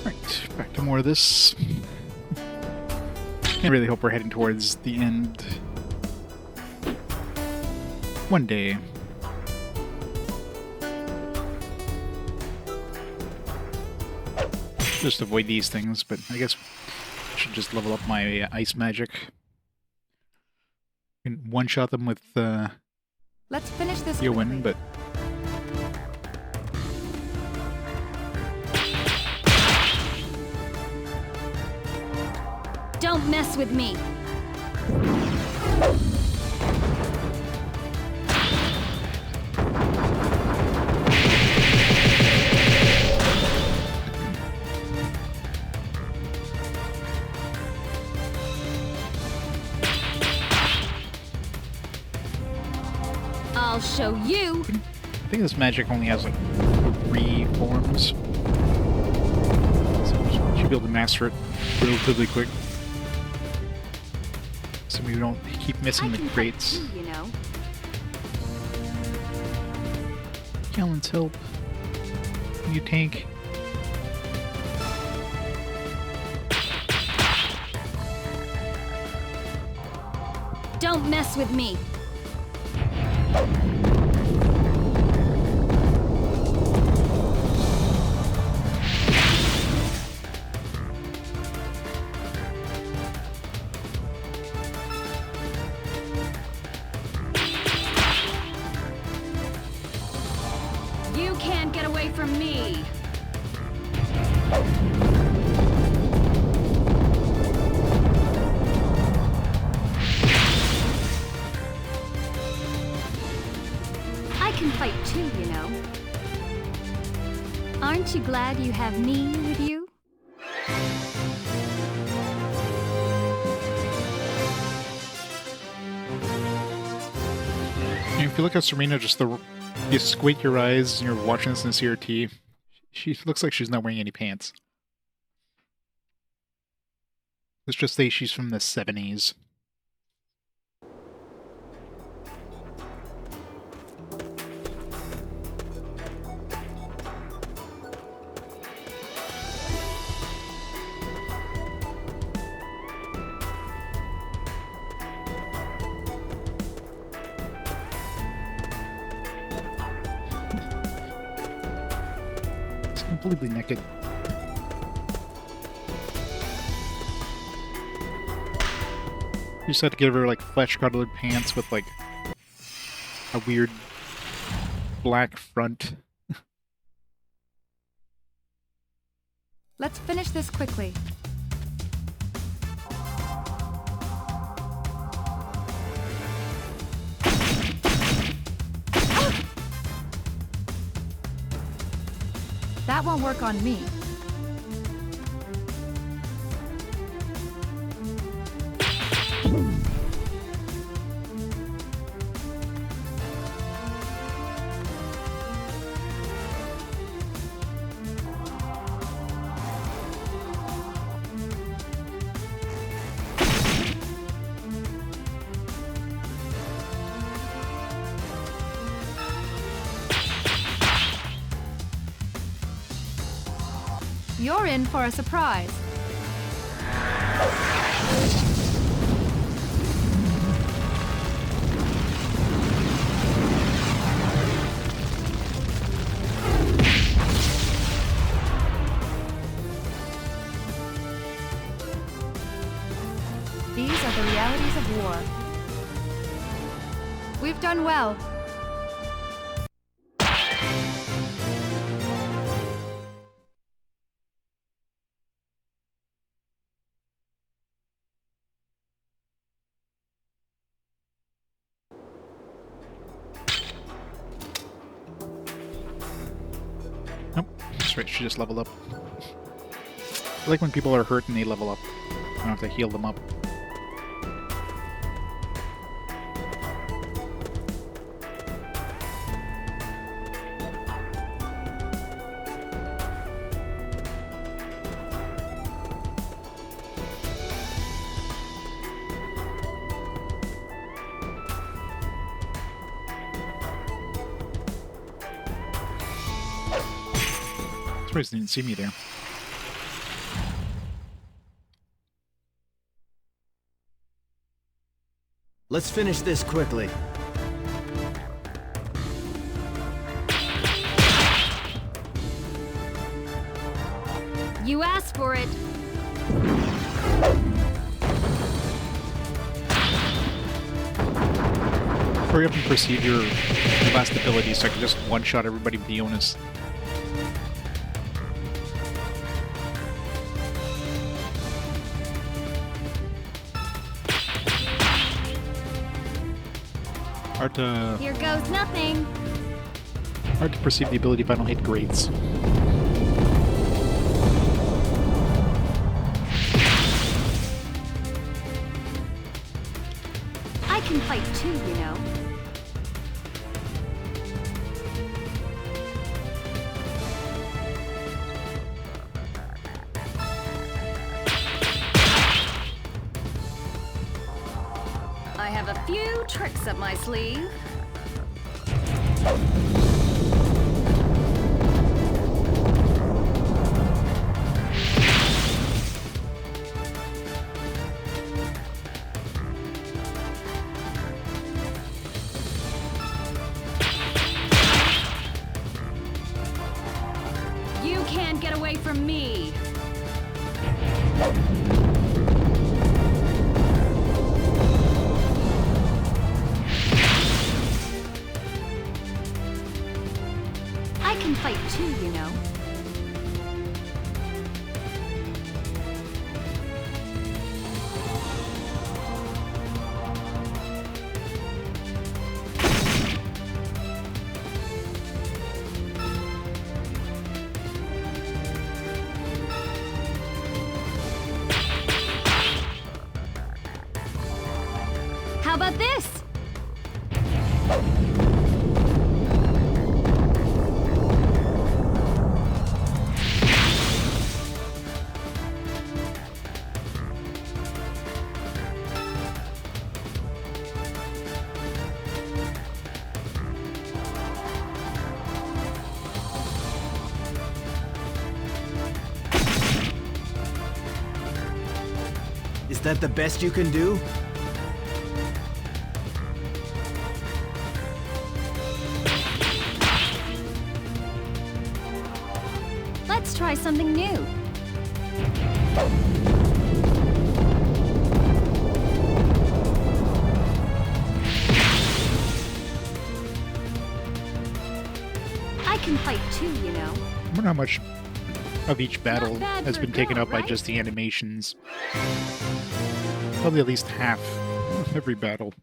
Right, back to more of this. I really hope we're heading towards the end one day. Just avoid these things, but I guess I should just level up my ice magic. I can one-shot them with Let's finish this Yason, but don't mess with me. I'll show you. I think this magic only has like 3 forms. So we should be able to master it relatively quick. So we don't keep missing the crates. You know. Calintz, help. You tank. Don't mess with me. You can't get away from me. I can fight too, you know. Aren't you glad you have me with you? And if you look at Serena, you squint your eyes and you're watching this in CRT, she looks like she's not wearing any pants. Let's just say she's from the 70s. Completely naked. You just had to give her like flesh-colored pants with like a weird black front. Let's finish this quickly. That won't work on me. You're in for a surprise. These are the realities of war. We've done well. Nope, that's right, she just leveled up. I like when people are hurt and they level up. I don't have to heal them up. Surprised they didn't see me there. Let's finish this quickly. You asked for it. Hurry up and perceive your last ability so I can just one-shot everybody with the Jonas. Hard to Here goes nothing. perceive the ability if I don't hit grades. I can fight too, you know. I have a few tricks up my sleeve. You can't get away from me. I can fight too, you know. How about this? Is that the best you can do? Let's try something new. I can fight too, you know. I wonder how much of each battle Not bad has for a been taken girl, up by right? just the animations. Probably at least half of every battle.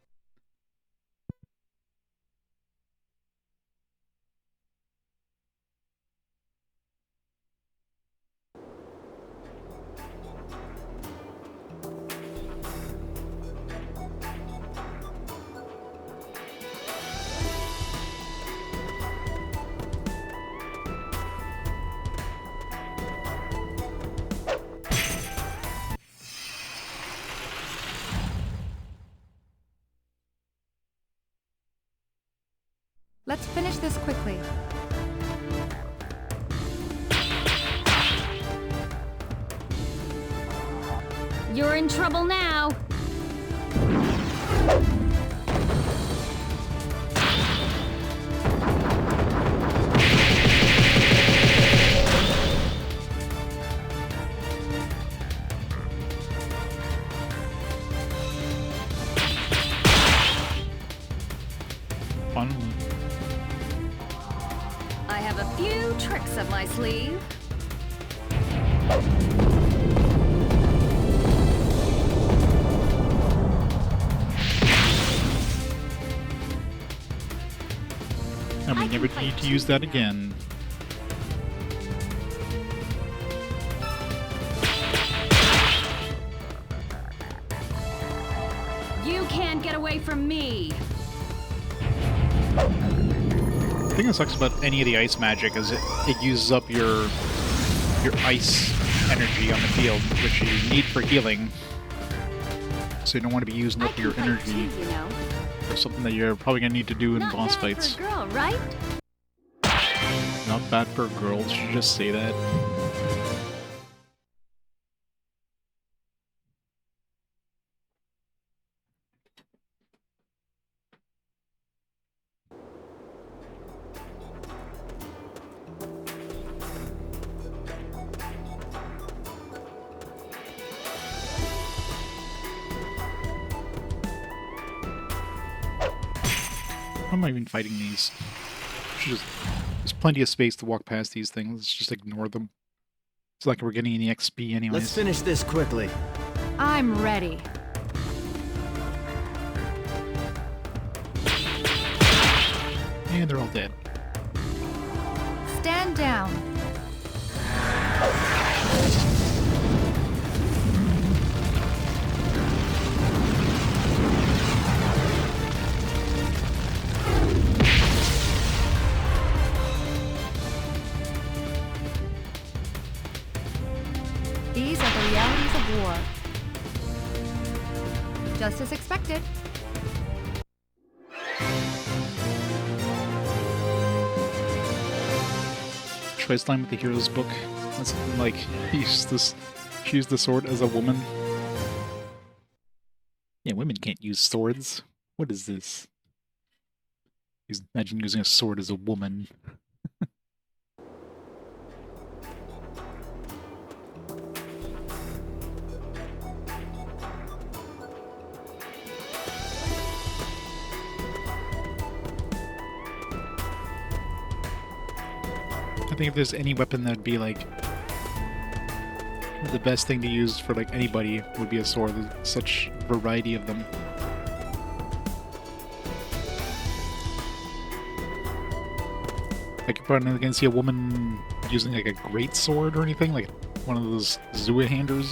Let's finish this quickly. You're in trouble now. Fun. I have a few tricks up my sleeve. And we I never can need fight to use too, that you know. again. You can't get away from me. The thing that sucks about any of the ice magic is it uses up your ice energy on the field, which you need for healing. So you don't want to be using I up your can fight energy too, you know. for something that you're probably going to need to do in Not boss bad fights. for a girl, right? Not bad for girls, you should just say that. am I even fighting these? There's plenty of space to walk past these things. Let's just ignore them. It's like we're getting any XP anyways. Let's finish this quickly. I'm ready. And they're all dead. Stand down. These are the realities of war. Just as expected. Choice line with the hero's book. That's something like she used the sword as a woman. Yeah, women can't use swords. What is this? Imagine using a sword as a woman. I think if there's any weapon that'd be like the best thing to use for like anybody would be a sword. There's such variety of them. Like, you're probably not gonna see a woman using like a great sword or anything, like one of those Zua-handers.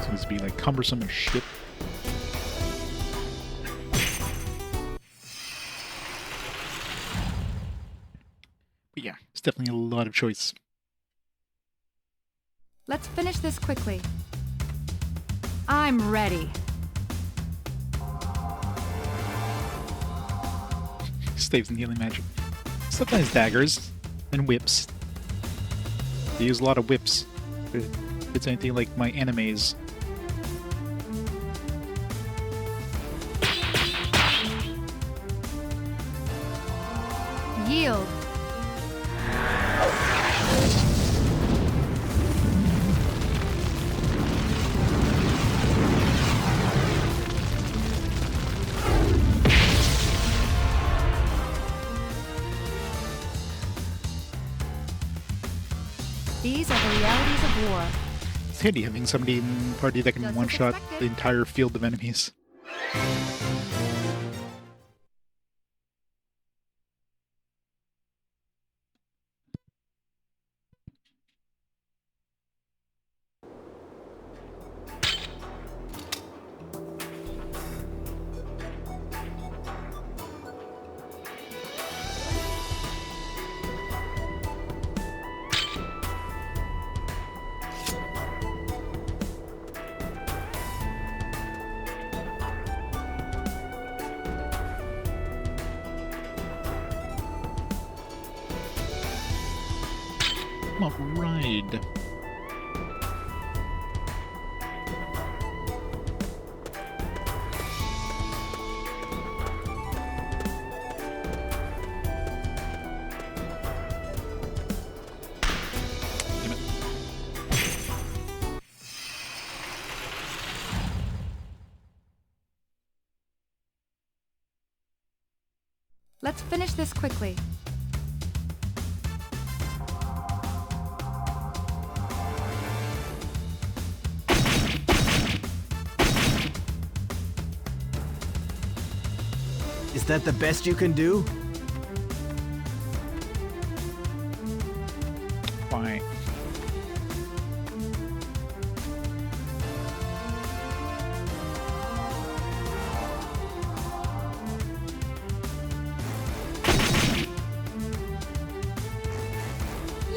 Seems to be like cumbersome as shit. But yeah, it's definitely a lot of choice. Let's finish this quickly. I'm ready. Staves and healing magic. Sometimes daggers and whips. They use a lot of whips. If it's anything like my animes. Yield. These are the realities of war. It's handy having somebody in the party that can Just as one-shot expected. the entire field of enemies. Come on, ride. Damn it. Let's finish this quickly. Is that the best you can do? Why?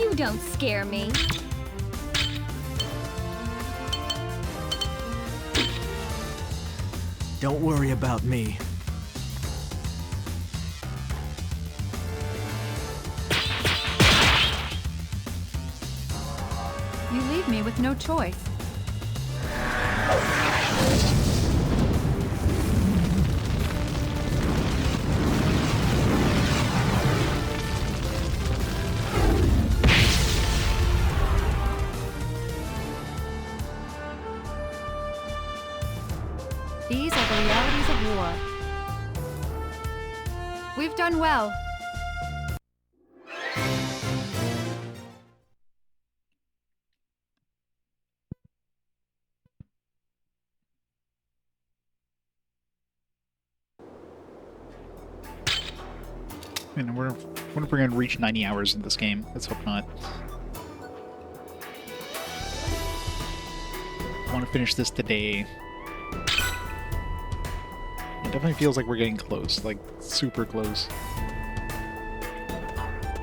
You don't scare me. Don't worry about me. You leave me with no choice. done well. And we're going to reach 90 hours in this game. Let's hope not. I want to finish this today. It definitely feels like we're getting close, like super close.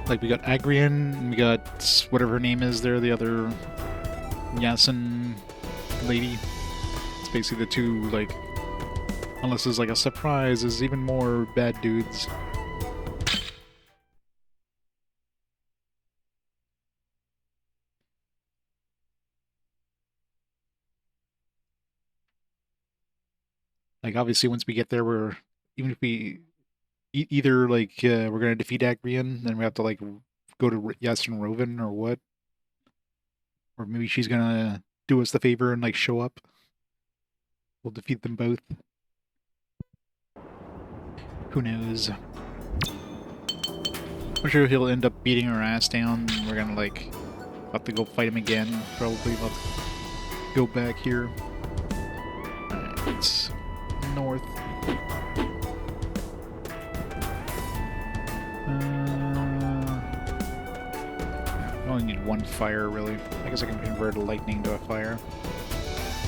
Like we got Agrian, and we got whatever her name is there, the other Yason lady. It's basically the two, like, unless there's like a surprise, there's even more bad dudes. Like, obviously, once we get there, even if we either like we're gonna defeat Agrian, then we have to like go to Yason Roven or what, or maybe she's gonna do us the favor and like show up. We'll defeat them both. Who knows? I'm sure he'll end up beating our ass down. And we're gonna like have to go fight him again. Probably have to go back here. Alright, it's north. I only need one fire, really. I guess I can convert a lightning to a fire.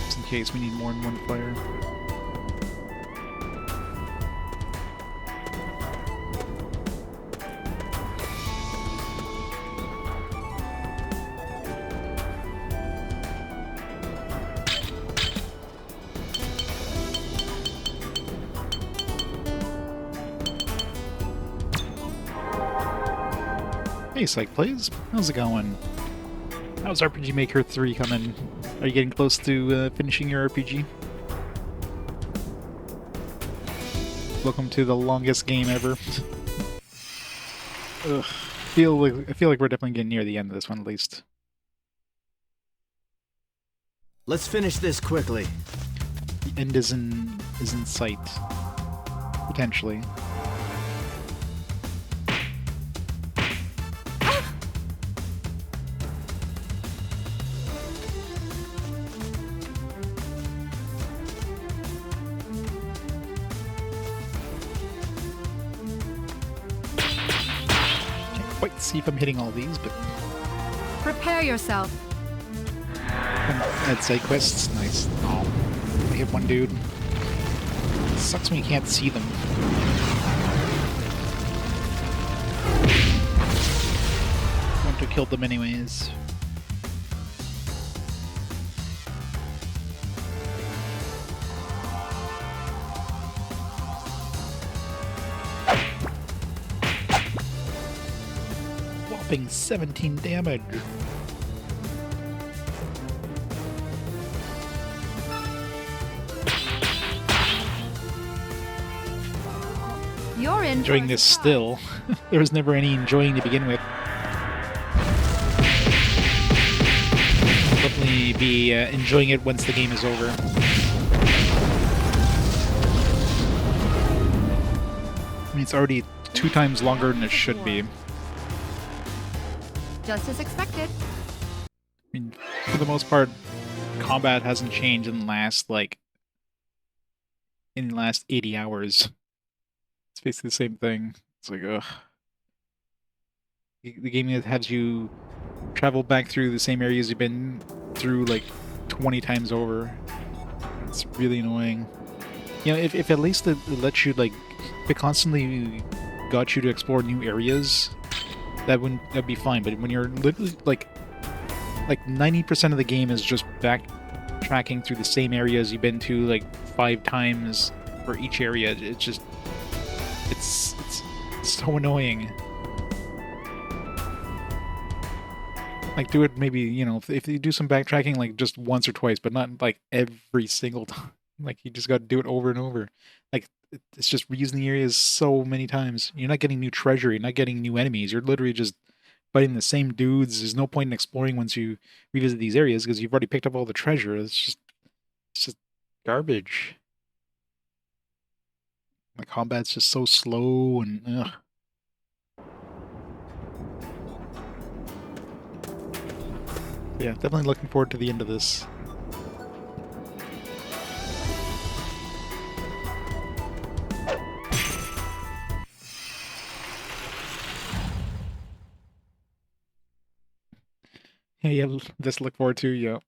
Just in case we need more than one fire. Hey, Psych Plays. How's it going? How's RPG Maker 3 coming? Are you getting close to finishing your RPG? Welcome to the longest game ever. Ugh. I feel like we're definitely getting near the end of this one, at least. Let's finish this quickly. The end is in sight. Potentially. Quite see if I'm hitting all these, but Prepare yourself. that's side quests. Nice. Oh, I hit one dude. It sucks when you can't see them. Want to kill them anyways. Whopping 17 damage. You're in. Enjoying for a this surprise. still. There was never any enjoying to begin with. I'll definitely be enjoying it once the game is over. I mean, it's already 2 times longer than it should be. Just as expected. I mean, for the most part, combat hasn't changed in the last, like, in the last 80 hours. It's basically the same thing. It's like, ugh. The game that has you travel back through the same areas you've been through, like, 20 times over. It's really annoying. You know, if at least it lets you, like, if it constantly got you to explore new areas, that'd be fine. But when you're literally, like 90% of the game is just backtracking through the same areas you've been to, like, 5 times for each area, it's just... It's so annoying. Like, do it maybe, you know, if you do some backtracking, like, just once or twice, but not, like, every single time. Like, you just gotta do it over and over. Like, it's just reusing the areas so many times. You're not getting new treasure, you're not getting new enemies, you're literally just fighting the same dudes. There's no point in exploring once you revisit these areas, because you've already picked up all the treasure. It's just garbage. The combat's just so slow and ugh. Yeah, definitely looking forward to the end of this. Yeah, yeah, this to look forward to, yeah.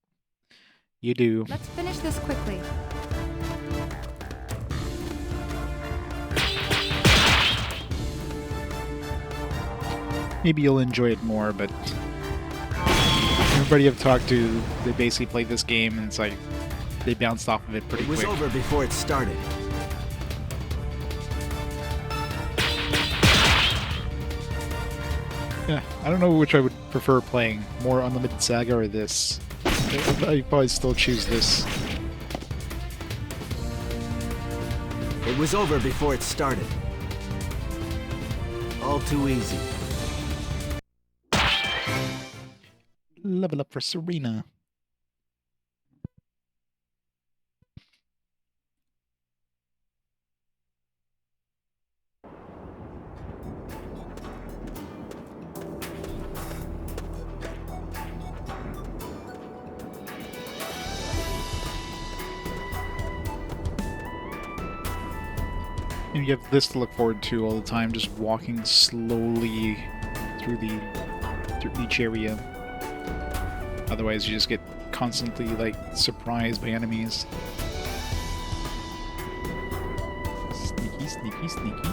You do. Let's finish this quickly. Maybe you'll enjoy it more, but everybody I've talked to, they basically played this game and it's like they bounced off of it pretty It was quick. over before it started. Yeah, I don't know which I would prefer playing, more Unlimited Saga or this. I'd probably still choose this. It was over before it started. All too easy. Level up for Serena. And you have this to look forward to all the time, just walking slowly through each area. Otherwise, you just get constantly like surprised by enemies. Sneaky, sneaky, sneaky.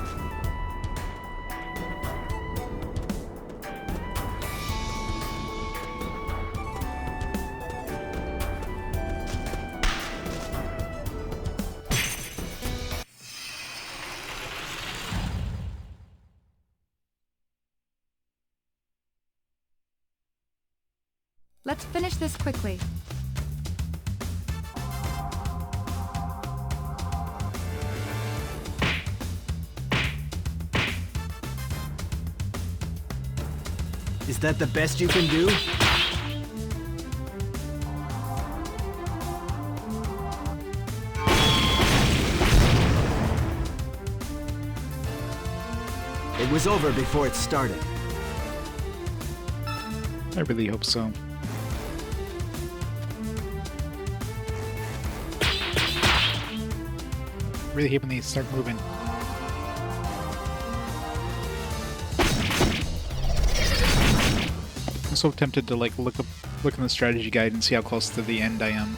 Let's finish this quickly. Is that the best you can do? It was over before it started. I really hope so. Really hate when they start moving. I'm so tempted to like look in the strategy guide and see how close to the end I am.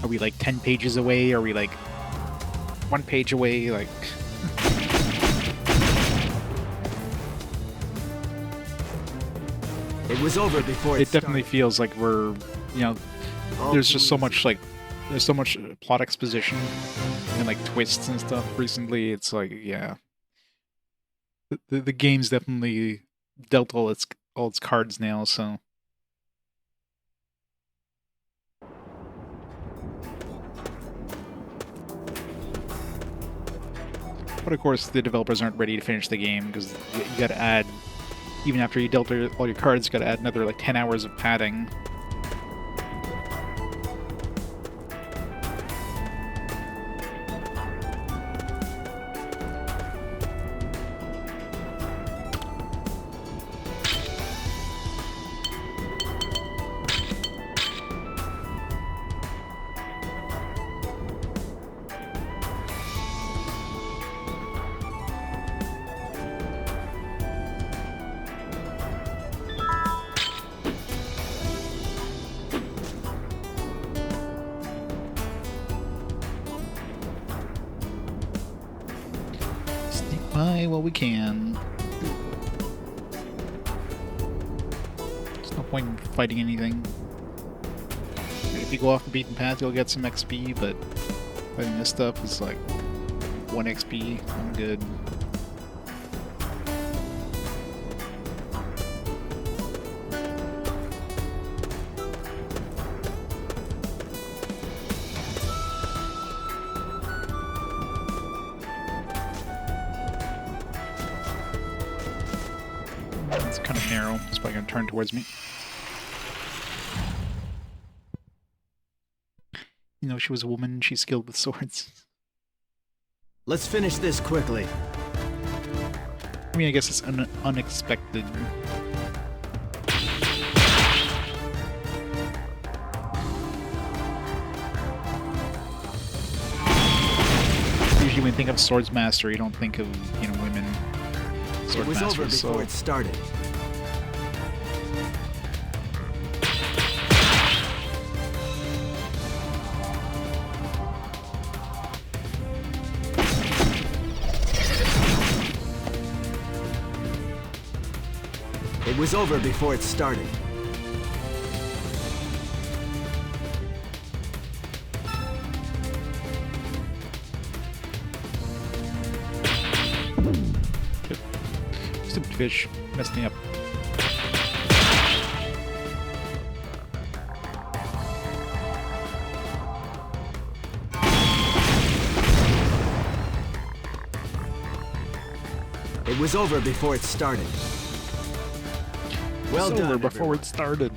Are we like 10 pages away? Are we like 1 page away? Like It was over before it definitely feels like we're, you know, there's just so much like there's so much plot exposition and like twists and stuff recently. It's like, yeah, the game's definitely dealt all its cards now. So but of course the developers aren't ready to finish the game because you got to add, even after you dealt all your cards, you got to add another like 10 hours of padding. While we can. There's no point in fighting anything. If you go off the beaten path, you'll get some XP, but fighting this stuff is like 1 XP. I'm good. It's kind of narrow. It's probably going to turn towards me. You know, she was a woman. She's skilled with swords. Let's finish this quickly. I mean, I guess it's unexpected. when you think of swords master, you don't think of, you know, women sword It was over masters. before So it started. It was over before it started. stupid fish messed me up. It was over before it started. Well It's done, over before everyone. it started.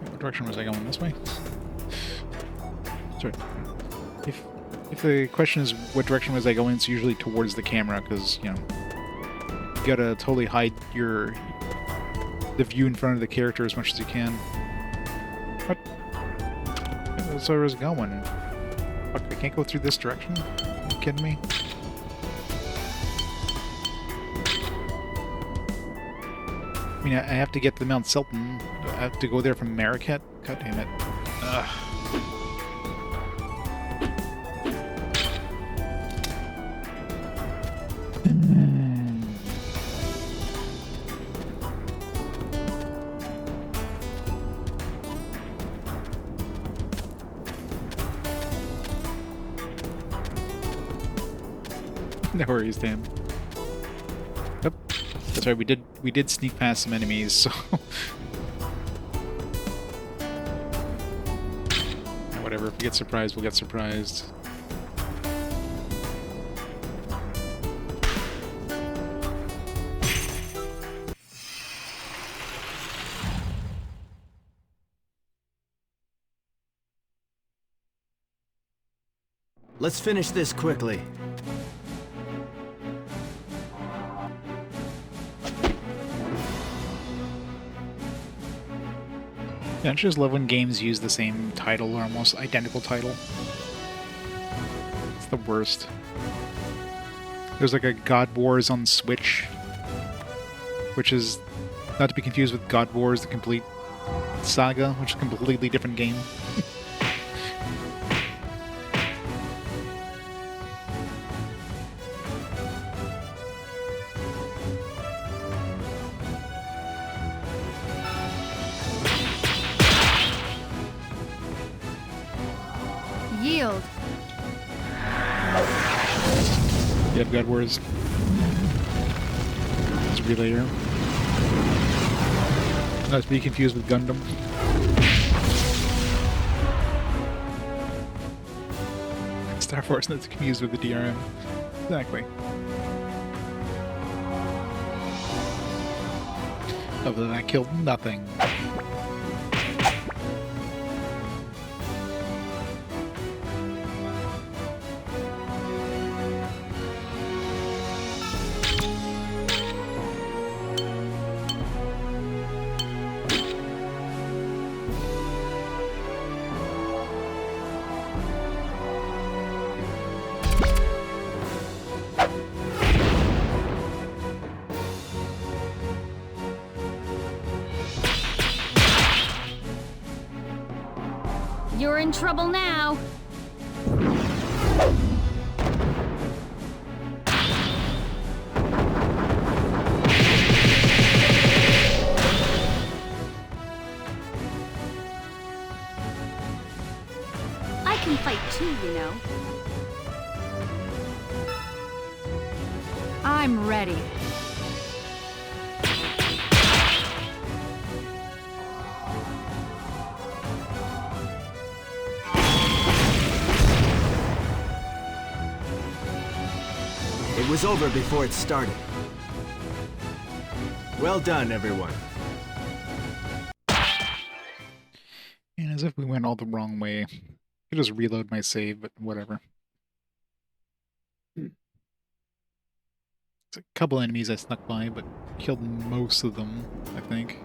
What direction was I going? This way? Sorry. If the question is what direction was I going, it's usually towards the camera, because, you know, you gotta totally hide the view in front of the character as much as you can. What? That's where I was going. Fuck, I can't go through this direction? Are you kidding me? I mean, I have to get to Mount Sultan. I have to go there from Marraket? God damn it. Ugh. No worries, Dan. Yep. That's right, we did sneak past some enemies, so whatever, if we get surprised, we'll get surprised. Let's finish this quickly. Yeah, I just love when games use the same title or almost identical title. It's the worst. There's like a God Wars on Switch, which is not to be confused with God Wars: The Complete Saga, which is a completely different game. Yield. Yep, God Wars. It's Relayer. Not to be confused with Gundam. Star Force, not to be confused with the DRM. Exactly. Other than that, killed nothing. You're in trouble now. I can fight too, you know. I'm ready. It was over before it started. Well done, everyone. And as if we went all the wrong way. I could just reload my save, but whatever. There's a couple enemies I snuck by, but killed most of them, I think.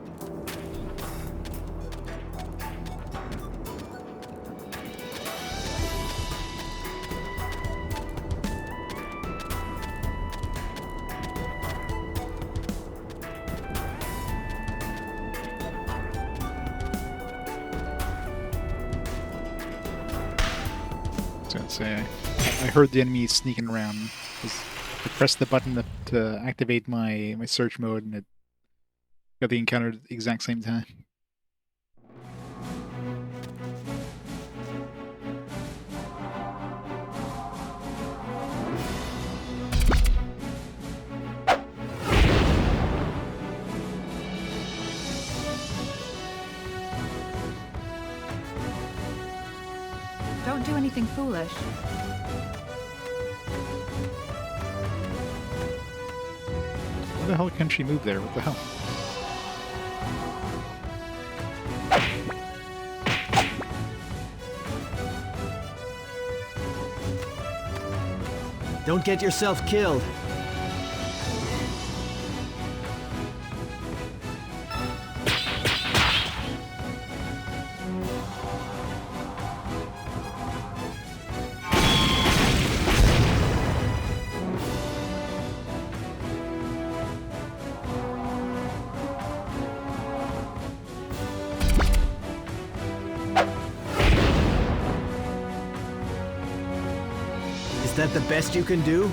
I heard the enemy sneaking around. I pressed the button to activate my search mode, and it got the encounter at the exact same time. Don't do anything foolish. How the hell can she move there? What the hell? Don't get yourself killed. Is that the best you can do?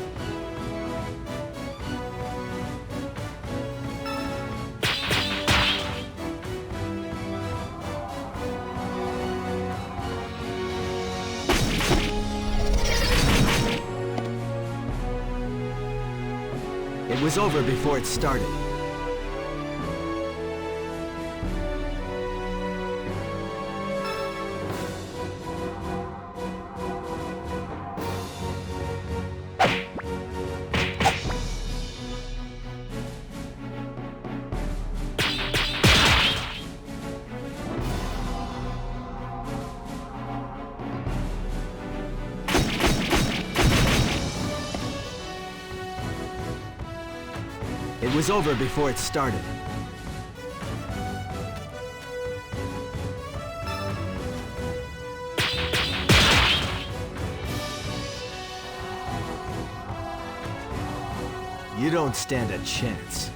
It was over before it started. It was over before it started. You don't stand a chance.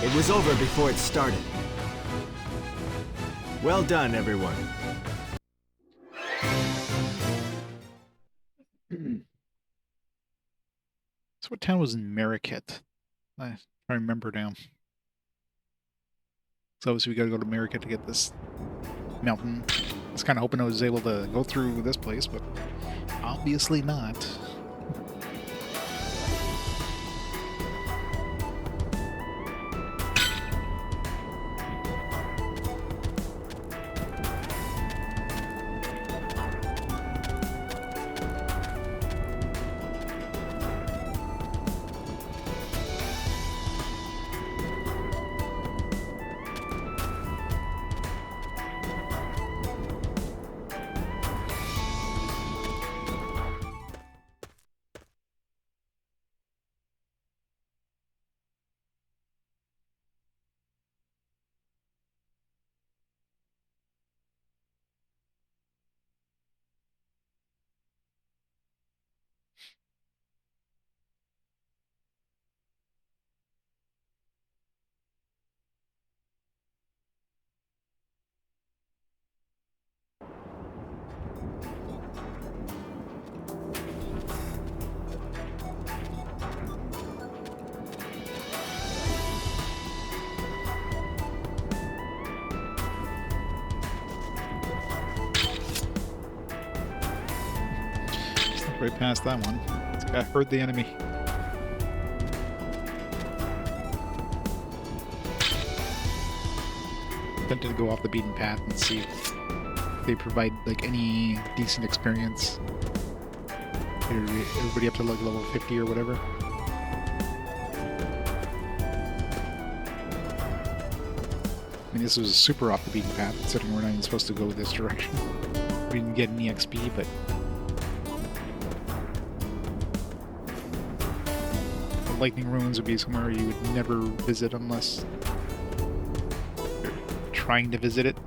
It was over before it started. Well done, everyone. So what town was in Marikit? I remember now. So obviously we gotta go to Marikit to get this mountain. I was kind of hoping I was able to go through this place, but obviously not. Right past that one. I heard the enemy. Tempted to go off the beaten path and see if they provide like any decent experience. Everybody up to like level 50 or whatever. I mean, this was super off the beaten path, considering we're not even supposed to go this direction. We didn't get any XP, but the lightning ruins would be somewhere you would never visit unless you're trying to visit it.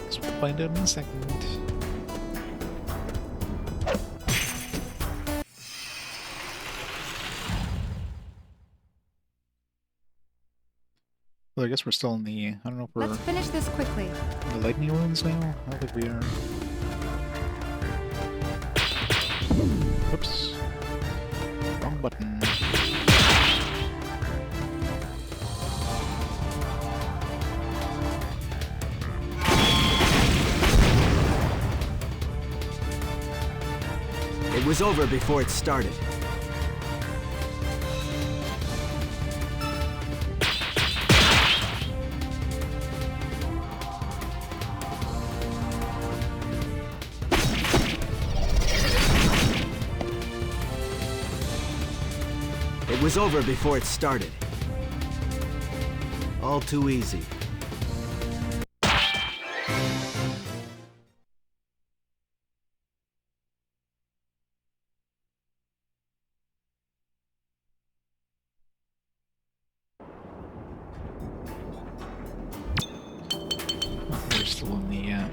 So we'll find out in a second. Well, I guess we're still in the, I don't know if we're Let's finish this quickly. in the lightning ruins now? I don't think we are. Oops. Wrong button. It was over before it started. It was over before it started. All too easy. We're still in the, yeah,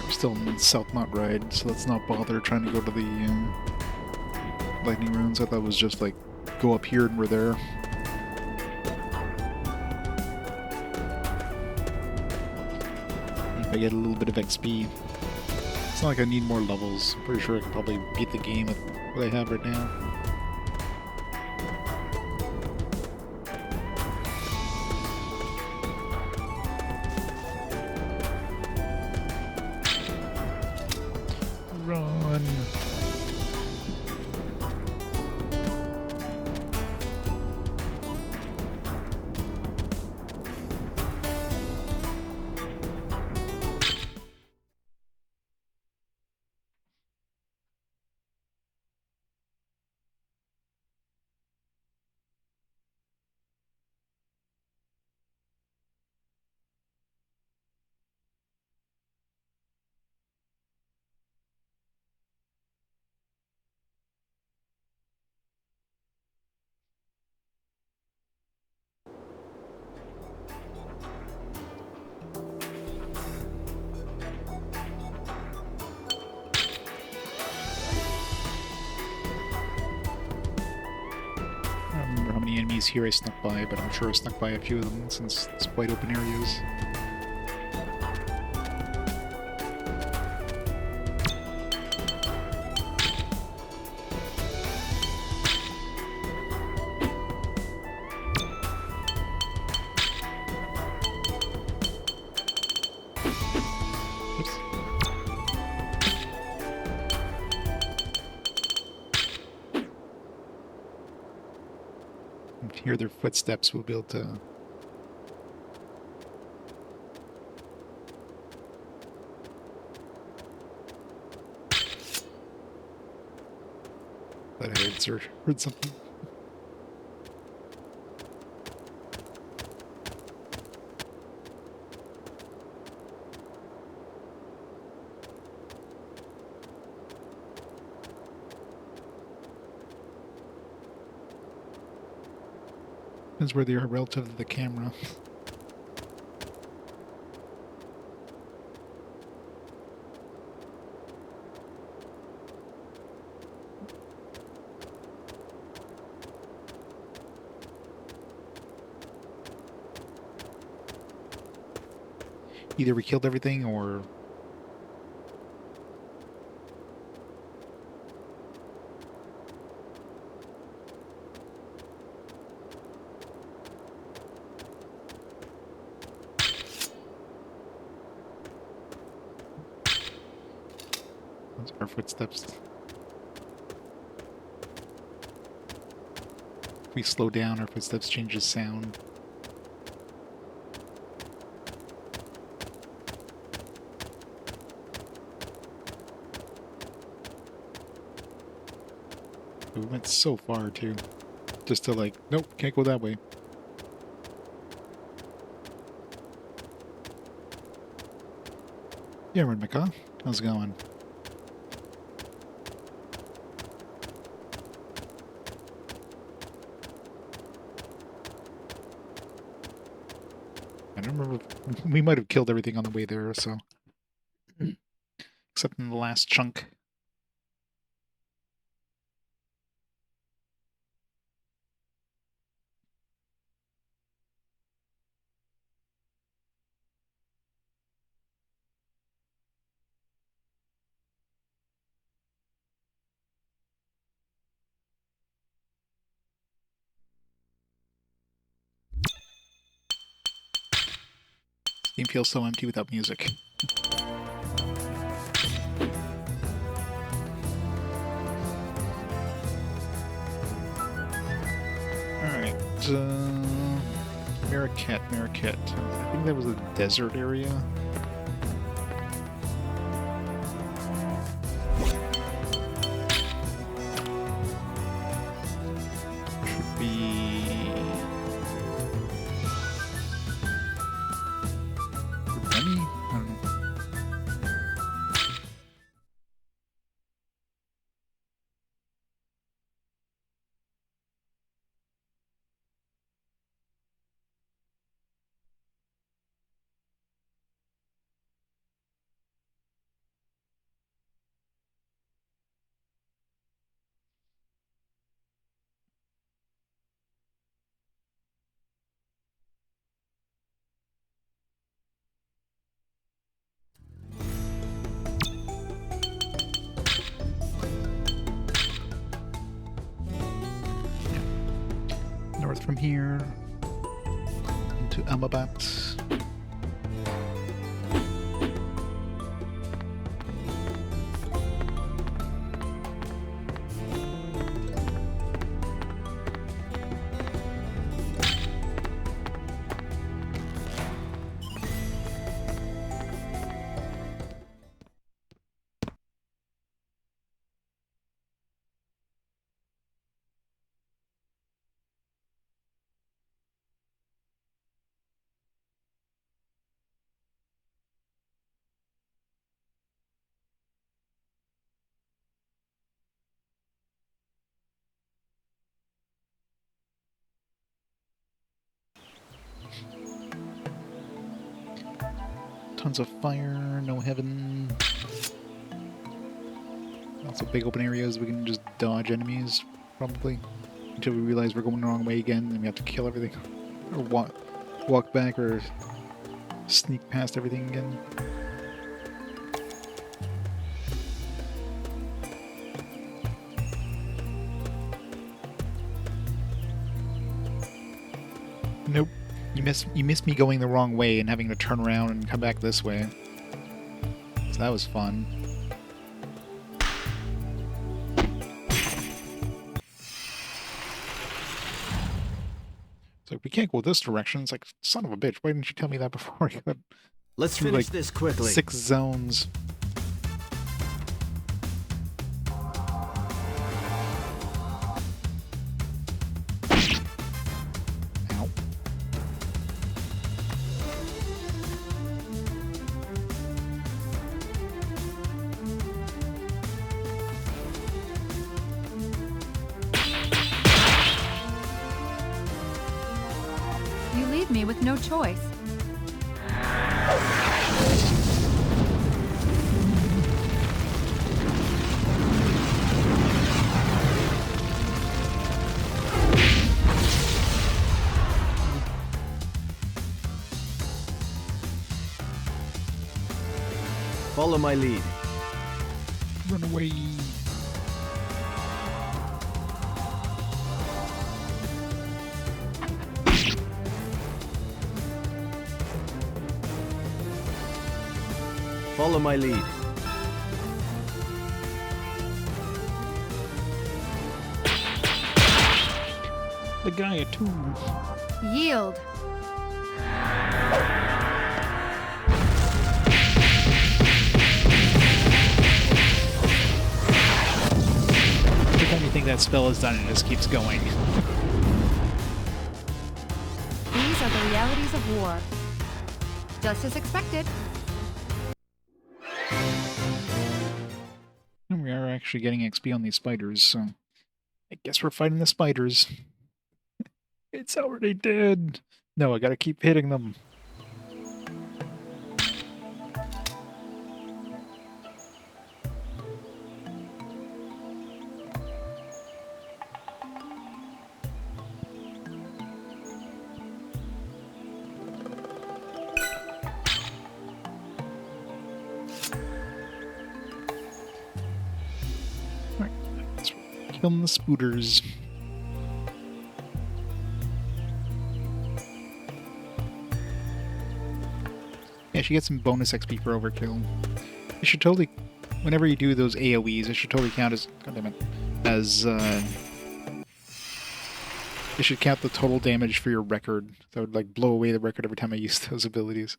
we're still in South Mount Ride, so let's not bother trying to go to the lightning ruins. I thought it was just like, go up here and we're there. If I get a little bit of XP. It's not like I need more levels. I'm pretty sure I can probably beat the game with what I have right now. Run! I don't remember how many enemies here I snuck by, but I'm sure I snuck by a few of them since it's wide open areas. Oops. If you hear their footsteps, we'll be able to... Thought I heard something. Depends where they are relative to the camera. Either we killed everything or... Those are our footsteps. If we slow down, our footsteps changes sound. We went so far, too. Just to like, nope, can't go that way. Yeah, Rinmika. How's it going? I don't remember. We might have killed everything on the way there, so. Except in the last chunk. Game feels so empty without music. Alright, Marraket. I think that was a desert area. Should be... Remy? I don't know. North from here into Amabat. Tons of fire, no heaven. Lots of big open areas we can just dodge enemies, probably. Until we realize we're going the wrong way again and we have to kill everything. Or walk back or sneak past everything again. Nope. You missed me going the wrong way and having to turn around and come back this way. So that was fun. So we can't go this direction. It's like, son of a bitch, why didn't you tell me that before? I got Let's through, finish like, this quickly. 6 zones. You leave me with no choice. Follow my lead. Run away. Follow my lead. The guy at 2. Yield. Every time you think that spell is done, it just keeps going. realities of war. Just as expected. And we are actually getting XP on these spiders, so I guess we're fighting the spiders. It's already dead. No, I gotta keep hitting them. Alright, let's kill the spooters. Yeah, she gets some bonus XP for overkill. It should totally, whenever you do those AoEs, it should totally count as, goddammit, as, it should count the total damage for your record. That would, like, blow away the record every time I use those abilities.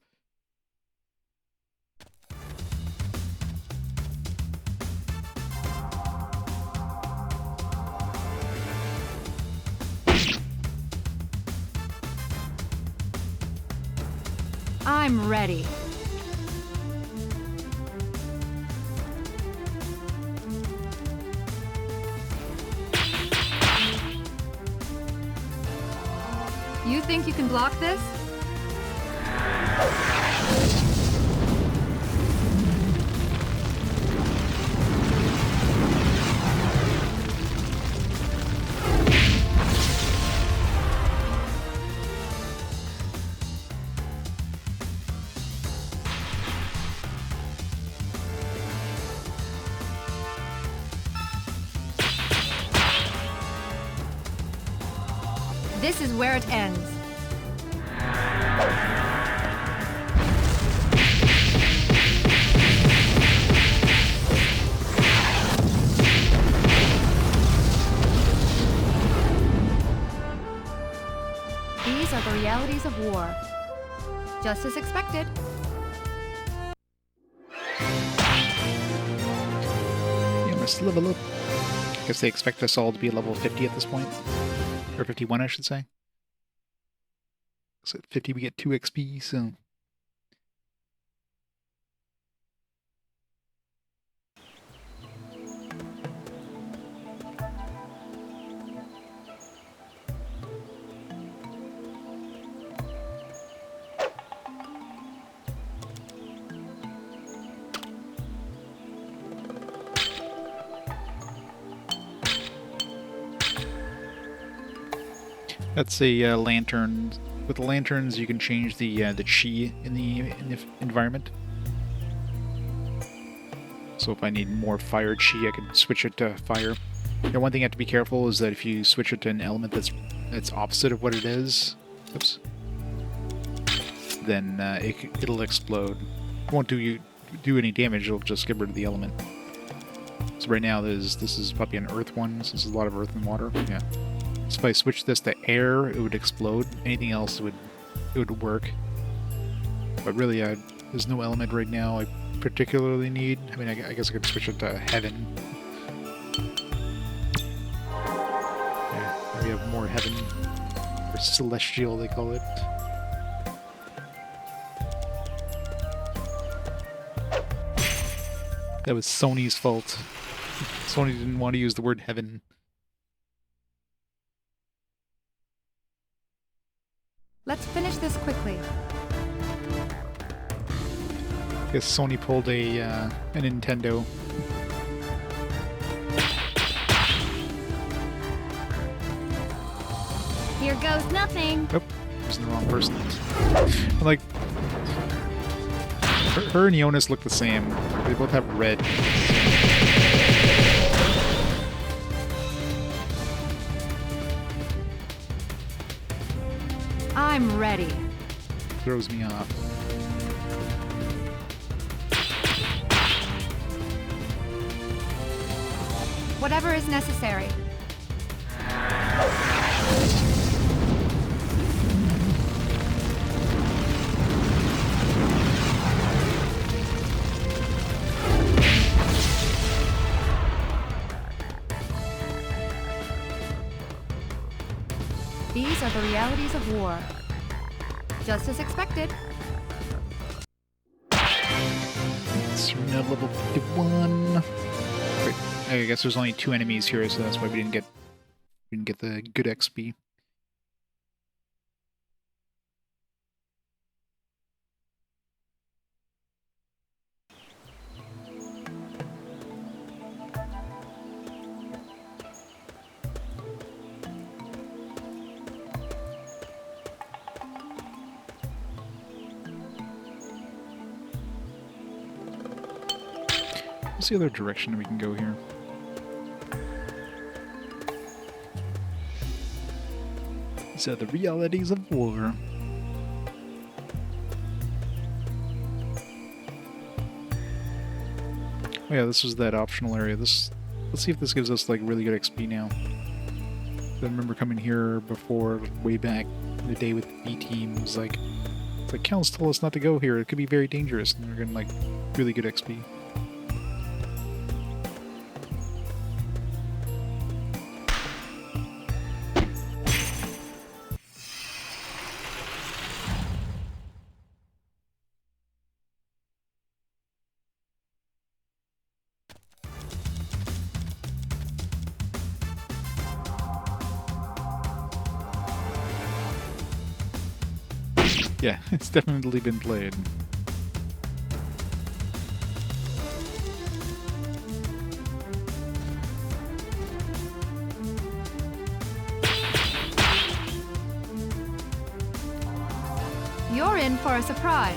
I'm ready. You think you can block this? This is where it ends. These are the realities of war. Just as expected. Yeah, let's level up. I guess they expect us all to be level 50 at this point. Or 51, I should say. So at 50 we get 2 XP, so... That's a lantern. With the lanterns, you can change the chi in the environment. So if I need more fire chi, I can switch it to fire. Now, one thing you have to be careful is that if you switch it to an element that's opposite of what it is, oops, then it'll explode. It won't do any damage. It'll just get rid of the element. So right now, this is probably an earth one. So there's a lot of earth and water. Yeah. So if I switch this to air, it would explode. Anything else it would work. But really, there's no element right now I particularly need. I mean, I guess I could switch it to heaven. Yeah, we have more heaven, or celestial, they call it. That was Sony's fault. Sony didn't want to use the word heaven. Let's finish this quickly. I guess Sony pulled a Nintendo. Here goes nothing. Oh, using the wrong person. Like, her and Jonas look the same. They both have red. I'm ready. Throws me off. Whatever is necessary. These are the realities of war. Just as expected. So we're now level 51. Wait, I guess there's only 2 enemies here, so that's why we didn't get the good XP. What's the other direction we can go here? These are the realities of war. Oh yeah, this was that optional area. Let's see if this gives us like really good XP now. I remember coming here before, way back in the day with the B team. It's like Calintz told us not to go here. It could be very dangerous, and we're getting like really good XP. Yeah, it's definitely been played. You're in for a surprise.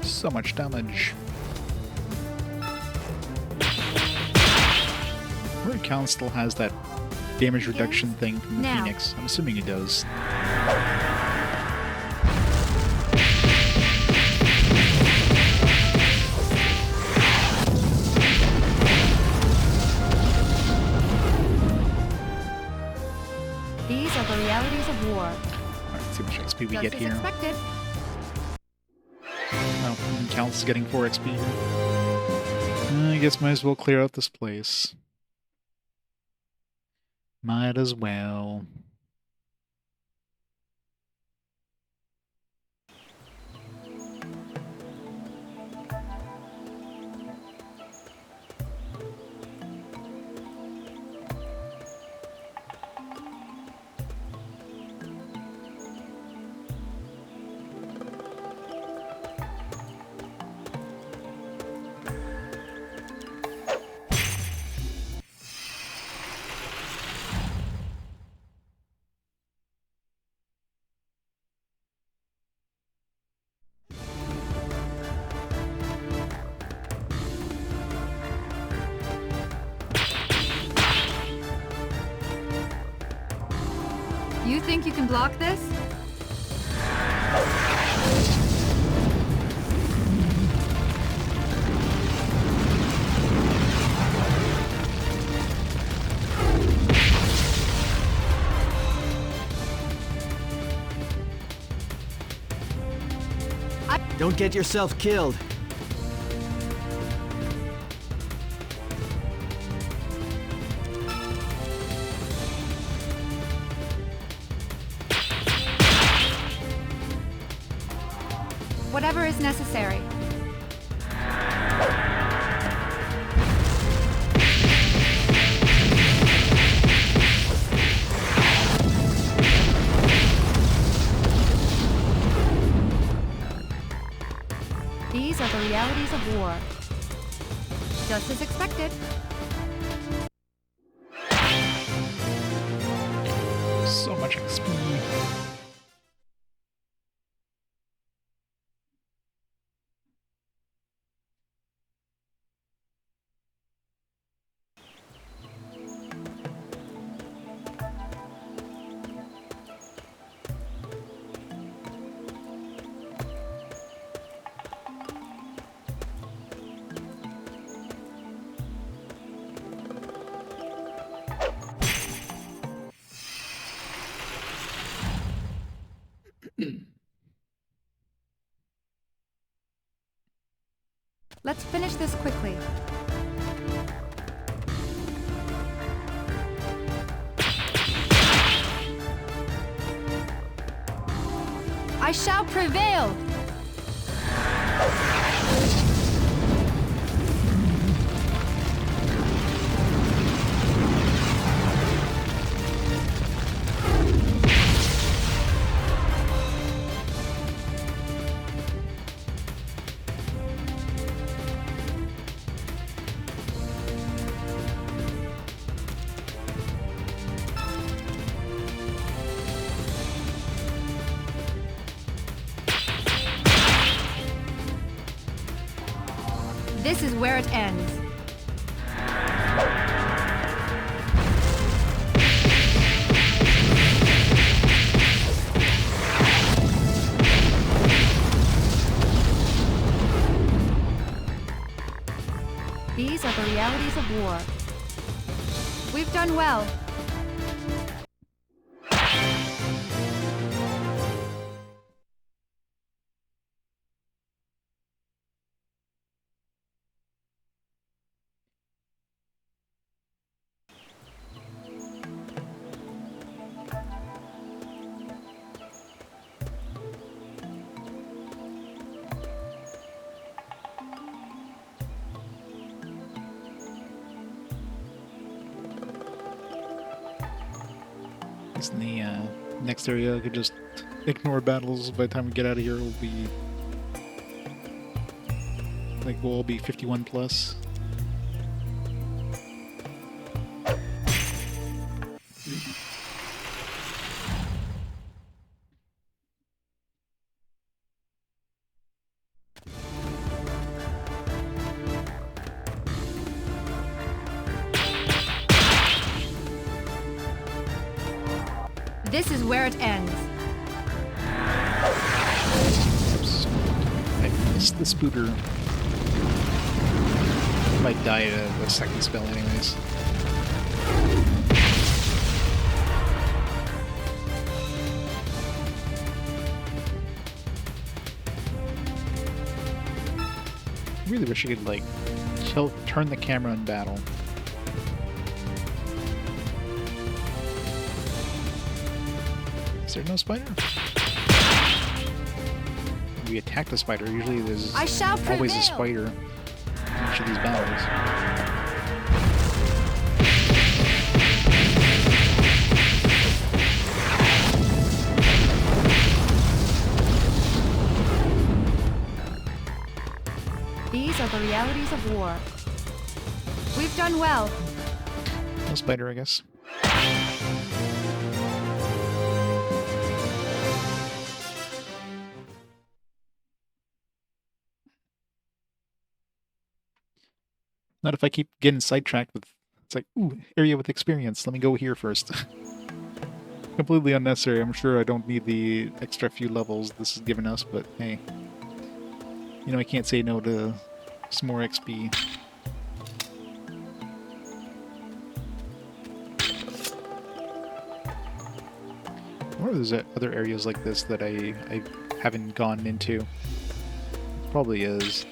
So much damage. Where Calintz still has that damage reduction thing from the Now. Phoenix. I'm assuming he does. These are the realities of war. Alright, let's see how much XP we Just get as here. expected. Oh, and Calintz is getting 4 XP here. I guess might as well clear out this place. Might as well. You think you can block this? Don't get yourself killed. Whatever is necessary. These are the realities of war. Just as expected. So much XP. Let's finish this quickly. I shall prevail! This is where it ends. These are the realities of war. We've done well. In the next area, I could just ignore battles. By the time we get out of here, we'll be like we'll all be 51 plus. This is where it ends. Oops. I missed the spooter. Might die at a second spell anyways. I really wish I could like turn the camera in battle. Is there no spider? We attacked a spider. Usually there's always a spider in each of these battles. These are the realities of war. We've done well. No spider, I guess. Not if I keep getting sidetracked with... It's like, ooh, area with experience. Let me go here first. Completely unnecessary. I'm sure I don't need the extra few levels this is giving us, but hey. You know, I can't say no to some more XP. Or there's other areas like this that I haven't gone into. Probably is.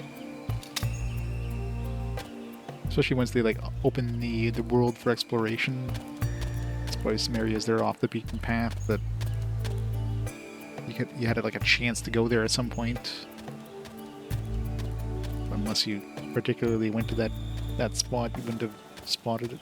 Especially once they like open the world for exploration. There's probably some areas that are off the beaten path that you had like a chance to go there at some point. Unless you particularly went to that spot, you wouldn't have spotted it.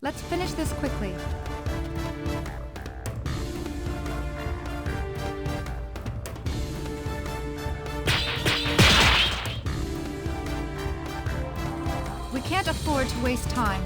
Let's finish this quickly. We can't afford to waste time.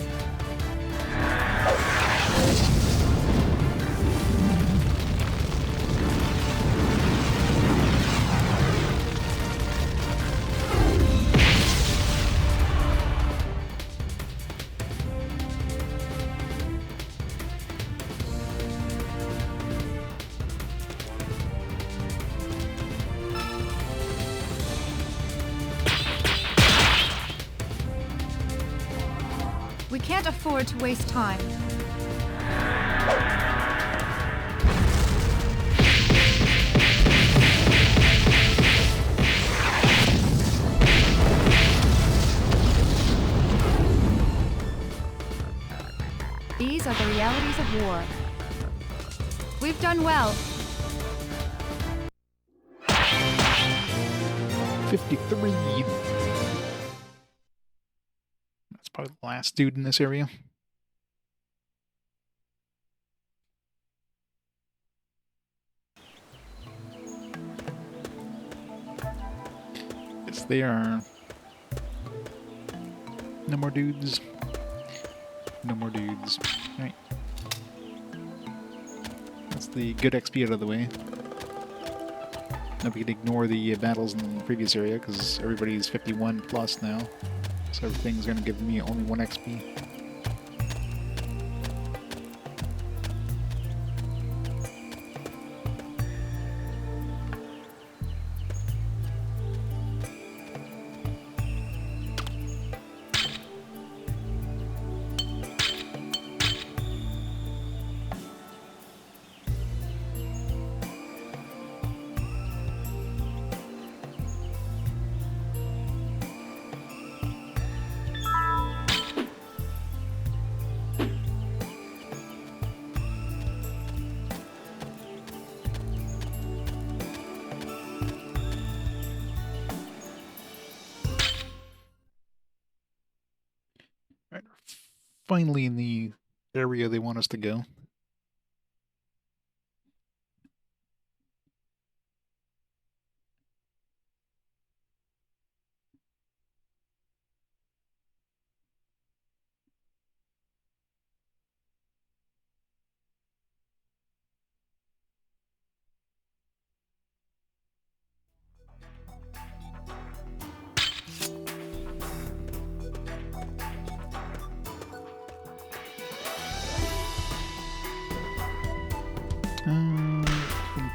We can't afford to waste time. These are the realities of war. We've done well. 53. That's probably the last dude in this area. Yes, they are. No more dudes. No more dudes. Alright. That's the good XP out of the way. Now we can ignore the battles in the previous area because everybody's 51 plus now. So everything's going to give me only 1 XP. Right, finally in the area they want us to go.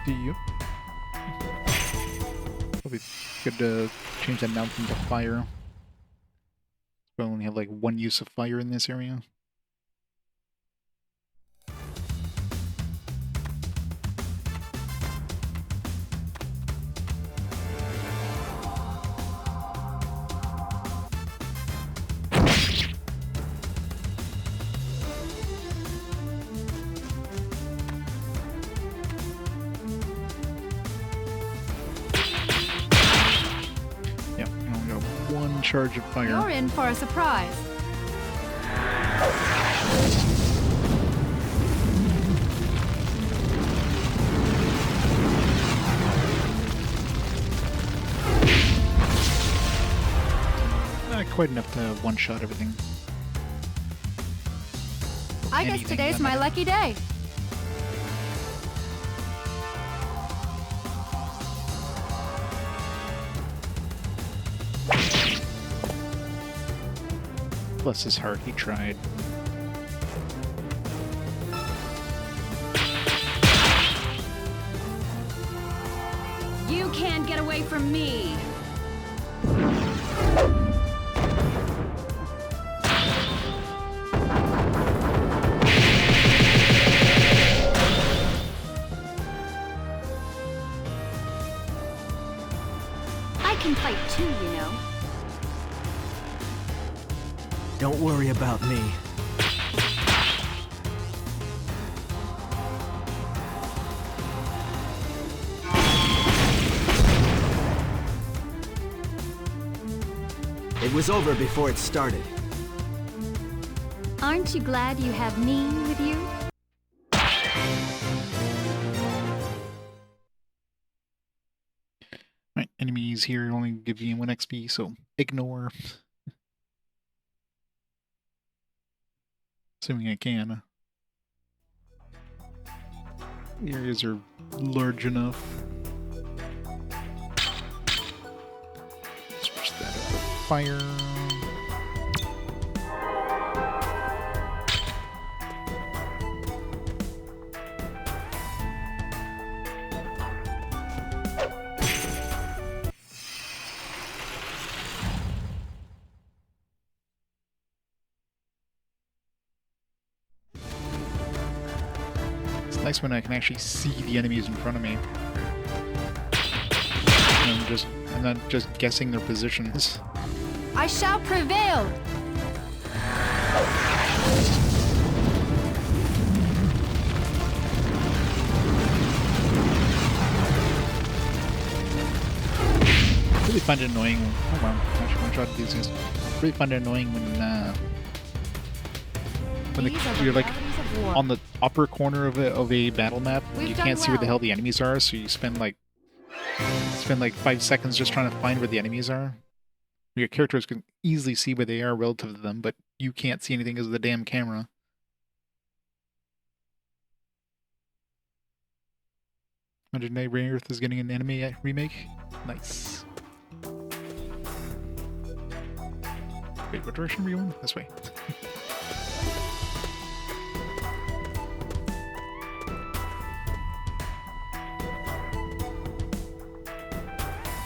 Yep. Probably good to change that mountain to fire. We only have like 1 use of fire in this area. Charge of fire. You're in for a surprise. Not quite enough to one-shot everything. I guess today's my lucky day. Bless his heart, he tried. You can't get away from me! I can fight too, you know. Don't worry about me. It was over before it started. Aren't you glad you have me with you? Right, enemies here only give you 1 XP, so ignore. Assuming I can. The areas are large enough. Switch that up to fire. It's nice when I can actually see the enemies in front of me. I'm not just guessing their positions. I shall prevail! Really find it annoying. Oh wow, I should one shot these guys. Really find it annoying when you're like on the upper corner of a battle map and you can't see where the hell the enemies are, so you spend like 5 seconds just trying to find where the enemies are. Your characters can easily see where they are relative to them, but you can't see anything because of the damn camera. Imagine Earth is getting an anime remake. Nice. Wait, what direction are we going? This way.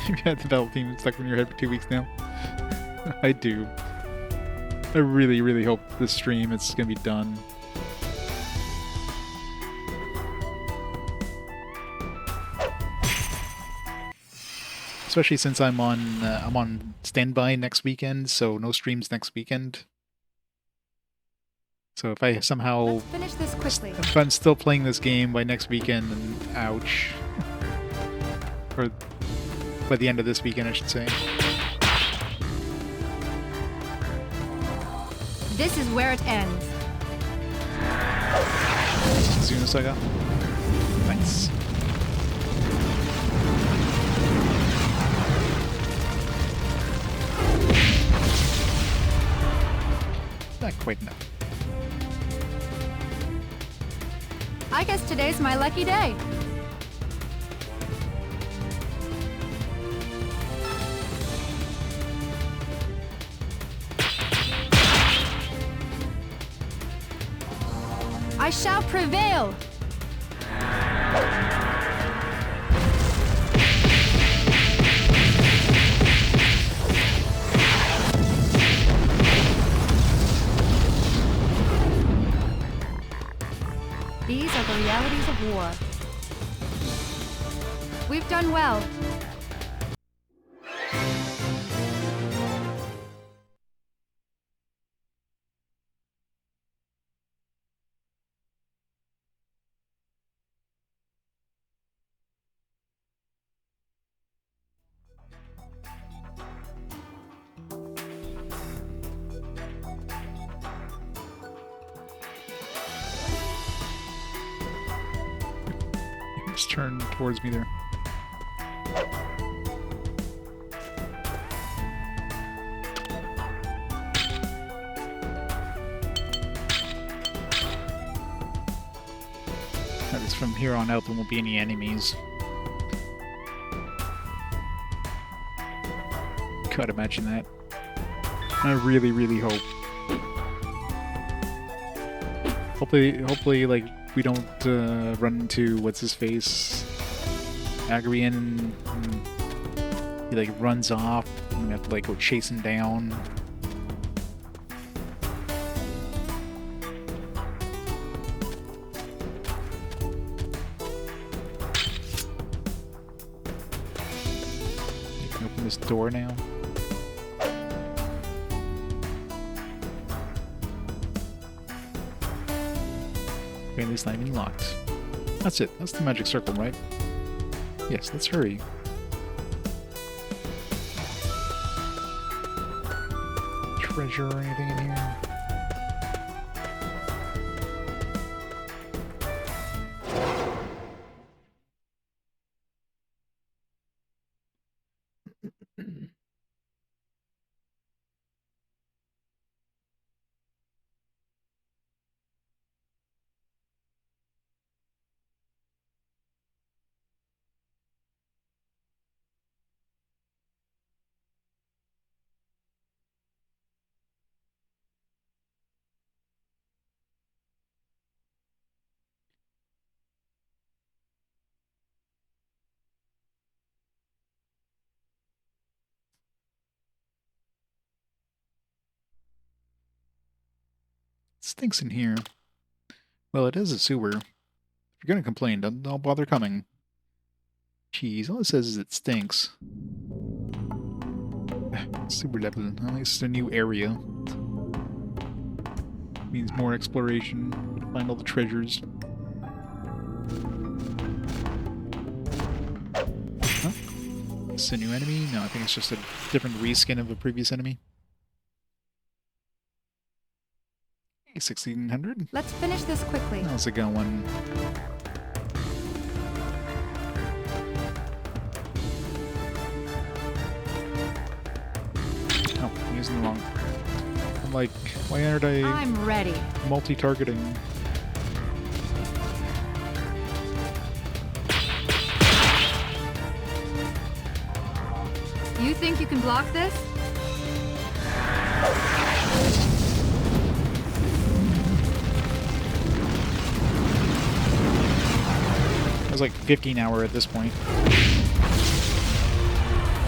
You've had the battle team stuck in your head for 2 weeks now. I do. I really, really hope this stream is gonna be done. Especially since I'm on standby next weekend, so no streams next weekend. So if I somehow Let's finish this quickly. if I'm still playing this game by next weekend, then ouch. Or by the end of this weekend, I should say. This is where it ends. Zunasaga. Nice. Not quite enough. I guess today's my lucky day. I shall prevail! These are the realities of war. We've done well. Just turn towards me there. At least from here on out, there won't be any enemies. Could imagine that. I really, really hope. Hopefully, like, we don't run into what's his face, Agrian, and he like runs off, and we have to like go chase him down. You can open this door now. Apparently it's not even locked. That's it. That's the magic circle, right? Yes, let's hurry. Treasure or anything in here? stinks in here. Well, it is a sewer. If you're gonna complain, don't bother coming. Jeez, all it says is it stinks. Sewer level. At least a new area. Means more exploration. Find all the treasures. Huh? It's a new enemy? No, I think it's just a different reskin of a previous enemy. 1600? Let's finish this quickly. How's it going? Oh, I'm using the wrong. I'm like, why aren't I I'm ready. multi-targeting? You think you can block this? I was like 15 hour at this point.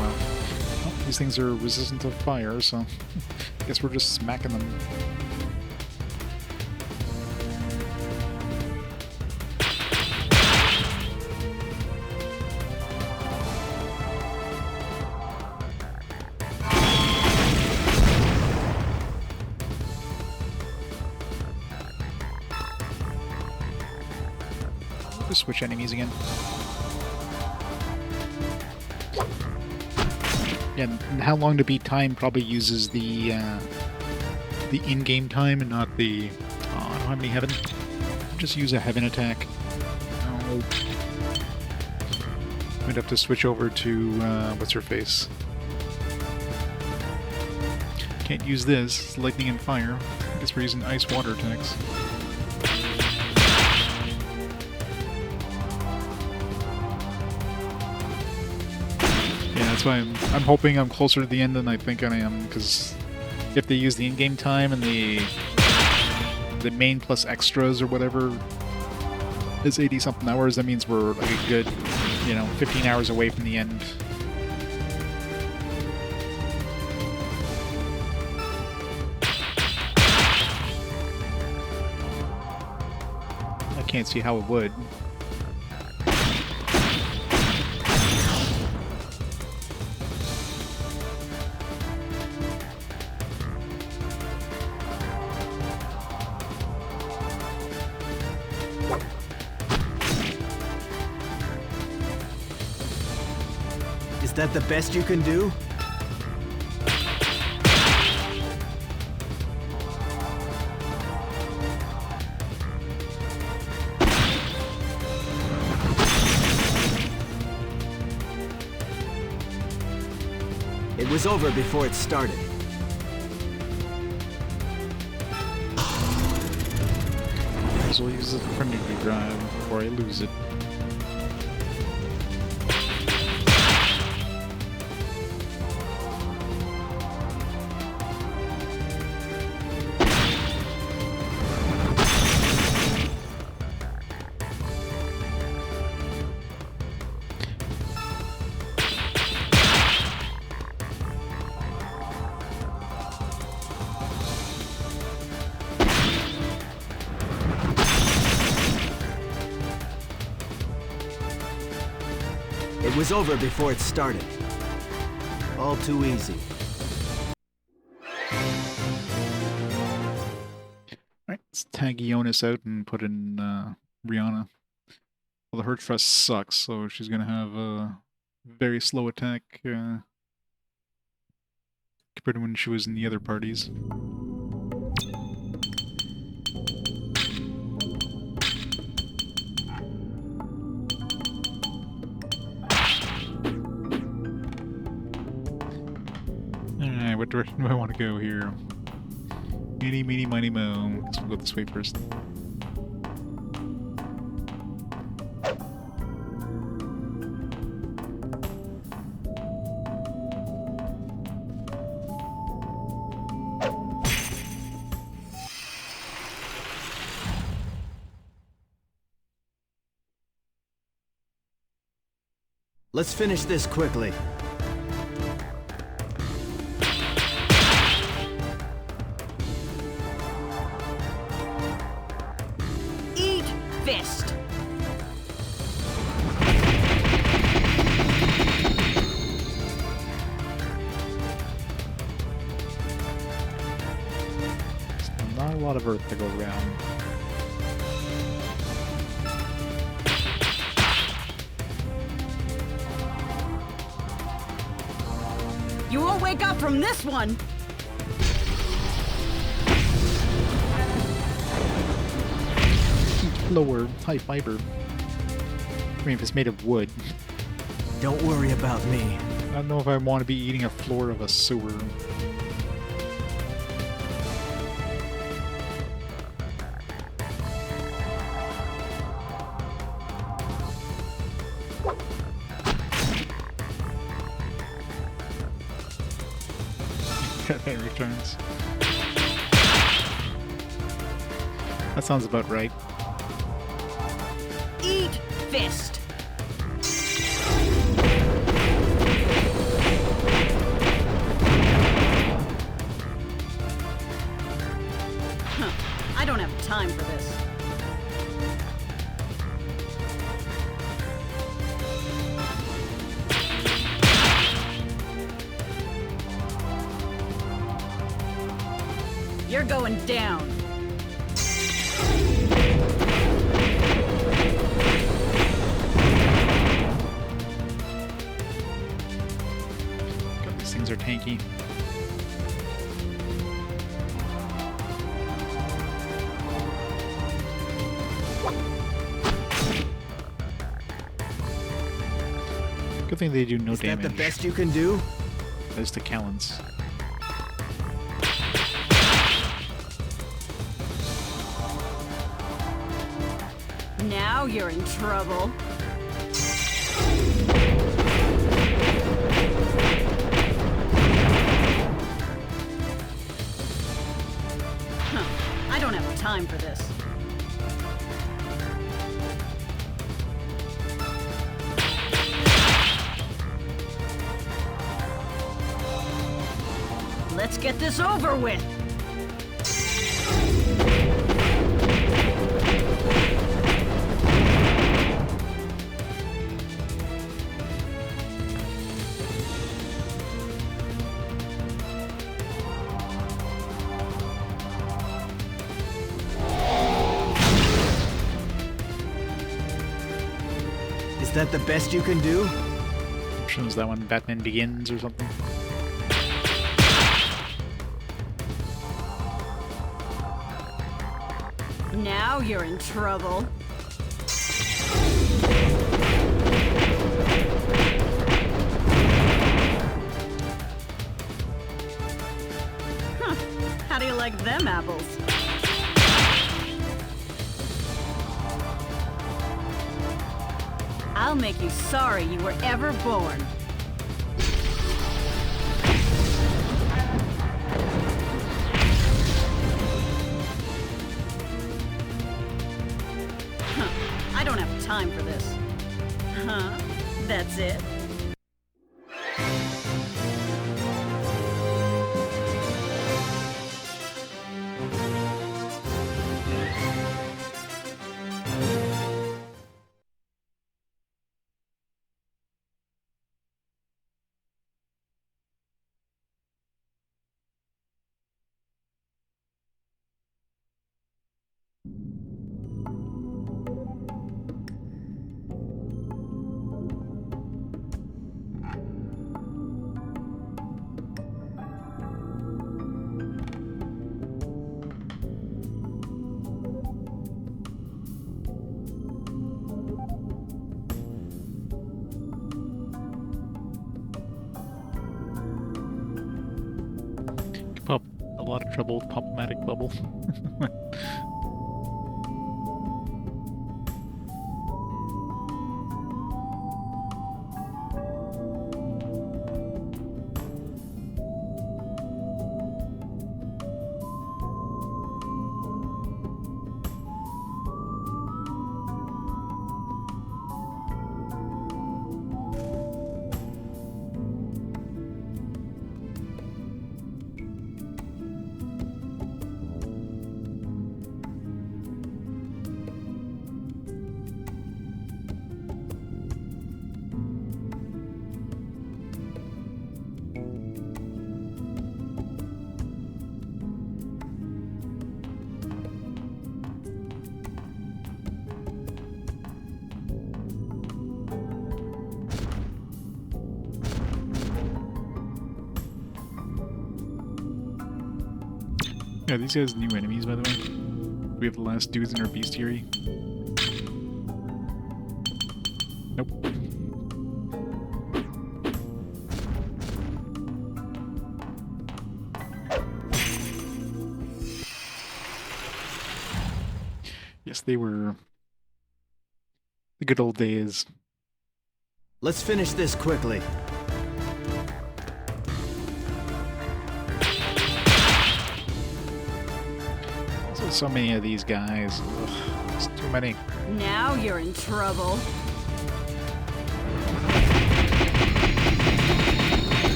Wow. Well, these things are resistant to fire, so I guess we're just smacking them. Just switch enemies again. Yeah, and how long to beat time probably uses the in-game time and not the... Oh, I don't have any heaven. Just use a heaven attack. Oh. We'd have to switch over to, what's her face? Can't use this. It's lightning and fire. I guess we're using ice water attacks. That's why I'm hoping I'm closer to the end than I think I am, because if they use the in-game time and the main plus extras or whatever is 80-something hours, that means we're like a good, 15 hours away from the end. I can't see how it would. Is that the best you can do? It was over before it started. So I'll use it for me to drive before I lose it. It was over before it started. All too easy. Alright, let's tag Jonas out and put in Rihanna. Well, her trust sucks, so she's gonna have a very slow attack compared to when she was in the other parties. Alright, what direction do I want to go here? Meeny, meeny, miny, mo. Guess we'll go this way first. Let's finish this quickly. fist. Not a lot of earth to go around. You won't wake up from this one. Lower, high fiber. I mean, if it's made of wood. Don't worry about me. I don't know if I want to be eating a floor of a sewer. That returns. That sounds about right. Eat fist. Huh. I don't have time for this. You're going down. God, these things are tanky. Good thing they do no Is damage. that the best you can do? As to Calintz. Now you're in trouble. Huh. I don't have time for this. Let's get this over with. Is that the best you can do? Shows that one Batman Begins or something. Now you're in trouble. Huh. How do you like them apples? I'll make you sorry you were ever born. I don't have time for this. Huh? That's it? Pop a lot of trouble with Pop-O-Matic Bubble. Are these guys new enemies, by the way? Do we have the last dudes in our bestiary? Nope. Yes, they were the good old days. Let's finish this quickly. Also, so many of these guys. Ugh, it's too many. Now you're in trouble.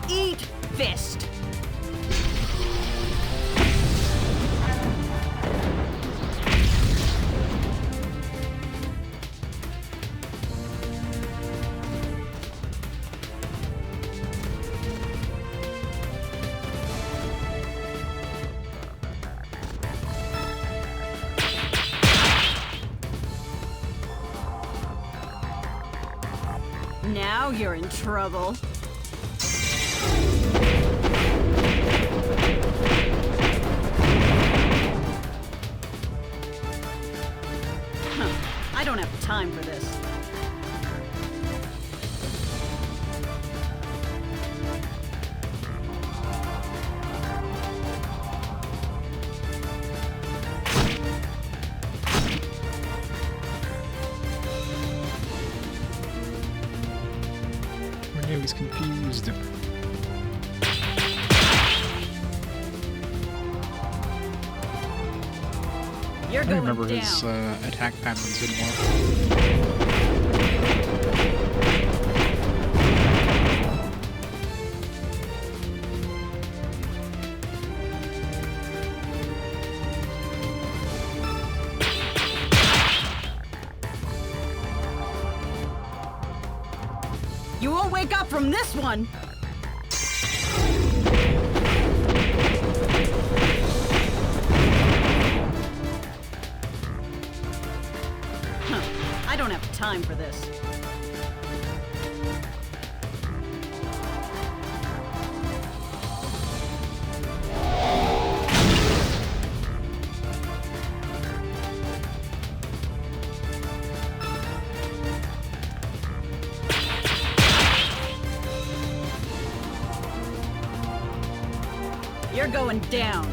Eat fist. Now you're in trouble. I don't have time for this. We're always confused. You're I going don't remember down. his attack patterns anymore. You won't wake up from this one! I don't have time for this. You're going down.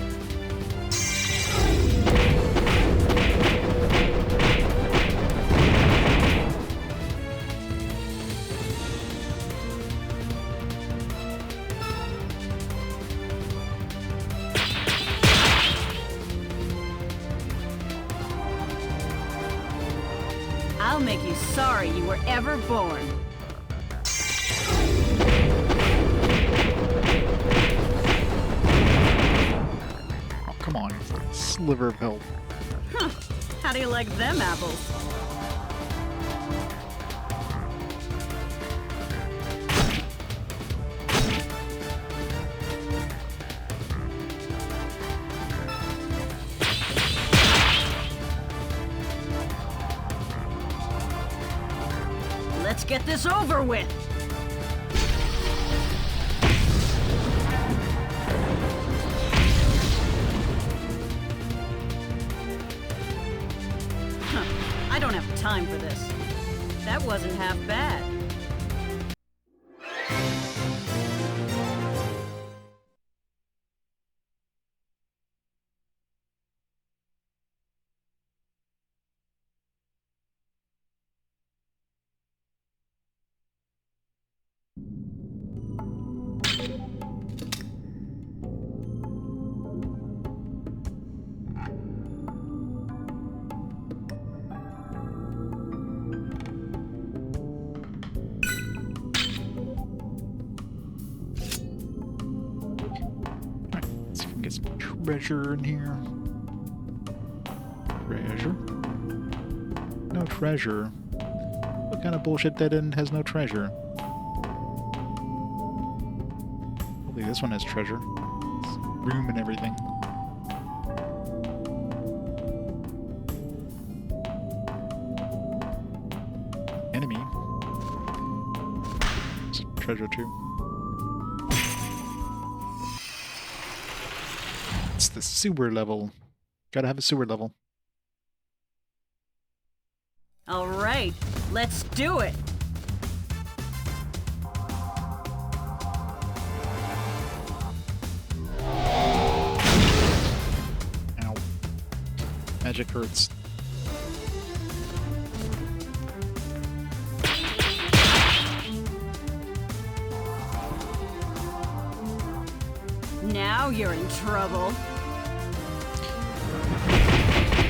I'll make you sorry you were ever born. Oh, come on. Sliver of health. Huh. How do you like them apples? Let's get this over with. I don't have time for this. That wasn't half bad. Let's see if we can get some treasure in here. Treasure? No treasure. What kind of bullshit dead end has no treasure? Hopefully this one has treasure. room and everything. Enemy. It's a treasure too. It's the sewer level. Gotta have a sewer level. All right, let's do it. Ow. Magic hurts. Now you're in trouble.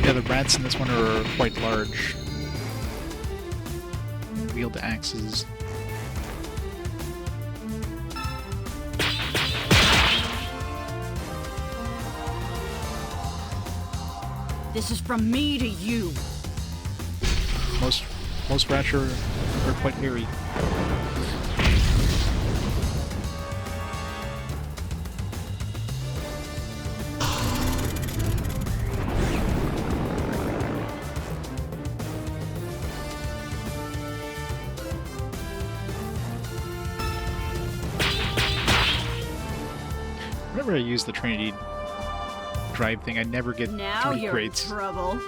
Yeah, the rats in this one are quite large. Wield axes. This is from me to you. Most rats are quite hairy. Whenever I use the Trinity drive thing, I never get Now 3 you're crates. in trouble.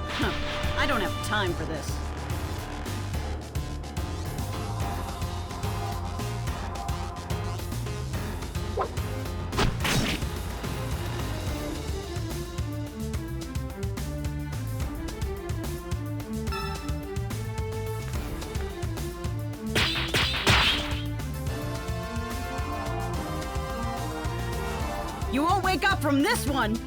Huh. I don't have time for this. You won't wake up from this one!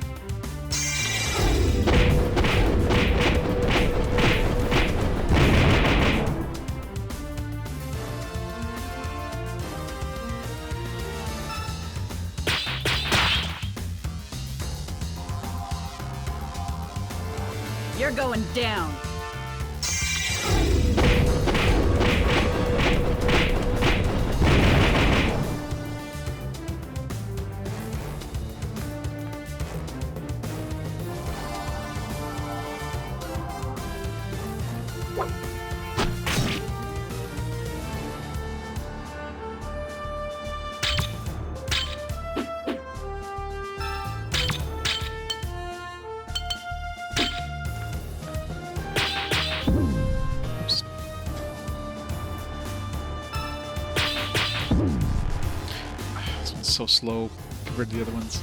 You're going down. Oops. This one's so slow compared to the other ones.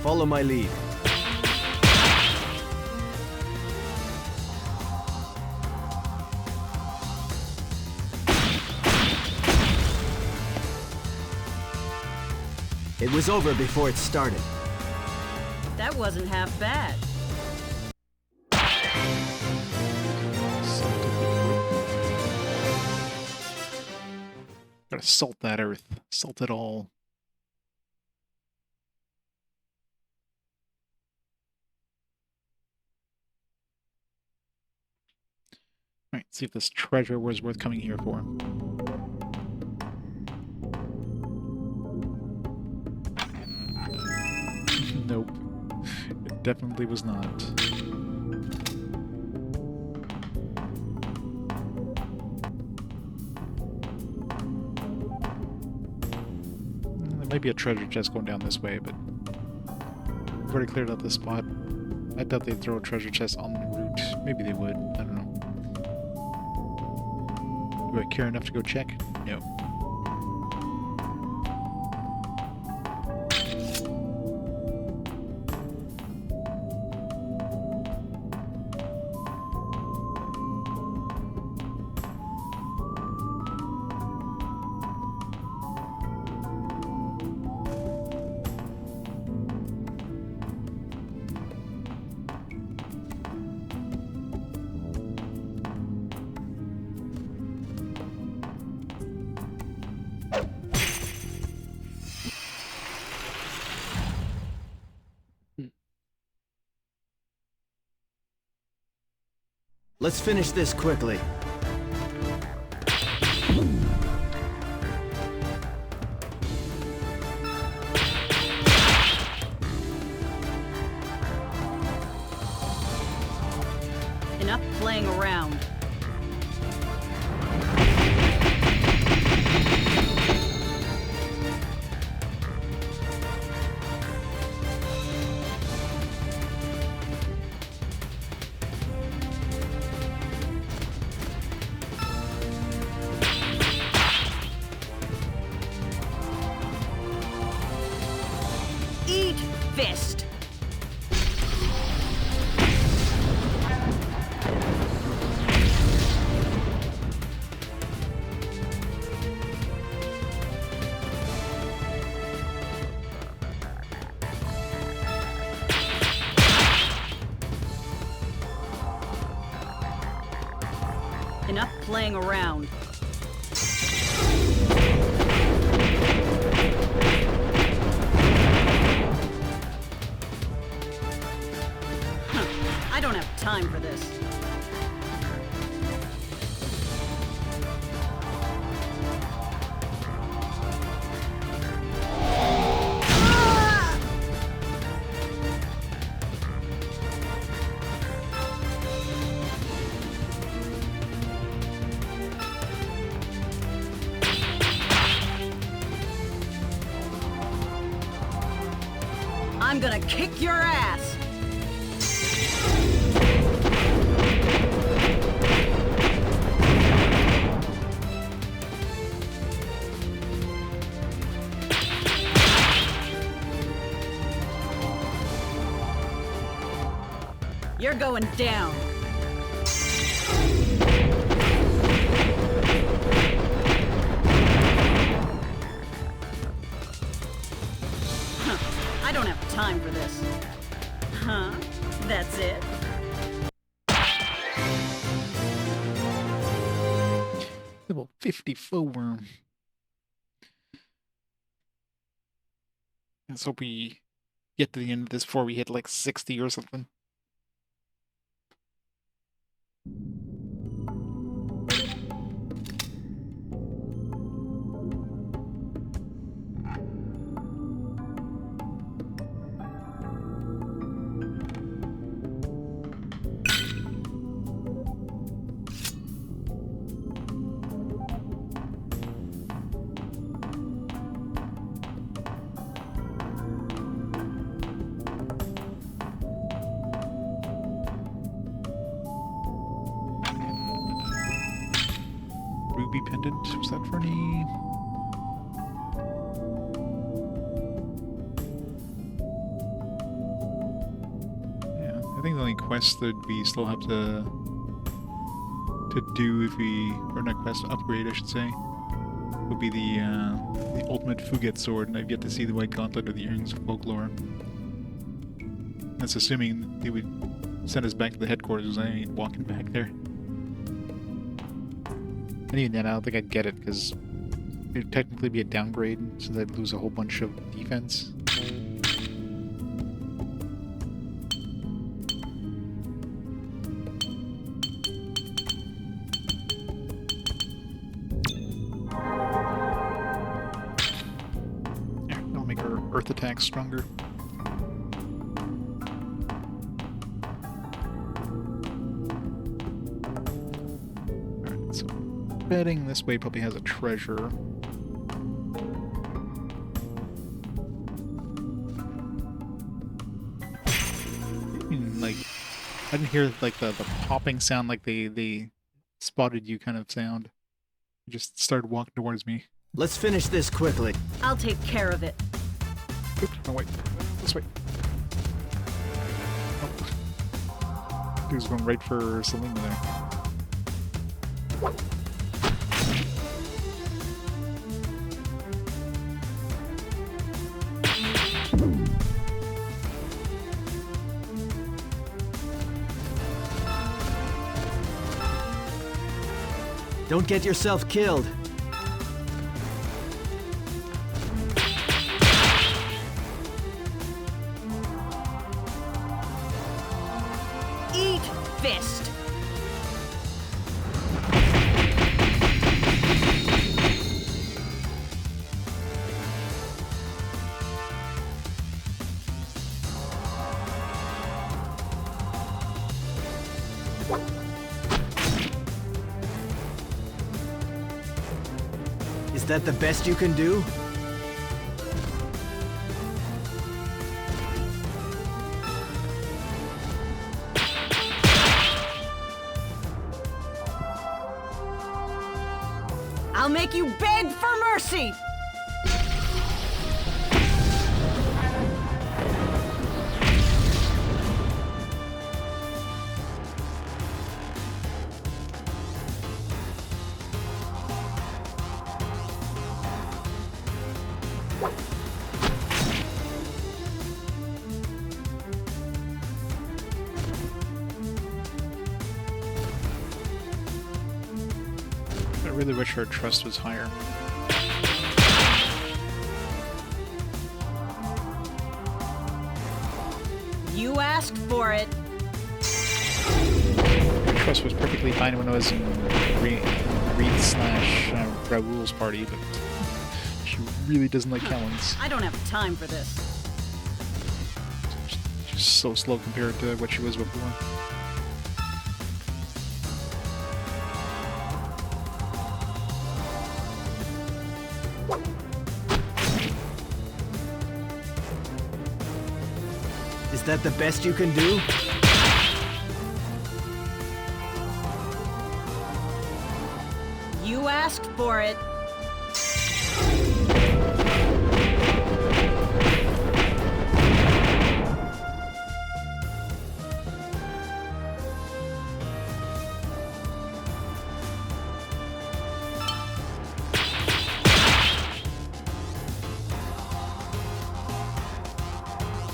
Follow my lead. It was over before it started. That wasn't half bad. Gotta salt that earth. Salt it all. Alright, see if this treasure was worth coming here for. Nope. It definitely was not. There might be a treasure chest going down this way, but we've already cleared out this spot. I thought they'd throw a treasure chest on the route. Maybe they would. I don't know. Do I care enough to go check? No. Let's finish this quickly. Enough playing around. Eat fist. Enough playing around. I don't have time for this. I'm gonna kick your ass! You're going down. I don't have time for this. Huh? That's it? Level 54. Let's hope we get to the end of this before we hit like 60 or something. Ruby pendant, was that for any? Yeah, I think the only quest that we still have to do if we, or not quest, upgrade I should say, would be the ultimate Fugate sword, and I've yet to see the white gauntlet or the earrings of folklore. That's assuming they would send us back to the headquarters. I ain't walking back there. And even then, I don't think I'd get it, because it would technically be a downgrade, so I'd lose a whole bunch of defense. Yeah, that'll make our earth attacks stronger. Alright, so betting this way probably has a treasure. I mean, like, I didn't hear like the popping sound, like they spotted you kind of sound. They just started walking towards me. Let's finish this quickly. I'll take care of it. Oops, no wait. This way. Oh. Dude's going right for Selena there. Don't get yourself killed. Eat fist. Is that the best you can do? I'll make you beg for mercy! I really wish our trust was higher. You asked for it. Our trust was perfectly fine when I was in Reed/Raoul's party, but she really doesn't like Calintz. I don't have time for this. She's so slow compared to what she was before. Is that the best you can do? You asked for it.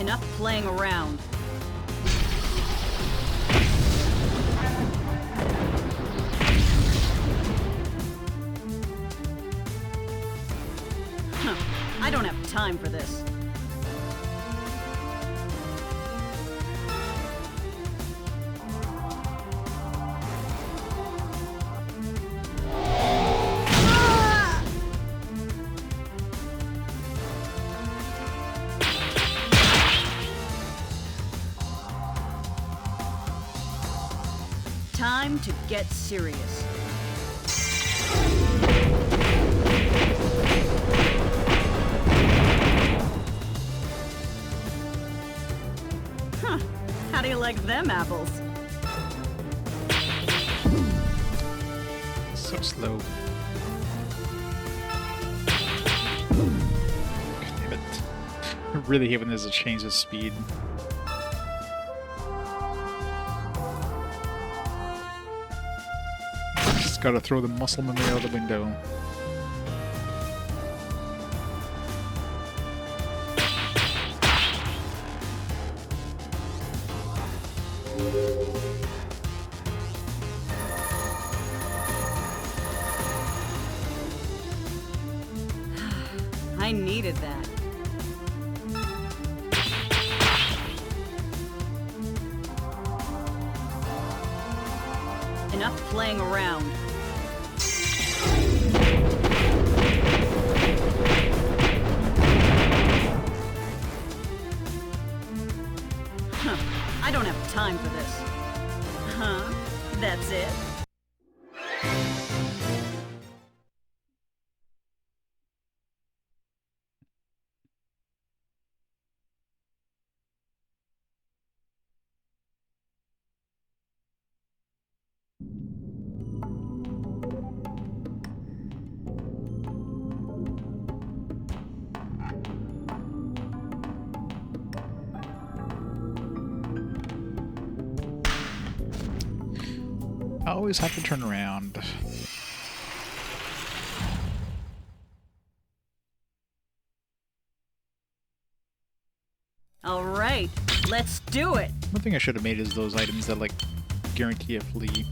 Enough playing around. Huh. I don't have time for this. Time to get serious. Huh. How do you like them apples? So slow. Damn it. I really hate when there's a change of speed. Just gotta throw the muscle memory out the window. I needed that. Enough playing around. Huh. I don't have time for this. Huh? That's it? I always have to turn around. All right, let's do it. One thing I should have made is those items that, like, guarantee a flea.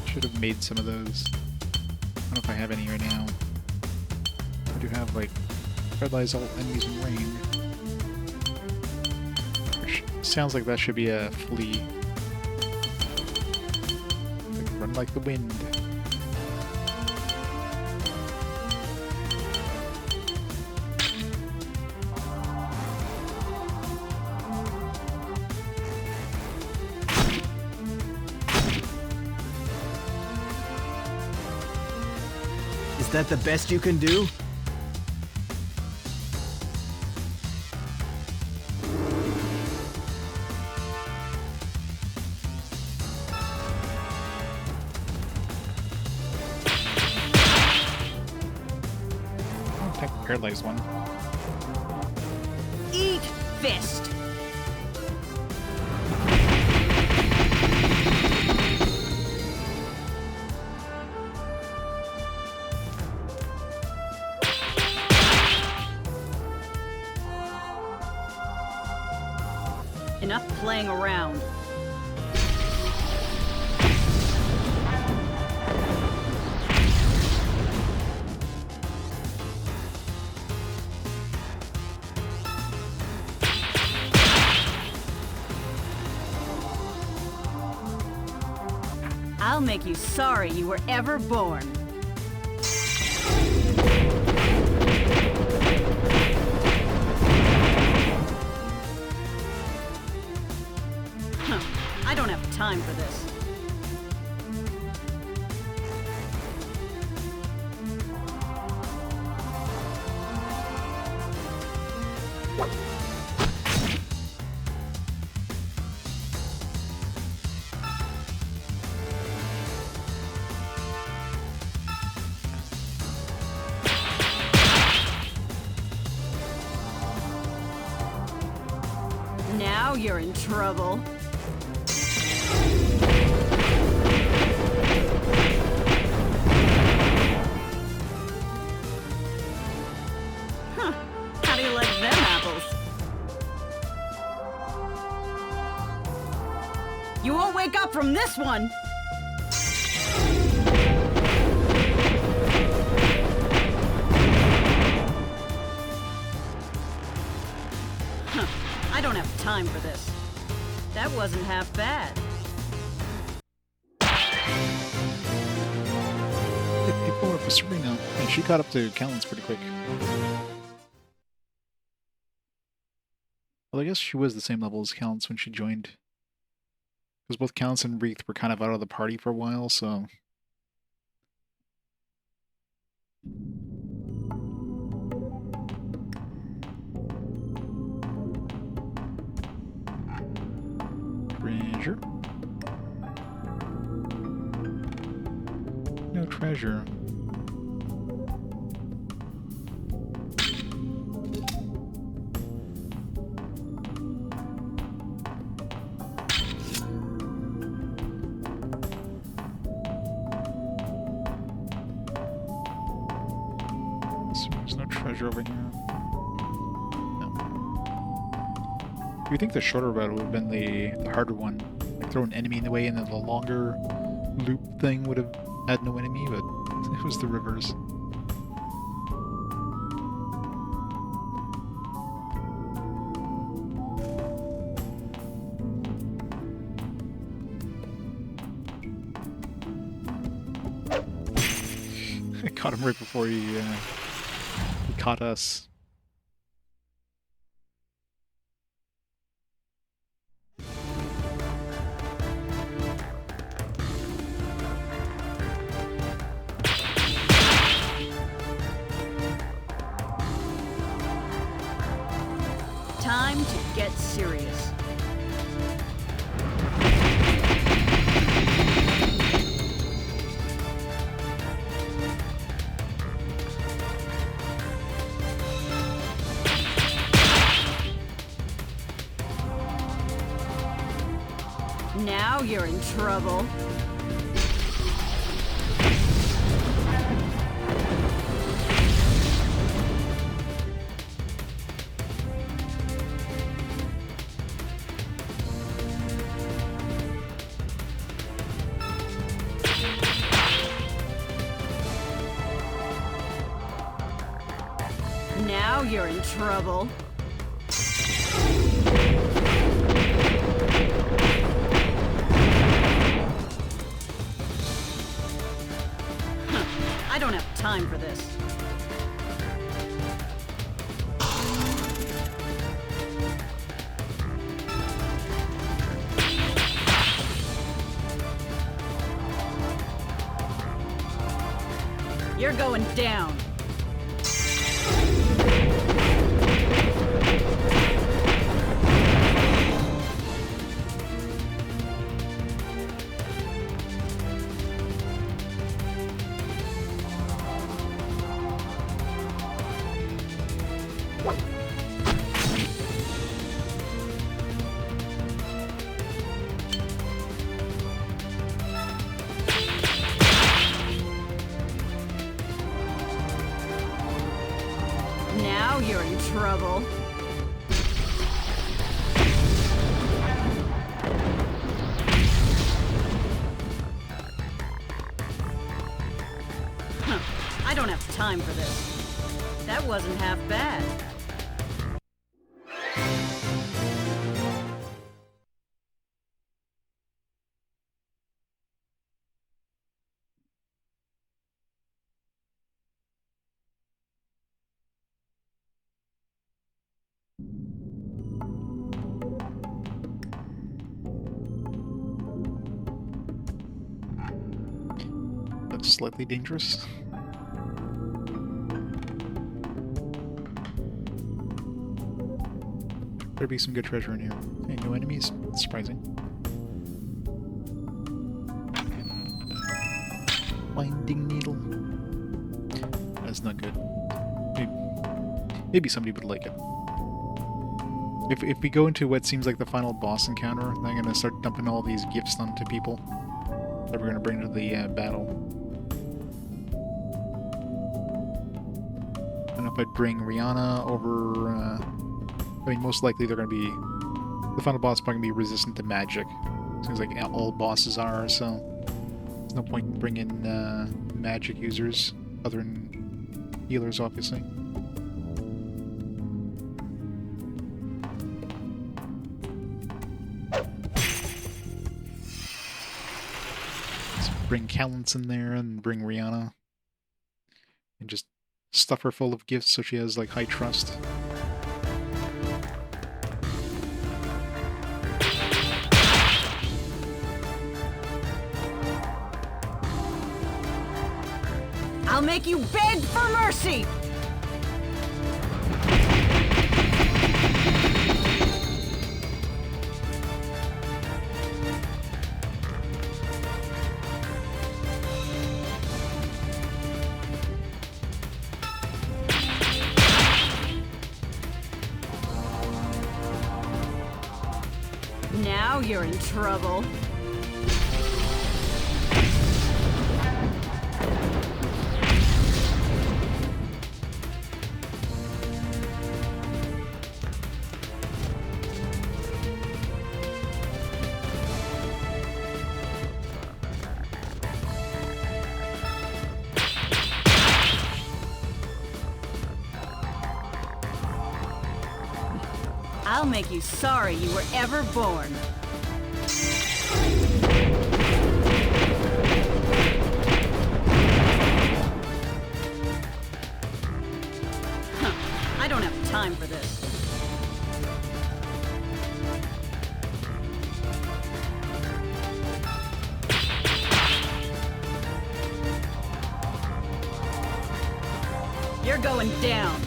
Should have made some of those. I don't know if I have any right now. I do have, like, paralyze all enemies in range. Sounds like that should be a flea. Like, run like the wind. Is that the best you can do? I'll take the paralyzed one. Eat fist. Enough playing around. I'll make you sorry you were ever born. Huh. I don't have time for this. Now you're in trouble. Huh. How do you like them apples? You won't wake up from this one! Huh. I don't have time for this. That wasn't half bad. People are for Serena, and she caught up to Calintz pretty quick. Well, I guess she was the same level as Calintz when she joined. Because both Calintz and Wreath were kind of out of the party for a while, so... Treasure. No treasure. So there's no treasure over here. No. You think the shorter route would have been the harder one? Like throw an enemy in the way and then the longer loop thing would have had no enemy, but it was the rivers. I caught him right before he caught us. Time to get serious. Now you're in trouble. Now you're in trouble. I don't have time for this. You're going down. Now you're in trouble. Huh. I don't have time for this. That wasn't half bad. Looks slightly dangerous. There'd be some good treasure in here. Hey, no enemies? Surprising. Winding needle. That's not good. Maybe somebody would like it. If we go into what seems like the final boss encounter, then I'm gonna start dumping all these gifts onto people that we're gonna bring to the battle. I don't know if I'd bring Rihanna over. I mean, most likely they're gonna be. The final boss is probably gonna be resistant to magic. Seems like all bosses are, so there's no point in bringing magic users other than healers, obviously. Bring Calintz in there and bring Rihanna. And just stuff her full of gifts so she has, like, high trust. I'll make you beg for mercy! Now you're in trouble. I'll make you sorry you were ever born. Huh. I don't have time for this. You're going down.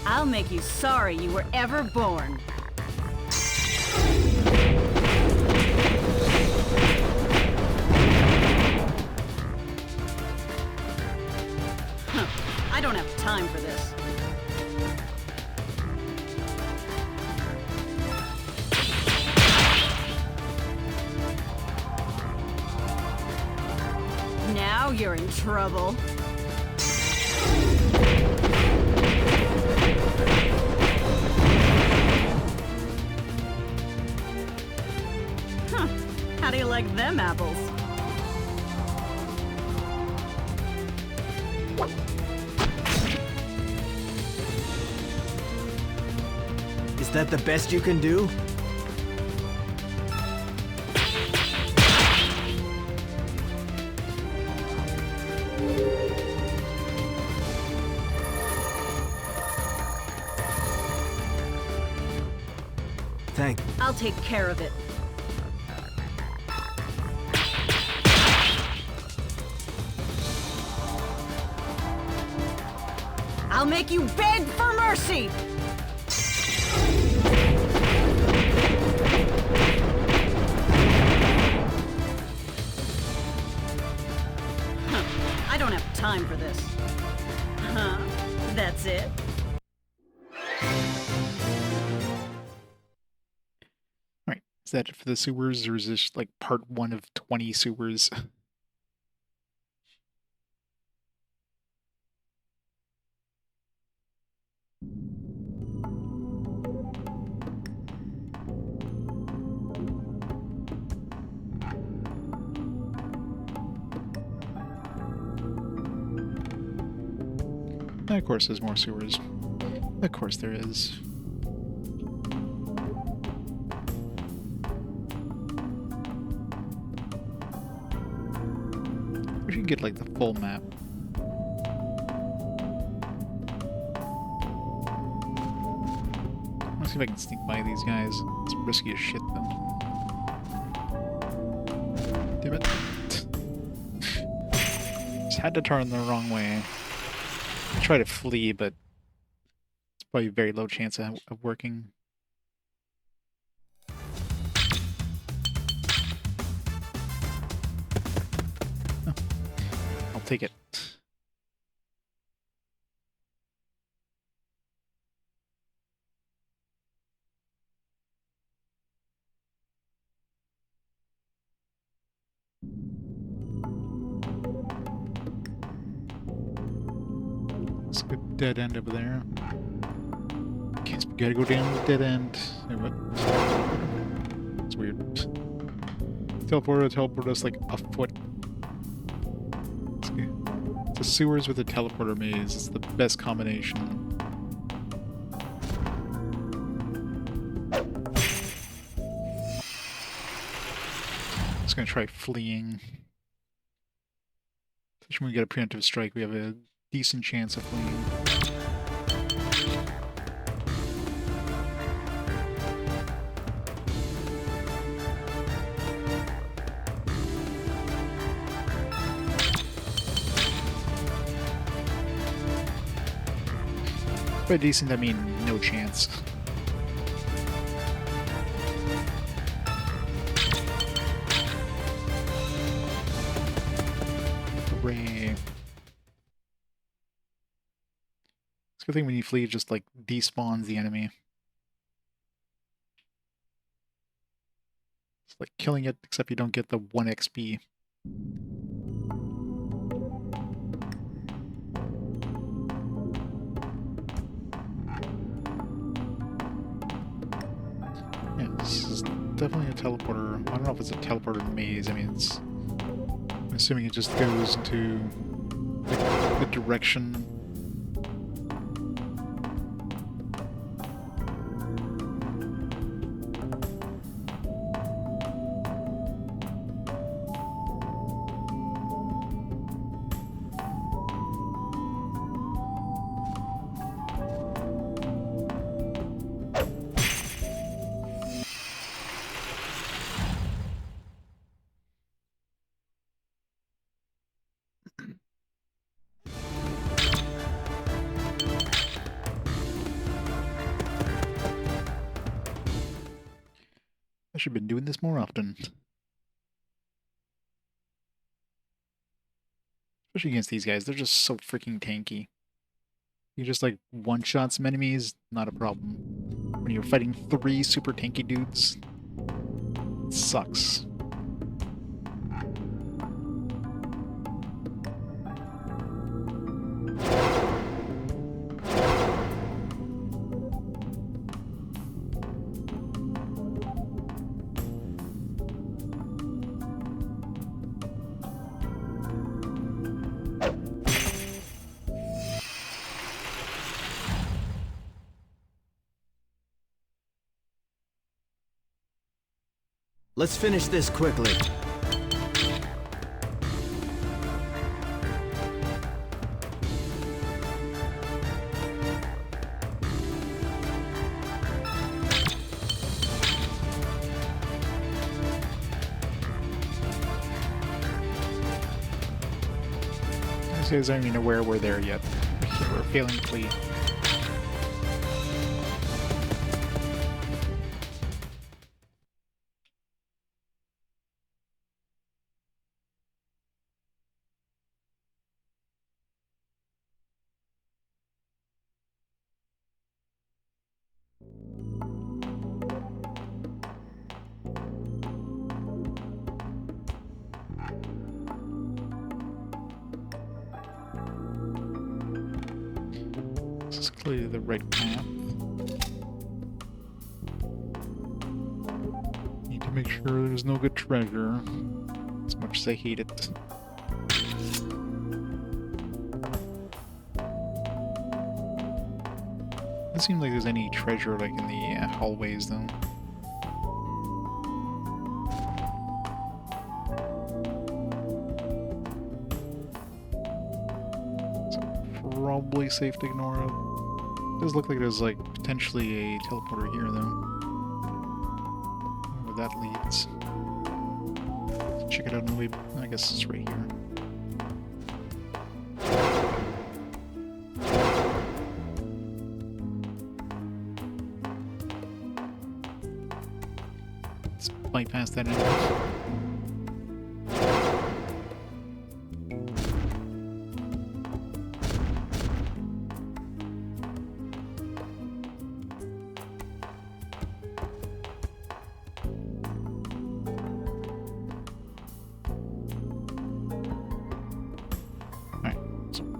I'll make you sorry you were ever born. Huh. I don't have time for this. Now you're in trouble. How do you like them apples? Is that the best you can do? I'll take care of it. I'll make you beg for mercy! I don't have time for this. Huh? That's it? Alright, is that it for the sewers, or is this like part 1 of 20 sewers? Of course there's more sewers. Of course there is. We should get like the full map. Let's see if I can sneak by these guys. It's risky as shit though. Damn it. Just had to turn the wrong way. Try to flee, but it's probably a very low chance of working. Oh, I'll take it. It's a good dead end over there. Guess we gotta go down the dead end. Hey, what? It's weird. Teleport us like a foot. It's a sewers with a teleporter maze. It's the best combination. Just gonna try fleeing. Especially when we get a preemptive strike, we have a decent chance of fleeing. By decent, I mean no chance. Hooray. It's a good thing when you flee, it just like despawns the enemy. It's like killing it, except you don't get the 1 XP. Yeah, this is definitely a teleporter. I don't know if it's a teleporter maze. I mean, it's... I'm assuming it just goes into like, the direction. I should have been doing this more often. Especially against these guys, they're just so freaking tanky. You just like one-shot some enemies, not a problem. When you're fighting 3 super tanky dudes, it sucks. Let's finish this quickly. These guys aren't even aware we're there yet. We're failing to flee. This is clearly the right path. Need to make sure there's no good treasure. As much as I hate it. Doesn't seem like there's any treasure like in the hallways though. Probably safe to ignore it. Does look like there's like potentially a teleporter here though. Where that leads. Let's check it out in the way. I guess it's right here. Let's bypass that anyway.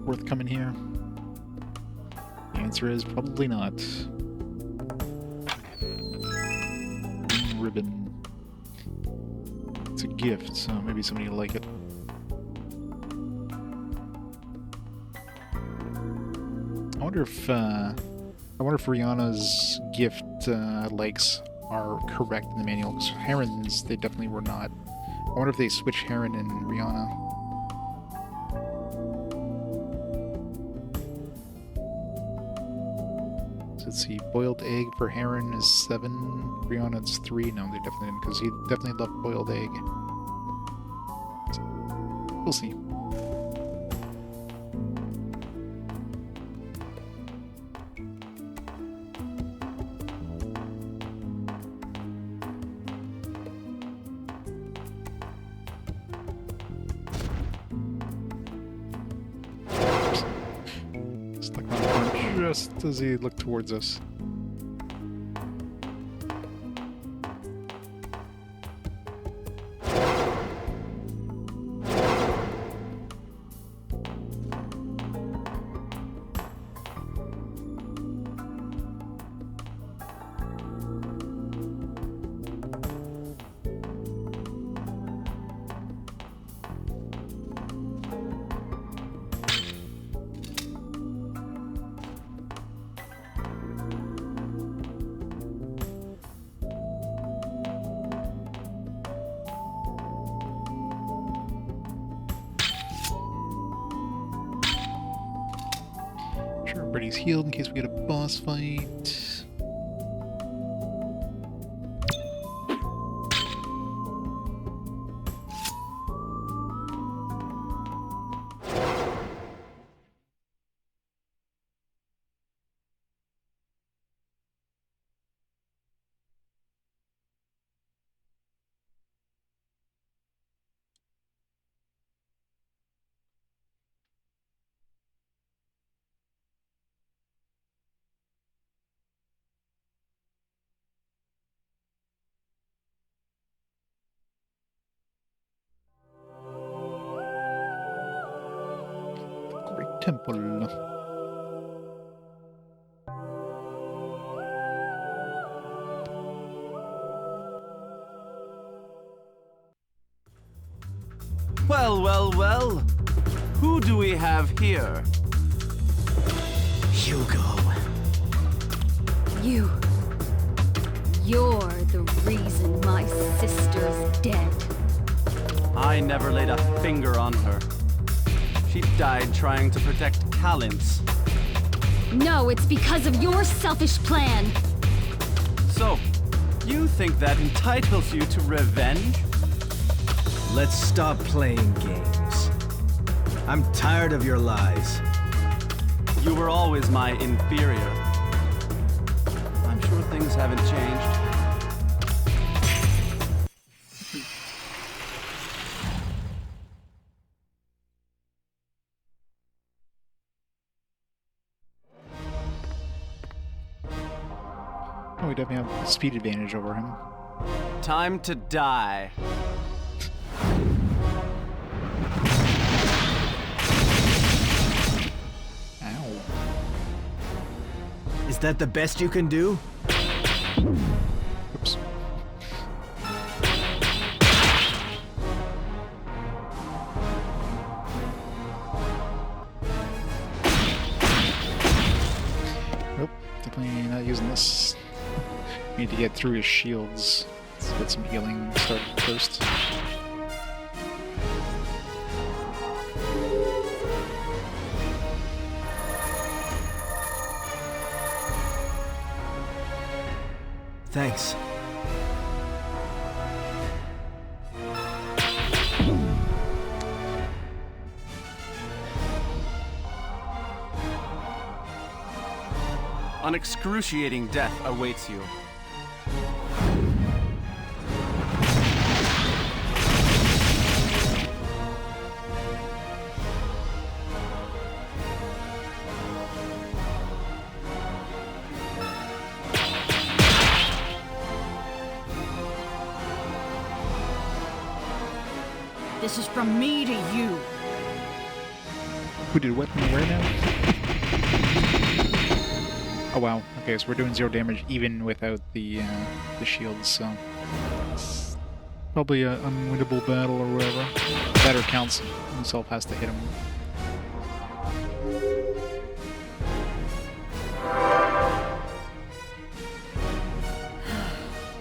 Worth coming here? The answer is probably not. Green ribbon. It's a gift, so maybe somebody will like it. I wonder if Rihanna's gift likes are correct in the manual. Because Heron's, they definitely were not. I wonder if they switch Heron and Rihanna. Let's see, boiled egg for Heron is 7, Rihanna it's 3. No, they definitely didn't, because he definitely loved boiled egg. So, we'll see. Stuck on the front just as he looked towards us. Sure, everybody's healed in case we get a boss fight. Temple. Well, well, well. Who do we have here? You. You're the reason my sister's dead. I never laid a finger on her. She died trying to protect Calintz. No, it's because of your selfish plan. So, you think that entitles you to revenge? Let's stop playing games. I'm tired of your lies. You were always my inferior. I'm sure things haven't changed. Oh, we definitely have a speed advantage over him. Time to die. Ow. Is that the best you can do? Oops. Nope, definitely not using this. Need to get through his shields. Let's get some healing started first. Thanks. An excruciating death awaits you. This is from me to you. Who did weapon aware now? Oh wow. Okay, so we're doing 0 damage even without the shields, so probably an unwinnable battle or whatever. That or Calintz himself has to hit him.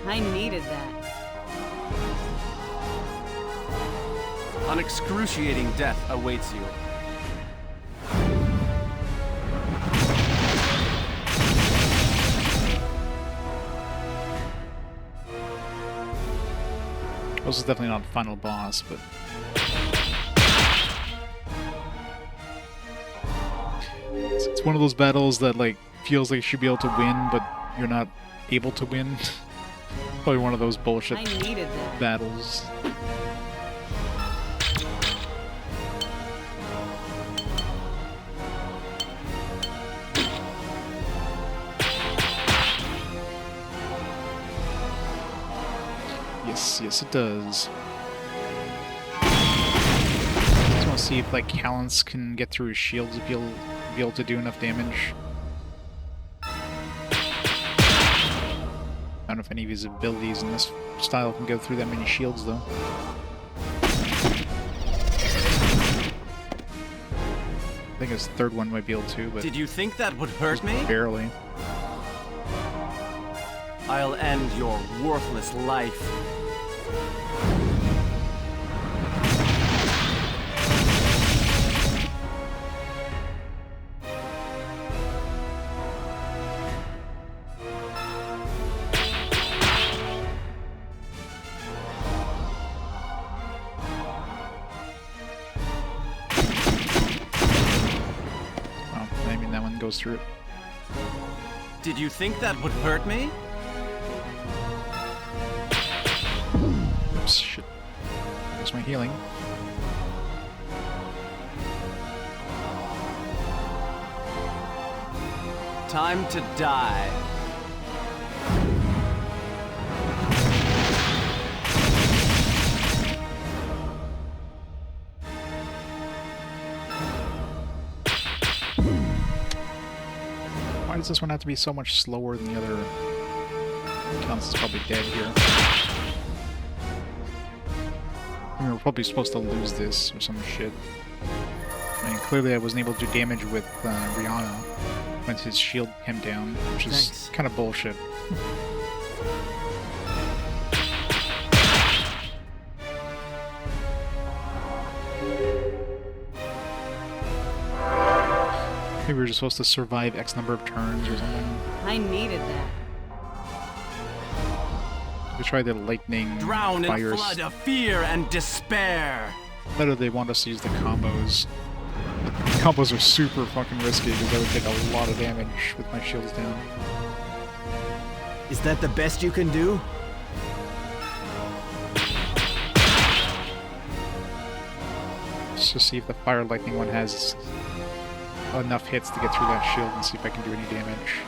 I needed that. An excruciating death awaits you. This is definitely not the final boss, but it's one of those battles that like feels like you should be able to win, but you're not able to win. Probably one of those bullshit I needed that. battles. Yes, it does. Just want to see if like Calintz can get through his shields if he'll be able to do enough damage. I don't know if any of his abilities in this style can go through that many shields though. I think his third one might be able to, but Did you think that would hurt me? barely. I'll end your worthless life. Oh, I mean that one goes through it. Did you think that would hurt me? Oops, shit. There's my healing. Time to die. Why does this one have to be so much slower than the other? Calintz is probably dead here. I mean, we're probably supposed to lose this or some shit. I mean, clearly I wasn't able to do damage with Rihanna once his shield came down, which is Thanks. kind of bullshit. Maybe we were just supposed to survive X number of turns or something. I needed that. We try the lightning Drown in a fires. flood of fear and despair. Better they want us to use the combos. Combos are super fucking risky because I would take a lot of damage with my shields down. Is that the best you can do? Let's just see if the fire lightning one has enough hits to get through that shield and see if I can do any damage.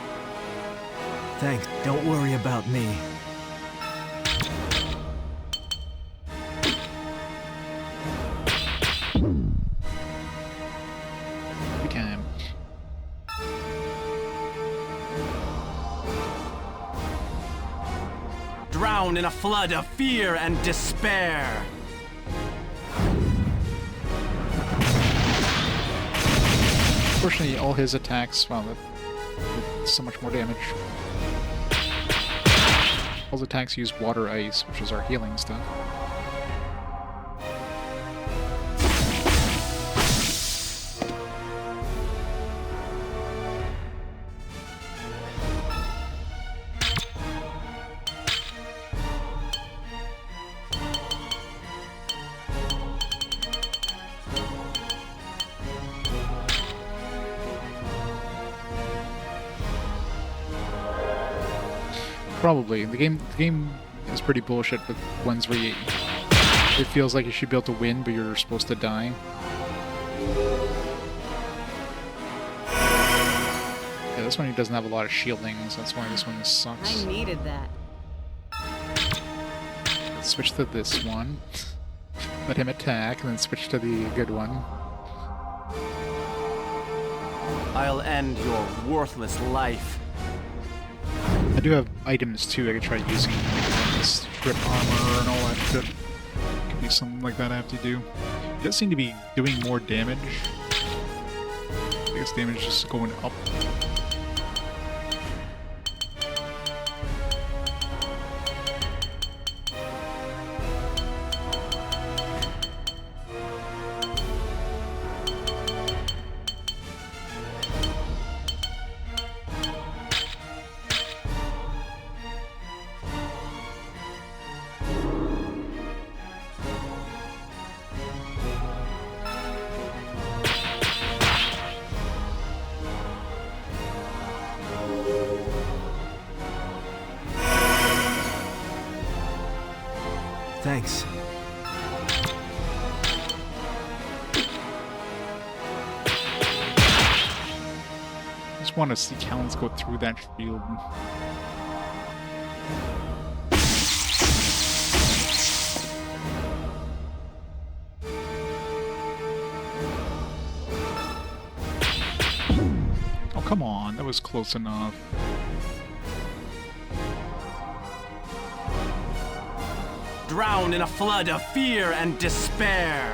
Thanks. Don't worry about me. We can. Drown in a flood of fear and despair. Fortunately, all his attacks, well, did so much more damage. All his attacks use water ice, which is our healing stuff. Probably. The game is pretty bullshit with ones where it feels like you should be able to win, but you're supposed to die. Yeah, this one he doesn't have a lot of shielding, so that's why this one sucks. I needed that. Let's switch to this one. Let him attack, and then switch to the good one. I'll end your worthless life. I do have items too I could try using, like strip armor and all that shit. Could be something like that I have to do. It does seem to be doing more damage. I guess damage is just going up. Thanks. I just want to see Calintz go through that field. Oh, come on. That was close enough. Drown in a flood of fear and despair.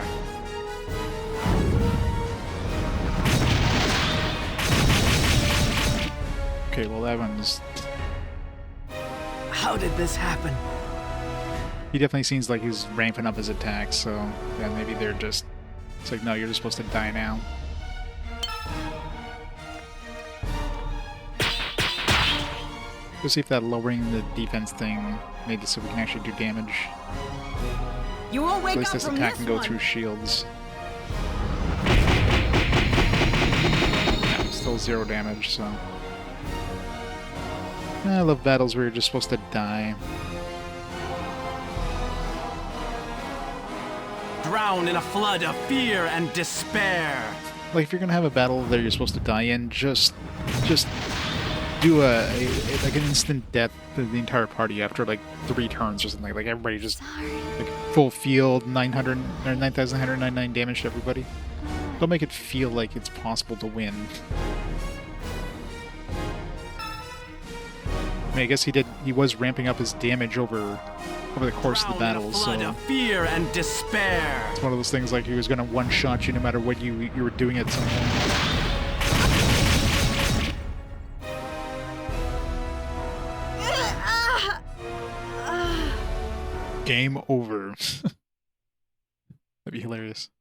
Okay, well that one's... How did this happen? He definitely seems like he's ramping up his attacks, so yeah, maybe they're just... It's like, no, you're just supposed to die now. Let's see if that lowering the defense thing made it so we can actually do damage. You won't At wake least up this from attack this can go one. through shields. Yeah, still 0 damage, so... I love battles where you're just supposed to die. Drown in a flood of fear and despair. Like, if you're gonna have a battle that you're supposed to die in, just do like an instant death to the entire party after like 3 turns or something. Like everybody just like full field, 900 or 9,199 damage to everybody. Don't make it feel like it's possible to win. I mean, I guess he was ramping up his damage over the course of the battle, so Flood of fear and despair. it's one of those things like he was gonna one-shot you no matter what you were doing at some point. Game over. That'd be hilarious.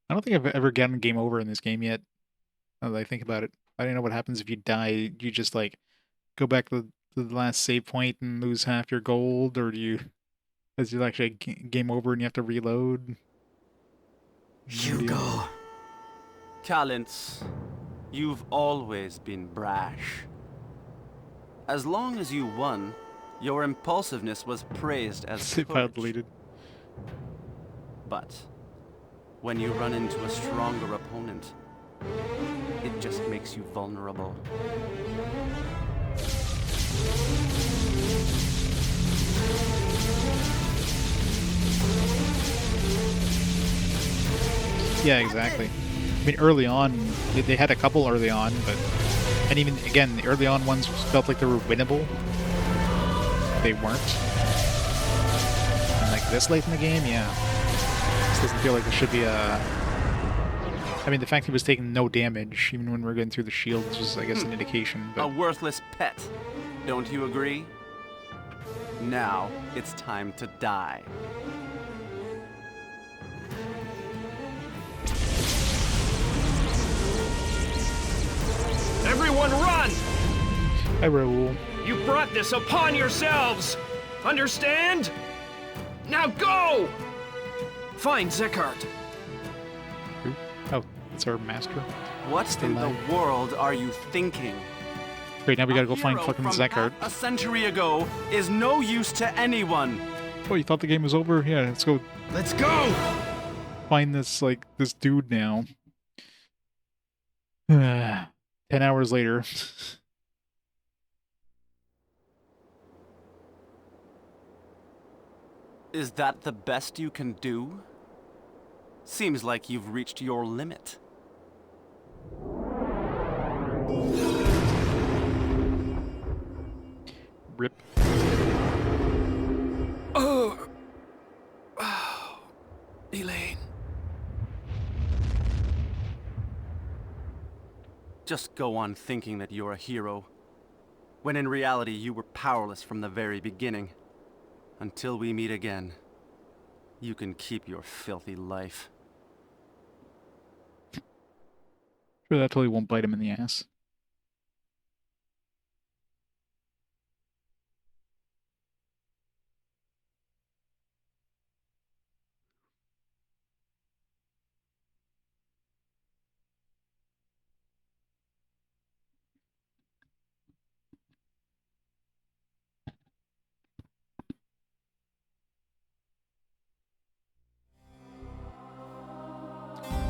I don't think I've ever gotten game over in this game yet. Now that I think about it, I don't know what happens if you die. Do you just like go back to the last save point and lose half your gold, or do you, is it actually game over and you have to reload? Hugo. Calintz, you've always been brash. As long as you won, your impulsiveness was praised as Save file courage. deleted. But when you run into a stronger opponent, it just makes you vulnerable. Yeah, exactly. I mean, early on, they had a couple early on, but... And even, again, the early on ones felt like they were winnable. They weren't. And like this late in the game, yeah. This doesn't feel like there should be a... I mean, the fact he was taking no damage, even when we were going through the shields, was, I guess, an indication, A but... worthless pet. Don't you agree? Now, it's time to die. Everyone run! Hi, Raoul. You brought this upon yourselves! Understand? Now go! Find Zekart. Who? Oh, it's our master. What Still in the alive. world are you thinking? Great, now we gotta A go find hero fucking from Zekart. half a century ago is no use to anyone. Oh, you thought the game was over? Yeah, let's go Let's go! find this, like, this dude now. 10 hours later. Is that the best you can do? Seems like you've reached your limit. Rip. Elaine. Just go on thinking that you're a hero, when in reality you were powerless from the very beginning. Until we meet again, you can keep your filthy life. Sure, that totally won't bite him in the ass.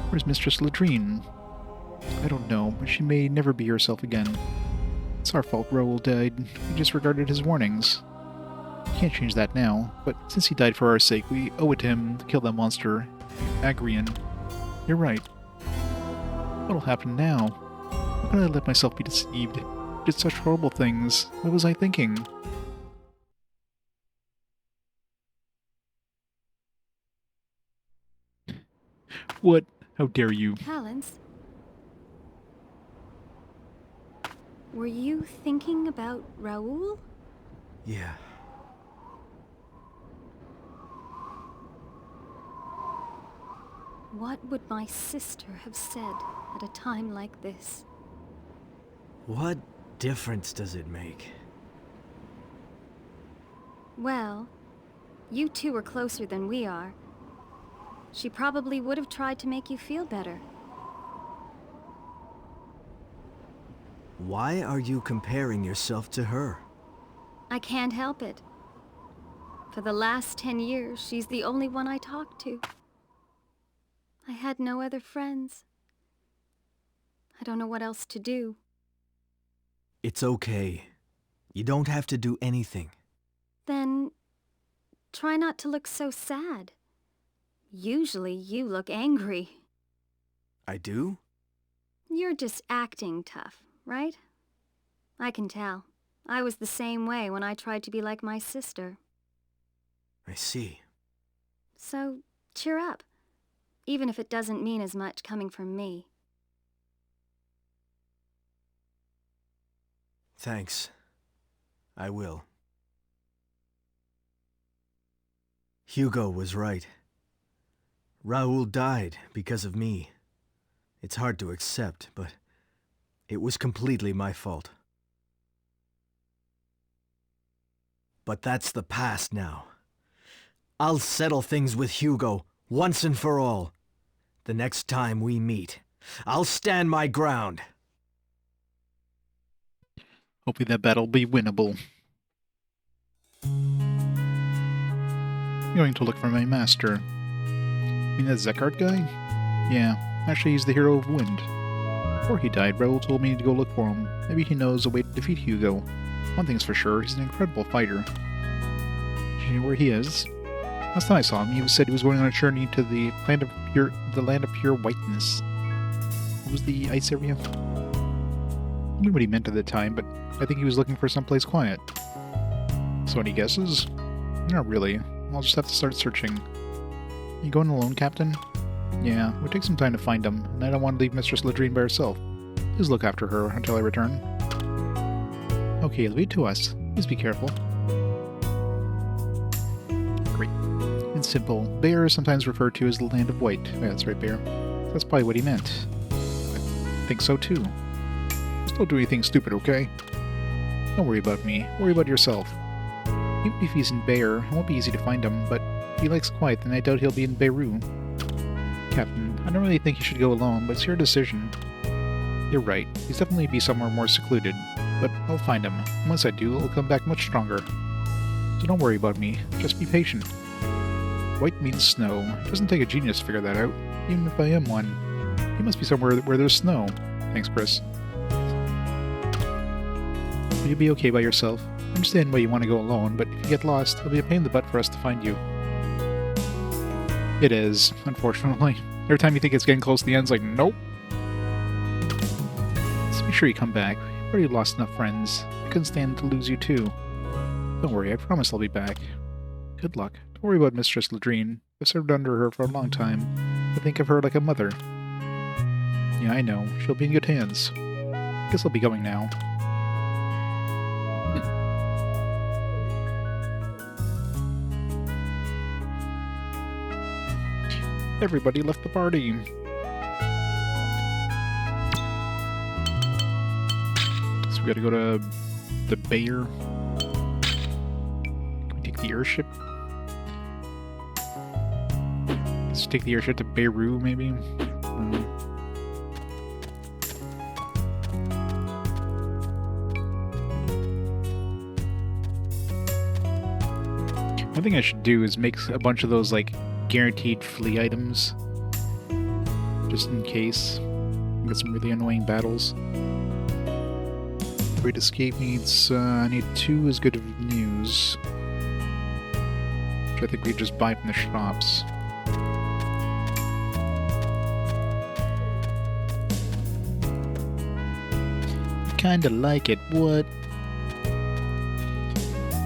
Where's Mistress Latrine? I don't know, but she may never be herself again. It's our fault Raoul died. We disregarded his warnings. Can't change that now, but since he died for our sake, we owe it to him to kill that monster, Agrian. You're right. What'll happen now? How could I let myself be deceived? I did such horrible things. What was I thinking? What? How dare you? Calintz, were you thinking about Raoul? Yeah. What would my sister have said at a time like this? What difference does it make? Well, you two are closer than we are. She probably would have tried to make you feel better. Why are you comparing yourself to her? I can't help it. For the last 10 years, she's the only one I talked to. I had no other friends. I don't know what else to do. It's okay. You don't have to do anything. Then, try not to look so sad. Usually you look angry. I do? You're just acting tough, right? I can tell. I was the same way when I tried to be like my sister. I see. So, cheer up. Even if it doesn't mean as much coming from me. Thanks. I will. Hugo was right. Raoul died because of me. It's hard to accept, but it was completely my fault. But that's the past now. I'll settle things with Hugo once and for all. The next time we meet, I'll stand my ground. Hopefully that battle will be winnable. I'm going to look for my master. You mean that Zekart guy? Yeah, actually he's the hero of Wind. Before he died, Raoul told me to go look for him. Maybe he knows a way to defeat Hugo. One thing's for sure, he's an incredible fighter. Do you know where he is? Last time I saw him, he said he was going on a journey to the land of pure whiteness. What was the ice area? I knew what he meant at the time, but I think he was looking for someplace quiet. So any guesses? Not really. I'll just have to start searching. You going alone, Captain? Yeah, it would take some time to find him, and I don't want to leave Mistress Ladrine by herself. Please look after her until I return. Okay, leave it to us. Please be careful. Great. It's simple. Bear is sometimes referred to as the Land of White. Yeah, that's right, Bear. That's probably what he meant. I think so too. Just don't do anything stupid, okay? Don't worry about me. Worry about yourself. Even if he's in Bear, it won't be easy to find him, but if he likes quiet, then I doubt he'll be in Beirut. Captain, I don't really think you should go alone, but it's your decision. You're right. He's definitely be somewhere more secluded, but I'll find him. Once I do, I'll come back much stronger. So don't worry about me. Just be patient. White means snow. It doesn't take a genius to figure that out, even if I am one. He must be somewhere where there's snow. Thanks, Chris. Will you be okay by yourself? I understand why you want to go alone, but if you get lost, it'll be a pain in the butt for us to find you. It is, unfortunately. Every time you think it's getting close to the end, it's like, nope. Just make sure you come back. You've already lost enough friends. I couldn't stand to lose you too. Don't worry, I promise I'll be back. Good luck. Don't worry about Mistress Ladrine. I've served under her for a long time. I think of her like a mother. Yeah, I know. She'll be in good hands. Guess I'll be going now. Everybody left the party. So we gotta go to the Bayer. Can we take the airship? Let's take the airship to Beirut, maybe? One thing I should do is make a bunch of those, like, guaranteed flea items. Just in case. Get some really annoying battles. Great escape needs, I need 2 as good of news. Which I think we just buy from the shops. Kinda like it, what?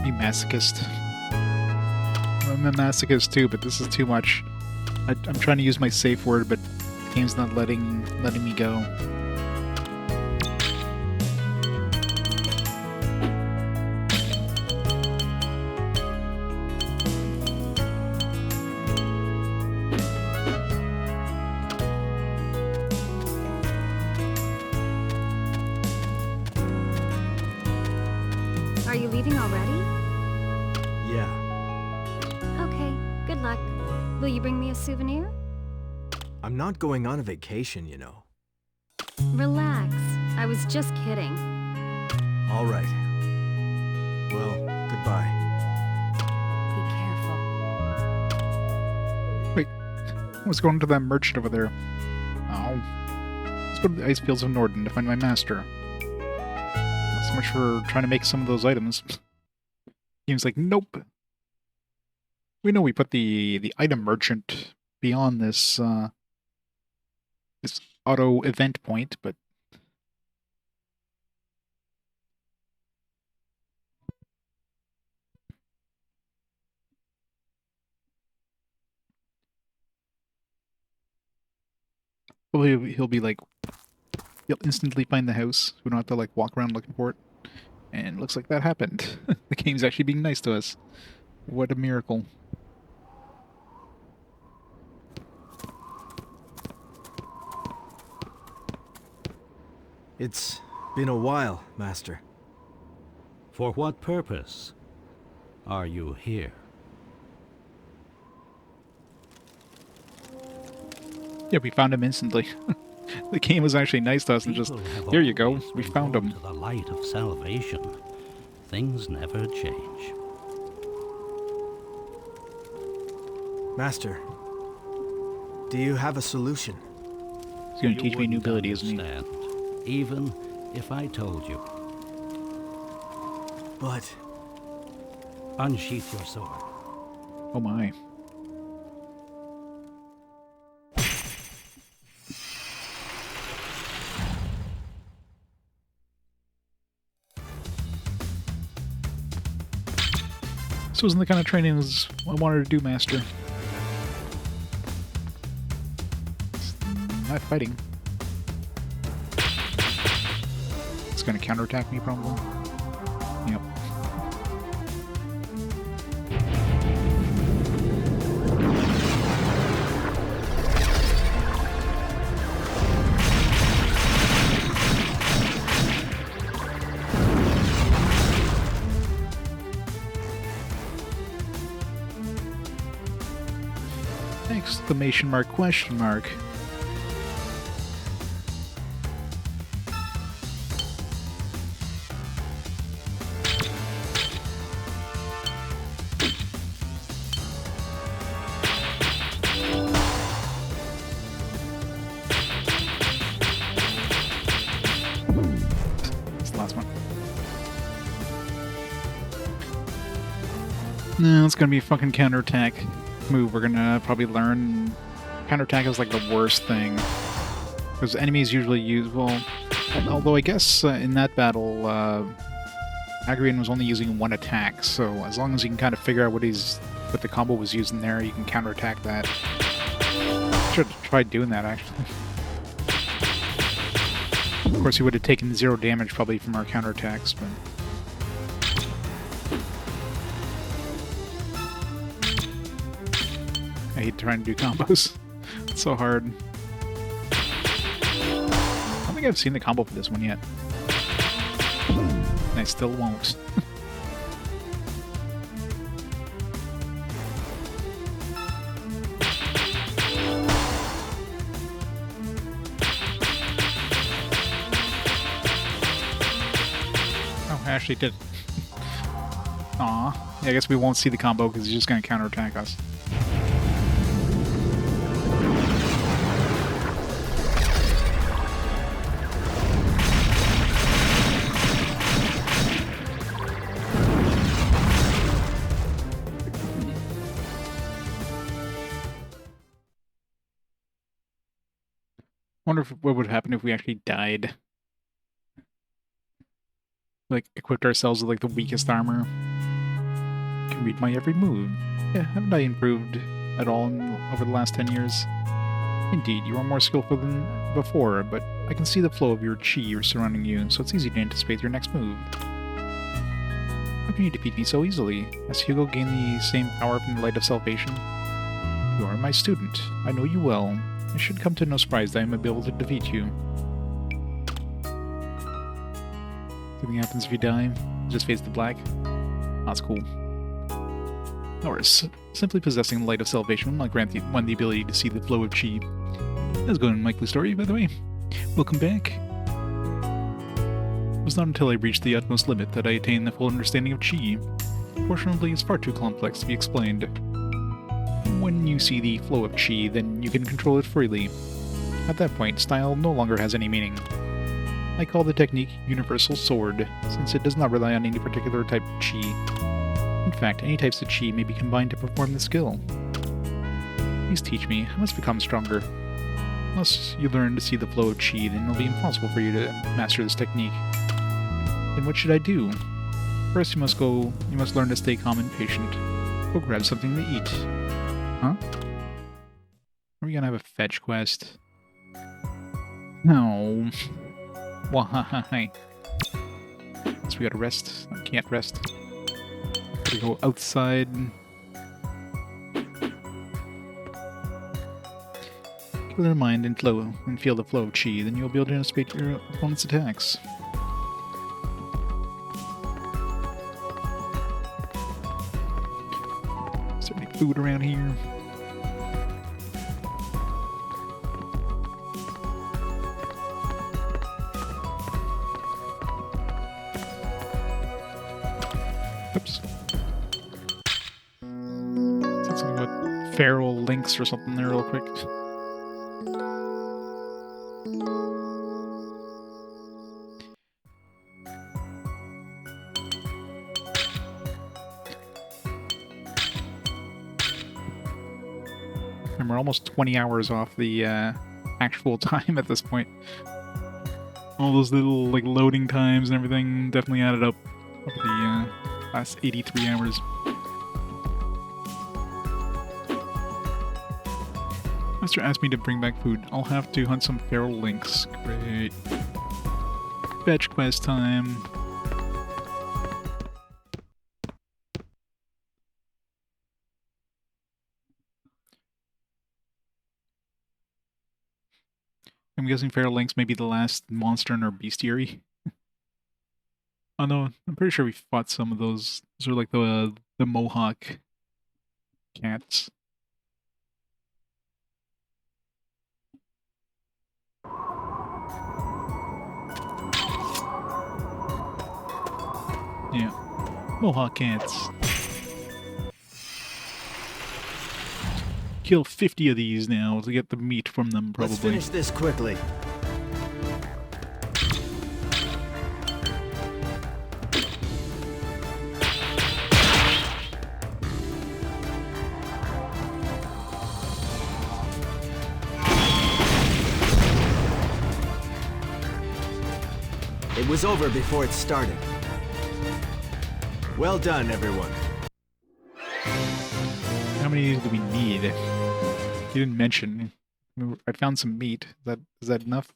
You masochist. I'm a masochist too, but this is too much. I'm trying to use my safe word, but the game's not letting me go. Are you leaving already? Yeah. Okay, good luck. Will you bring me a souvenir? I'm not going on a vacation, you know. Relax. I was just kidding. All right. Well, goodbye. Be careful. Wait, what's going to that merchant over there? Oh. Let's go to the ice fields of Norden to find my master. Not so much for trying to make some of those items. Game's like, nope. We know we put the item merchant beyond this this auto event point, but probably he'll be like, he'll instantly find the house. We don't have to like walk around looking for it. And looks like that happened. The game's actually being nice to us. What a miracle. It's been a while, Master. For what purpose are you here? Yeah, we found him instantly. The game was actually nice to us and just, People have here you go, always we been found drawn him. to the light of salvation. Things never change. Master, do you have a solution? He's gonna You teach me a new wouldn't ability, isn't he? understand, even if I told you. But Unsheath your sword. Oh my. This wasn't the kind of training as I wanted to do, Master. It's not fighting. It's gonna counterattack me, probably. Yep. Exclamation mark, question mark. That's the last one. No, it's gonna be a fucking counterattack move we're gonna probably learn. Counterattack is like the worst thing. Because enemies usually use, well, although I guess in that battle, Agrian was only using one attack, so as long as you can kind of figure out what the combo was using there, you can counterattack that. Should have tried doing that, actually. Of course, he would have taken 0 damage probably from our counterattacks, but... I hate trying to do combos. It's so hard. I don't think I've seen the combo for this one yet. And I still won't. Oh, I actually did. Aw. Yeah, I guess we won't see the combo because he's just going to counterattack us. Wonder what would happen if we actually died. Like, equipped ourselves with, like, the weakest armor. Can read my every move. Yeah, haven't I improved at all over the last 10 years? Indeed, you are more skillful than before, but I can see the flow of your chi surrounding you, so it's easy to anticipate your next move. How can you defeat me so easily? Has Hugo gained the same power from the light of salvation? You are my student. I know you well. It should come to no surprise that I am able to defeat you. Something happens if you die. It just fades to black. That's cool. Or simply possessing the light of salvation will not grant one the ability to see the flow of chi. How's it going, Michael Story, by the way? Welcome back. It was not until I reached the utmost limit that I attained the full understanding of chi. Fortunately, it's far too complex to be explained. When you see the flow of chi, then you can control it freely. At that point, style no longer has any meaning. I call the technique Universal Sword, since it does not rely on any particular type of chi. In fact, any types of chi may be combined to perform the skill. Please teach me. I must become stronger. Unless you learn to see the flow of chi, then it'll be impossible for you to master this technique. Then what should I do? First, you must learn to stay calm and patient. Go grab something to eat. Huh? Are we gonna have a fetch quest? No. Why? So we gotta rest. I can't rest. We go outside. Keep it in mind and flow and feel the flow of chi, then you'll be able to anticipate your opponent's attacks. Is there any food around here? Oops. Said something about feral lynx or something there real quick. And we're almost 20 hours off the actual time at this point. All those little like loading times and everything definitely added up over the last 83 hours. Master asked me to bring back food. I'll have to hunt some feral lynx. Great. Fetch quest time. I'm guessing feral lynx may be the last monster in our bestiary. Oh no, I'm pretty sure we fought some of those. Those are like the Mohawk cats. Yeah, Mohawk cats. Kill 50 of these now to get the meat from them, probably. Let's finish this quickly. It was over before it started. Well done, everyone. How many do we need? You didn't mention. I found some meat. Is that enough?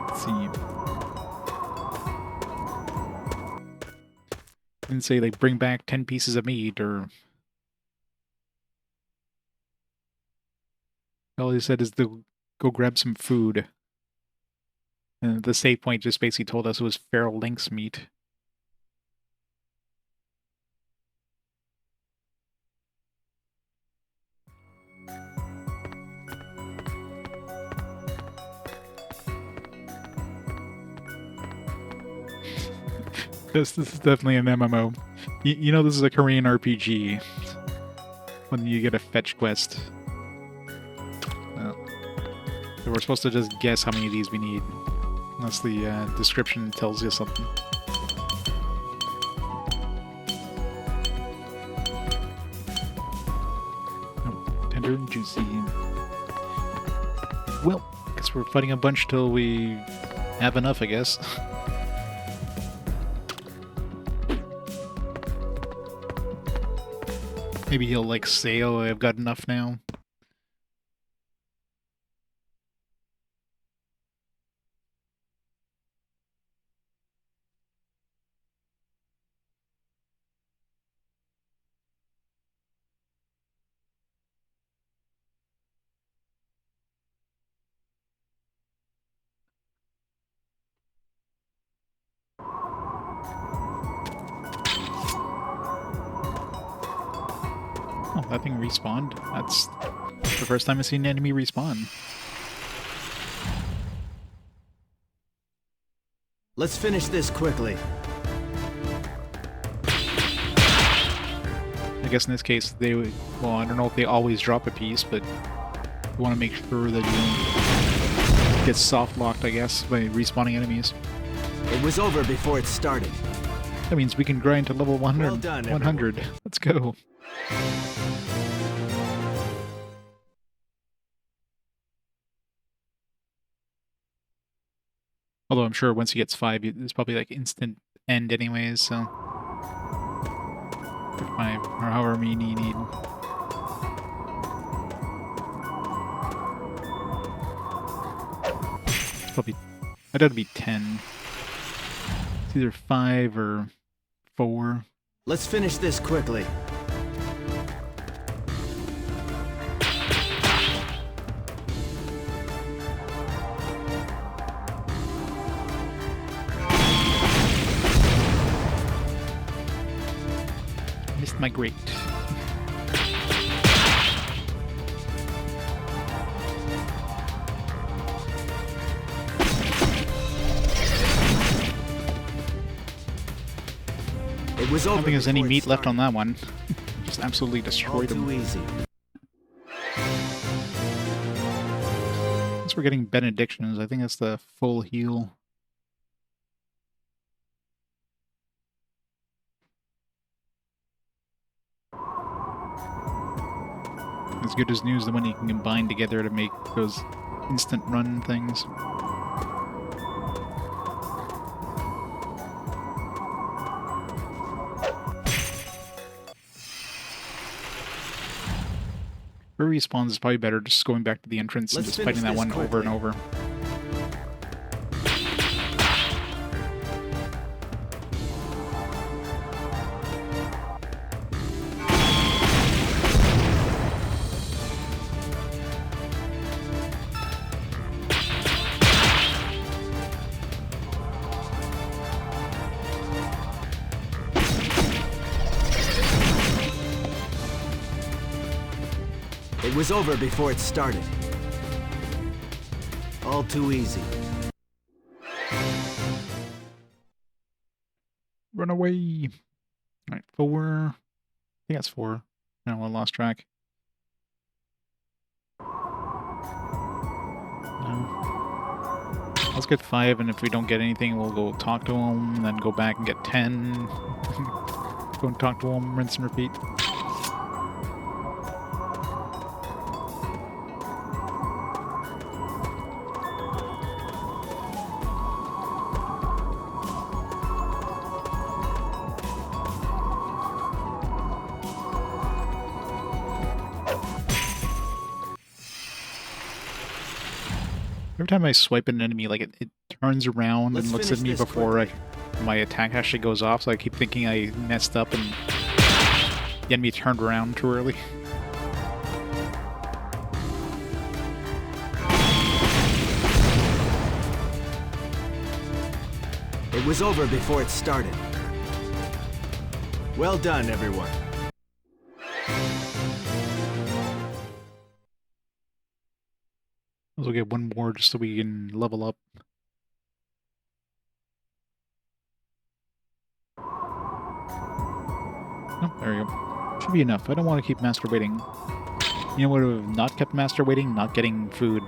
Let's see. Didn't say like bring back 10 pieces of meat or. All he said is to go grab some food. And the save point just basically told us it was feral lynx meat. This is definitely an MMO. You know this is a Korean RPG. When you get a fetch quest. So we're supposed to just guess how many of these we need. Unless the description tells you something. Oh, tender and juicy. Well, guess we're fighting a bunch till we have enough, I guess. Maybe he'll like say, oh, I've got enough now. Oh, that thing respawned. That's the first time I've seen an enemy respawn. Let's finish this quickly. I guess in this case, they would... Well, I don't know if they always drop a piece, but you want to make sure that you don't get soft-locked, I guess, by respawning enemies. It was over before it started. That means we can grind to level 100. Well done, 100. Let's go. Although I'm sure once he gets 5, it's probably like instant end anyways, so... Or 5, or however many you need. Probably, I doubt it'd be 10. It's either 5 or 4. Let's finish this quickly. Missed my grate. It was I over don't think there's any before it meat left on started. that one. Just absolutely All destroyed too them. easy. Since we're getting benedictions, I think that's the full heal. As good as news, the one you can combine together to make those instant run things. For respawns, it's probably better just going back to the entrance and Let's just fighting that finish one this over and quickly. over. It was over before it started. All too easy. Run away! Alright, 4. I think that's 4. No, I lost track. No. Let's get 5, and if we don't get anything, we'll go talk to him, and then go back and get 10. Go and talk to him, rinse and repeat. Every time I swipe an enemy, like it turns around Let's and looks at finish me this before quickly. my attack actually goes off, so I keep thinking I messed up and the enemy turned around too early. It was over before it started. Well done, everyone. We'll get one more just so we can level up. Oh, there we go. Should be enough. I don't want to keep masturbating. You know what would have not kept masturbating? Not getting food.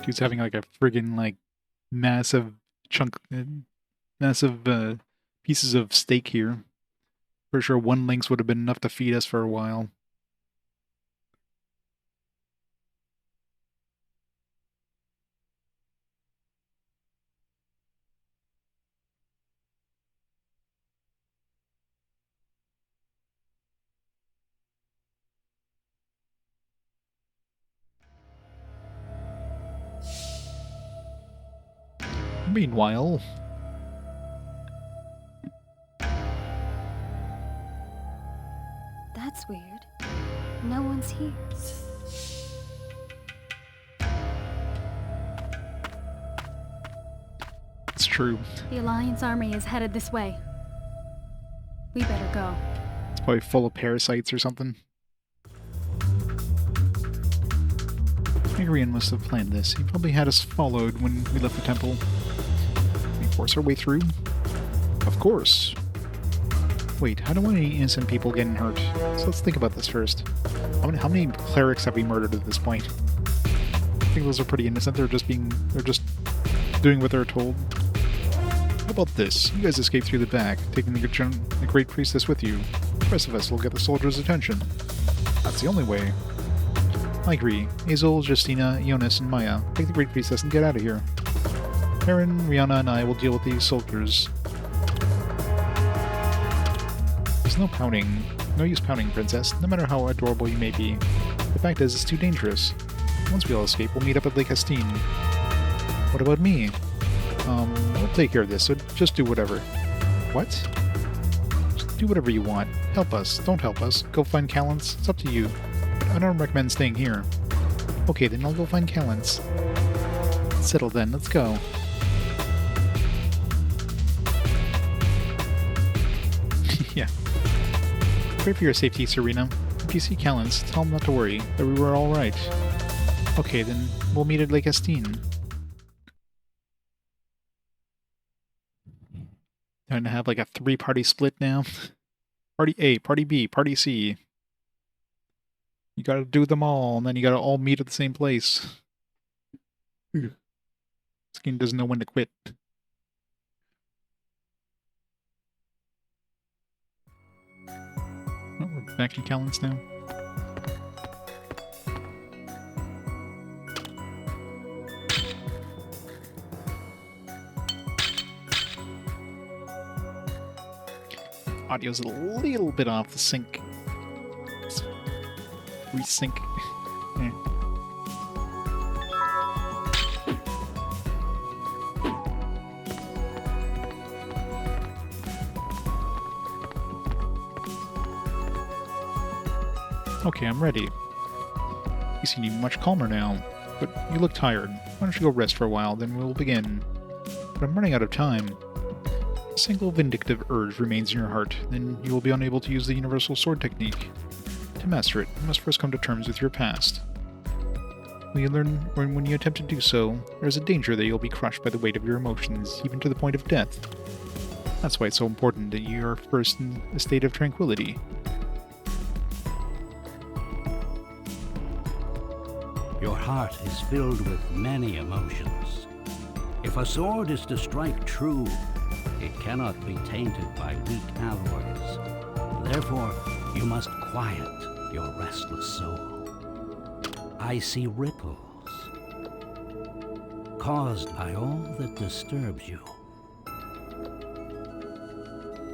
Dude's having like a friggin' like massive chunk, massive pieces of steak here. For sure one lynx would have been enough to feed us for a while. Meanwhile, That's weird. No one's here. it's true. The Alliance army is headed this way. We better go. It's probably full of parasites or something. Agrian must have planned this. He probably had us followed when we left the temple. We force our way through? Of course. Wait, how do any innocent people getting hurt? So let's think about this first. How many clerics have we murdered at this point? I think those are pretty innocent. They're just doing what they're told. How about this? You guys escape through the back, taking the Great Priestess with you. The rest of us will get the soldiers' attention. That's the only way. I agree. Hazel, Justina, Jonas, and Maya, take the Great Priestess and get out of here. Aaron, Rihanna, and I will deal with these soldiers. There's no pouting. No use pouting, princess. No matter how adorable you may be. The fact is, it's too dangerous. Once we all escape, we'll meet up at Lake Estine. What about me? We'll take care of this, so just do whatever. What? Just do whatever you want. Help us. Don't help us. Go find Calintz. It's up to you. I don't recommend staying here. Okay, then I'll go find Calintz. Settle then. Let's go. Yeah. Pray for your safety, Serena. If you see Calintz, tell him not to worry, that we were alright. Okay, then we'll meet at Lake Estine. Going to have like a 3-party split now. Party A, Party B, Party C. You gotta do them all, and then you gotta all meet at the same place. This game doesn't know when to quit. Oh, we're back in Calintz now. Audio's a little bit off the sync. Let's resync. Yeah. Okay, I'm ready. You seem much calmer now, but you look tired. Why don't you go rest for a while, then we'll begin. But I'm running out of time. A single vindictive urge remains in your heart, then you will be unable to use the universal sword technique. To master it, you must first come to terms with your past. When you attempt to do so, there is a danger that you'll be crushed by the weight of your emotions, even to the point of death. That's why it's so important that you are first in a state of tranquility. Your heart is filled with many emotions. If a sword is to strike true, it cannot be tainted by weak alloys. Therefore, you must quiet your restless soul. I see ripples caused by all that disturbs you.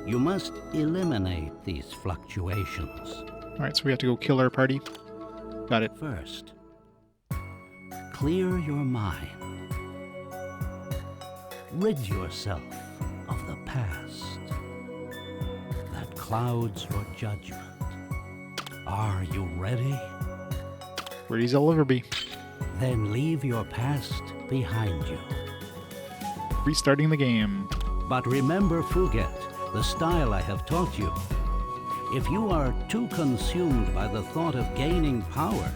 You must eliminate these fluctuations. Alright, so we have to go kill our party. Got it. First, clear your mind. Rid yourself of the past that clouds your judgment. Are you ready? Ready's I'll ever be. Then leave your past behind you. Restarting the game. But remember Fugget, the style I have taught you. If you are too consumed by the thought of gaining power,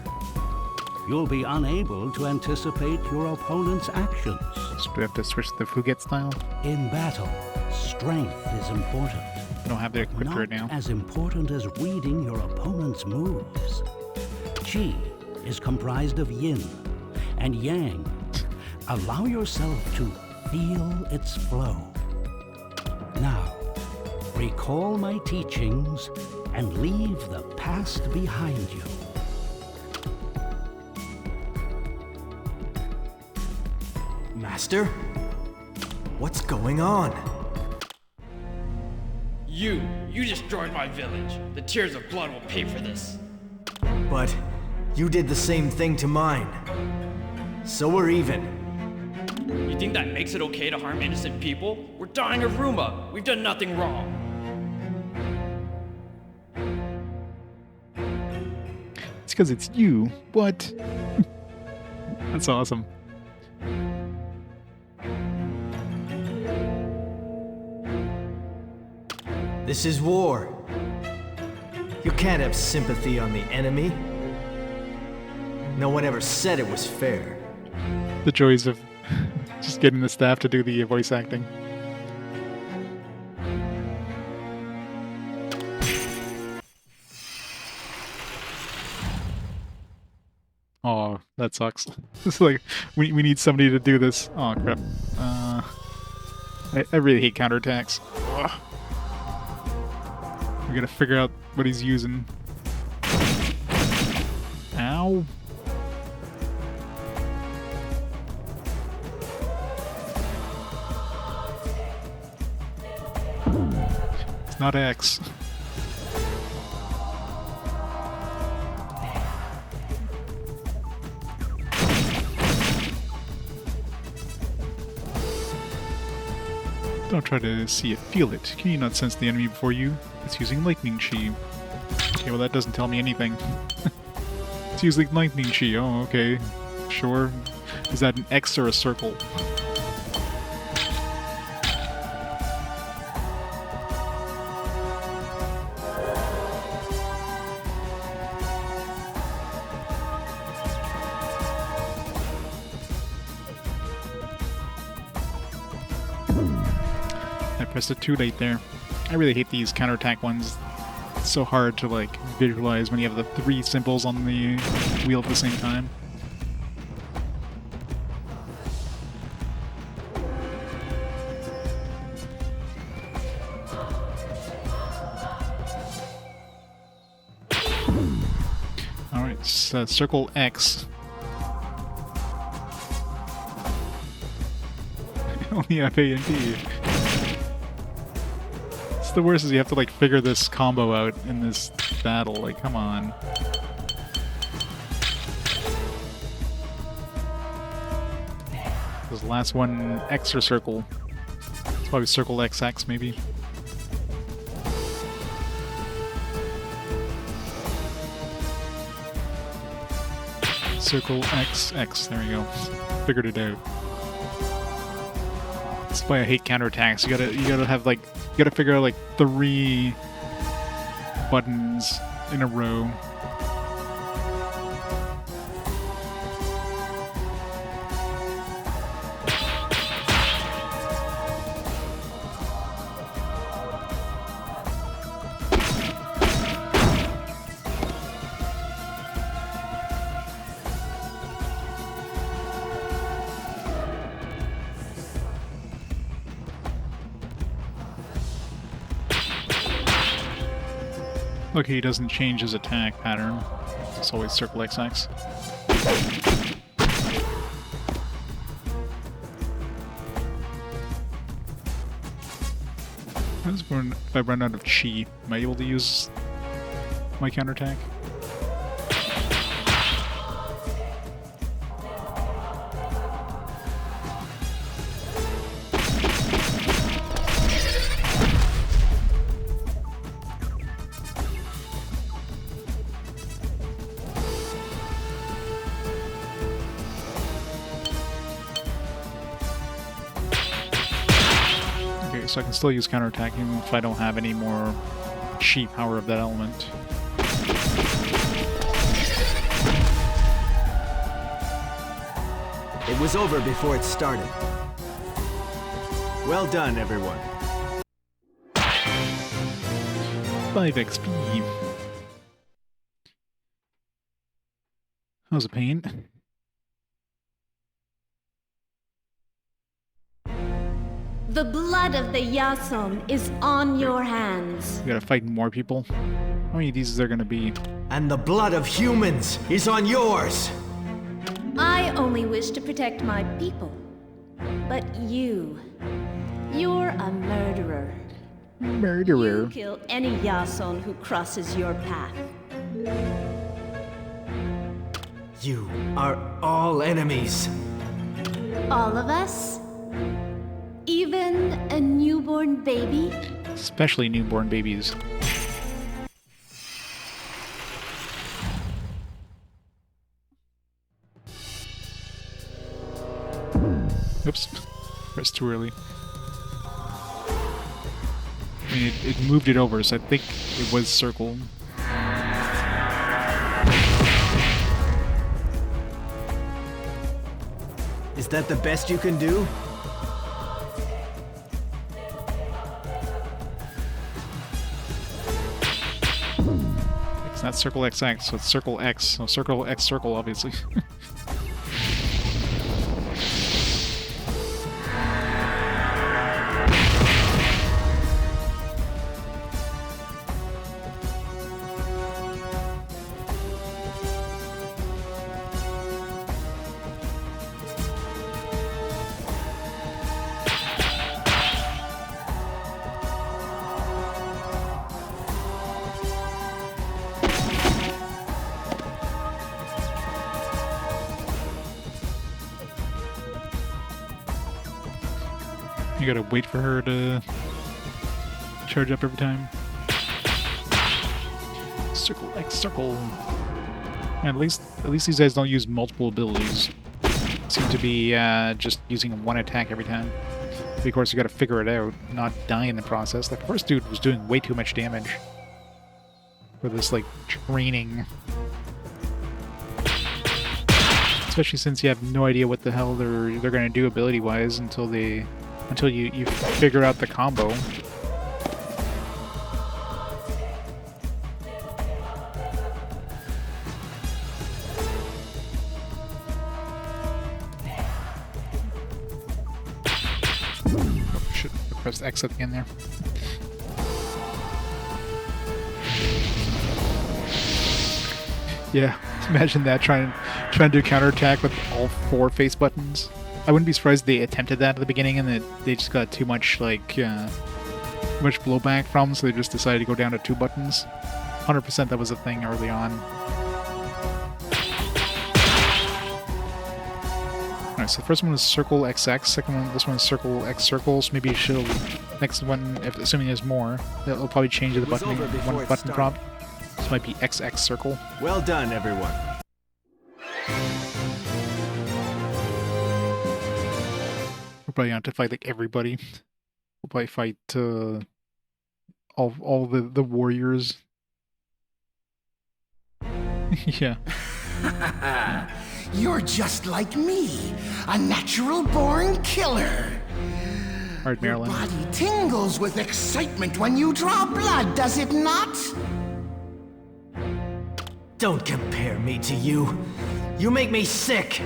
you'll be unable to anticipate your opponent's actions. So do we have to switch to the Fugget style? In battle, strength is important. We don't have the equip for it now. Not as important as reading your opponent's moves. Qi is comprised of yin and yang. Allow yourself to feel its flow. Now, recall my teachings and leave the past behind you. Master? What's going on? You destroyed my village. The tears of blood will pay for this. But you did the same thing to mine. So we're even. You think that makes it okay to harm innocent people? We're dying of Ruma. We've done nothing wrong. It's because it's you. What? That's awesome. This is war. You can't have sympathy on the enemy. No one ever said it was fair. The joys of just getting the staff to do the voice acting. Oh, that sucks. It's like, we need somebody to do this. Oh, crap. I really hate counterattacks. Ugh. We gotta figure out what he's using. Ow. It's not X. Don't try to see it, feel it. Can you not sense the enemy before you? It's using lightning chi. Okay, well that doesn't tell me anything. It's using lightning chi. Oh, okay. Sure. Is that an X or a circle? I pressed it too late there. I really hate these counterattack ones. It's so hard to like visualize when you have the 3 symbols on the wheel at the same time. Alright, so circle X. Only have A and D. It's the worst is you have to like figure this combo out in this battle. Like, come on. This last one, X or circle. It's probably circle XX maybe. Circle XX. There we go. Figured it out. That's why I hate counterattacks. You gotta have like you gotta figure out like 3 buttons in a row. Look, he doesn't change his attack pattern. It's always circle XX. If I run out of chi, am I able to use my counterattack? So I can still use counterattack even if I don't have any more chi power of that element. It was over before it started. Well done, everyone. 5 XP. That was a pain. The blood of the Yason is on your hands. We gotta fight more people. How many of these is there gonna be? And the blood of humans is on yours! I only wish to protect my people. But you're a murderer. Murderer. You kill any Yason who crosses your path. You are all enemies. All of us? Even a newborn baby? Especially newborn babies. Oops. Pressed too early. I mean, it moved it over, so I think it was circle. Is that the best you can do? It's not circle XX, so it's circle X. So circle X circle, obviously. You gotta wait for her to charge up every time. Circle X circle. And at least these guys don't use multiple abilities. Seem to be just using one attack every time. But of course, you gotta figure it out, not die in the process. Like, the first dude was doing way too much damage for this, like, training. Especially since you have no idea what the hell they're gonna do ability-wise until you figure out the combo. Should have pressed X at the end there. Yeah, imagine that, trying to do counterattack with all 4 face buttons. I wouldn't be surprised if they attempted that at the beginning and that they just got too much, like, too much blowback from, so they just decided to go down to 2 buttons. 100% that was a thing early on. Alright, so the first one is circle XX, second one, this one is circle X circles. Maybe she'll, next one, assuming there's more, it'll probably change the button, one button prompt. This might be XX circle. Well done, everyone. We'll probably have to fight like everybody. We'll probably fight all the warriors. Yeah. You're just like me, a natural-born killer. Alright, Marilyn. Your body tingles with excitement when you draw blood, does it not? Don't compare me to you. You make me sick.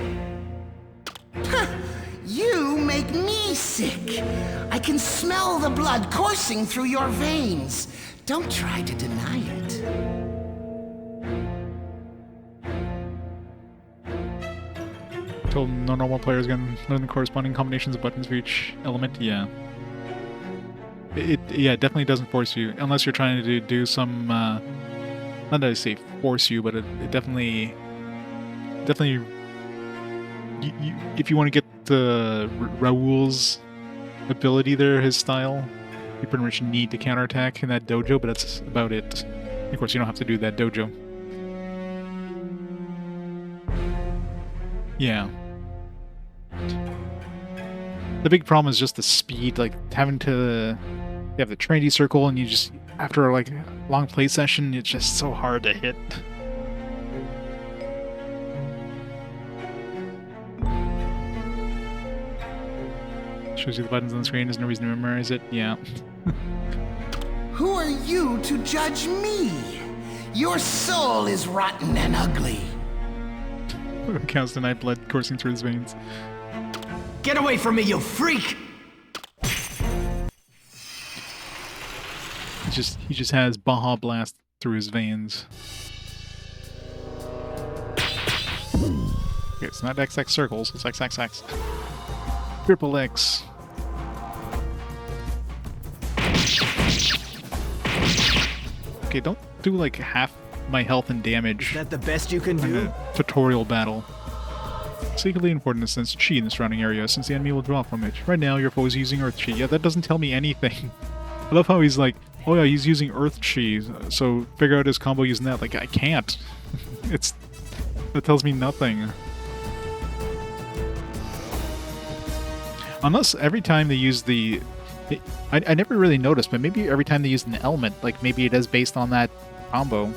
You make me sick. I can smell the blood coursing through your veins. Don't try to deny it. Told no normal player is going to learn the corresponding combinations of buttons for each element. Yeah. It definitely doesn't force you, unless you're trying to do some, not that I say force you, but it definitely, if you want to get the Raoul's ability there, his style, you pretty much need to counterattack in that dojo, but that's about it. Of course, you don't have to do that dojo. Yeah. The big problem is just the speed, like having to you have the Trinity Circle and you just, after like a long play session, it's just so hard to hit. Shows you the buttons on the screen, there's no reason to memorize it. Yeah. Who are you to judge me? Your soul is rotten and ugly. Counts the night blood coursing through his veins. Get away from me, you freak! He just has Baja Blast through his veins. Okay, it's not XX circles, it's XXX. Triple X. Okay, don't do like half my health and damage. Is that the best you can in do? a tutorial battle. Secretly important since chi in the surrounding area, since the enemy will draw from it. Right now, your foe is using Earth Chi. Yeah, that doesn't tell me anything. I love how he's like, oh yeah, he's using Earth Chi, so figure out his combo using that. Like, I can't. That tells me nothing. Unless every time they use the... I never really noticed, but maybe every time they use an element, like maybe it is based on that combo.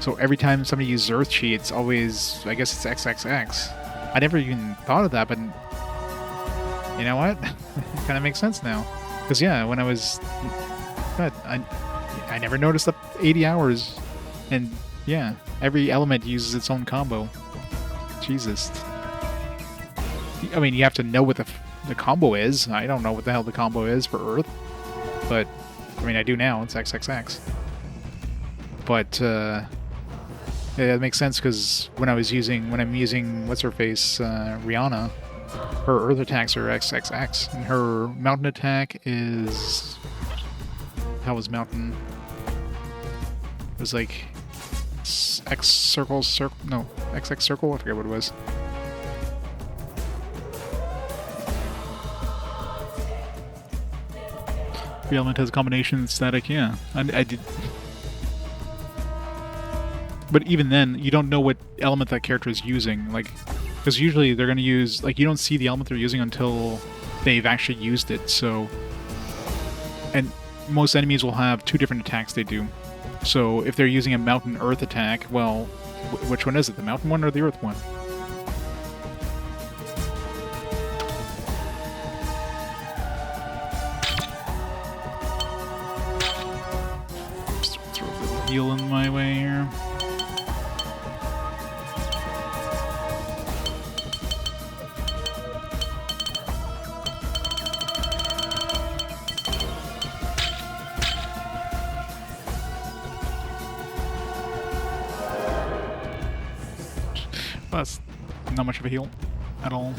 So every time somebody uses Earth Chi, it's always, I guess it's XXX. I never even thought of that, but you know what? It kind of makes sense now. Because yeah, when I was... God, I never noticed up 80 hours. And yeah, every element uses its own combo. Jesus. I mean, you have to know what the combo is. I don't know what the hell the combo is for Earth. But, I mean, I do now. It's XXX. But, yeah, it makes sense because when I'm using, what's-her-face, Rihanna, her Earth attacks are XXX. And her mountain attack is... How was mountain? It was like... X circle, no, XX circle? I forget what it was. The element has combination static, yeah. I did. But even then, you don't know what element that character is using, like, because usually they're going to use, like, you don't see the element they're using until they've actually used it, so... And most enemies will have 2 different attacks they do. So if they're using a mountain earth attack, well, which one is it, the mountain one or the earth one? Just throw a little heal in my way here. That's not much of a heal at all.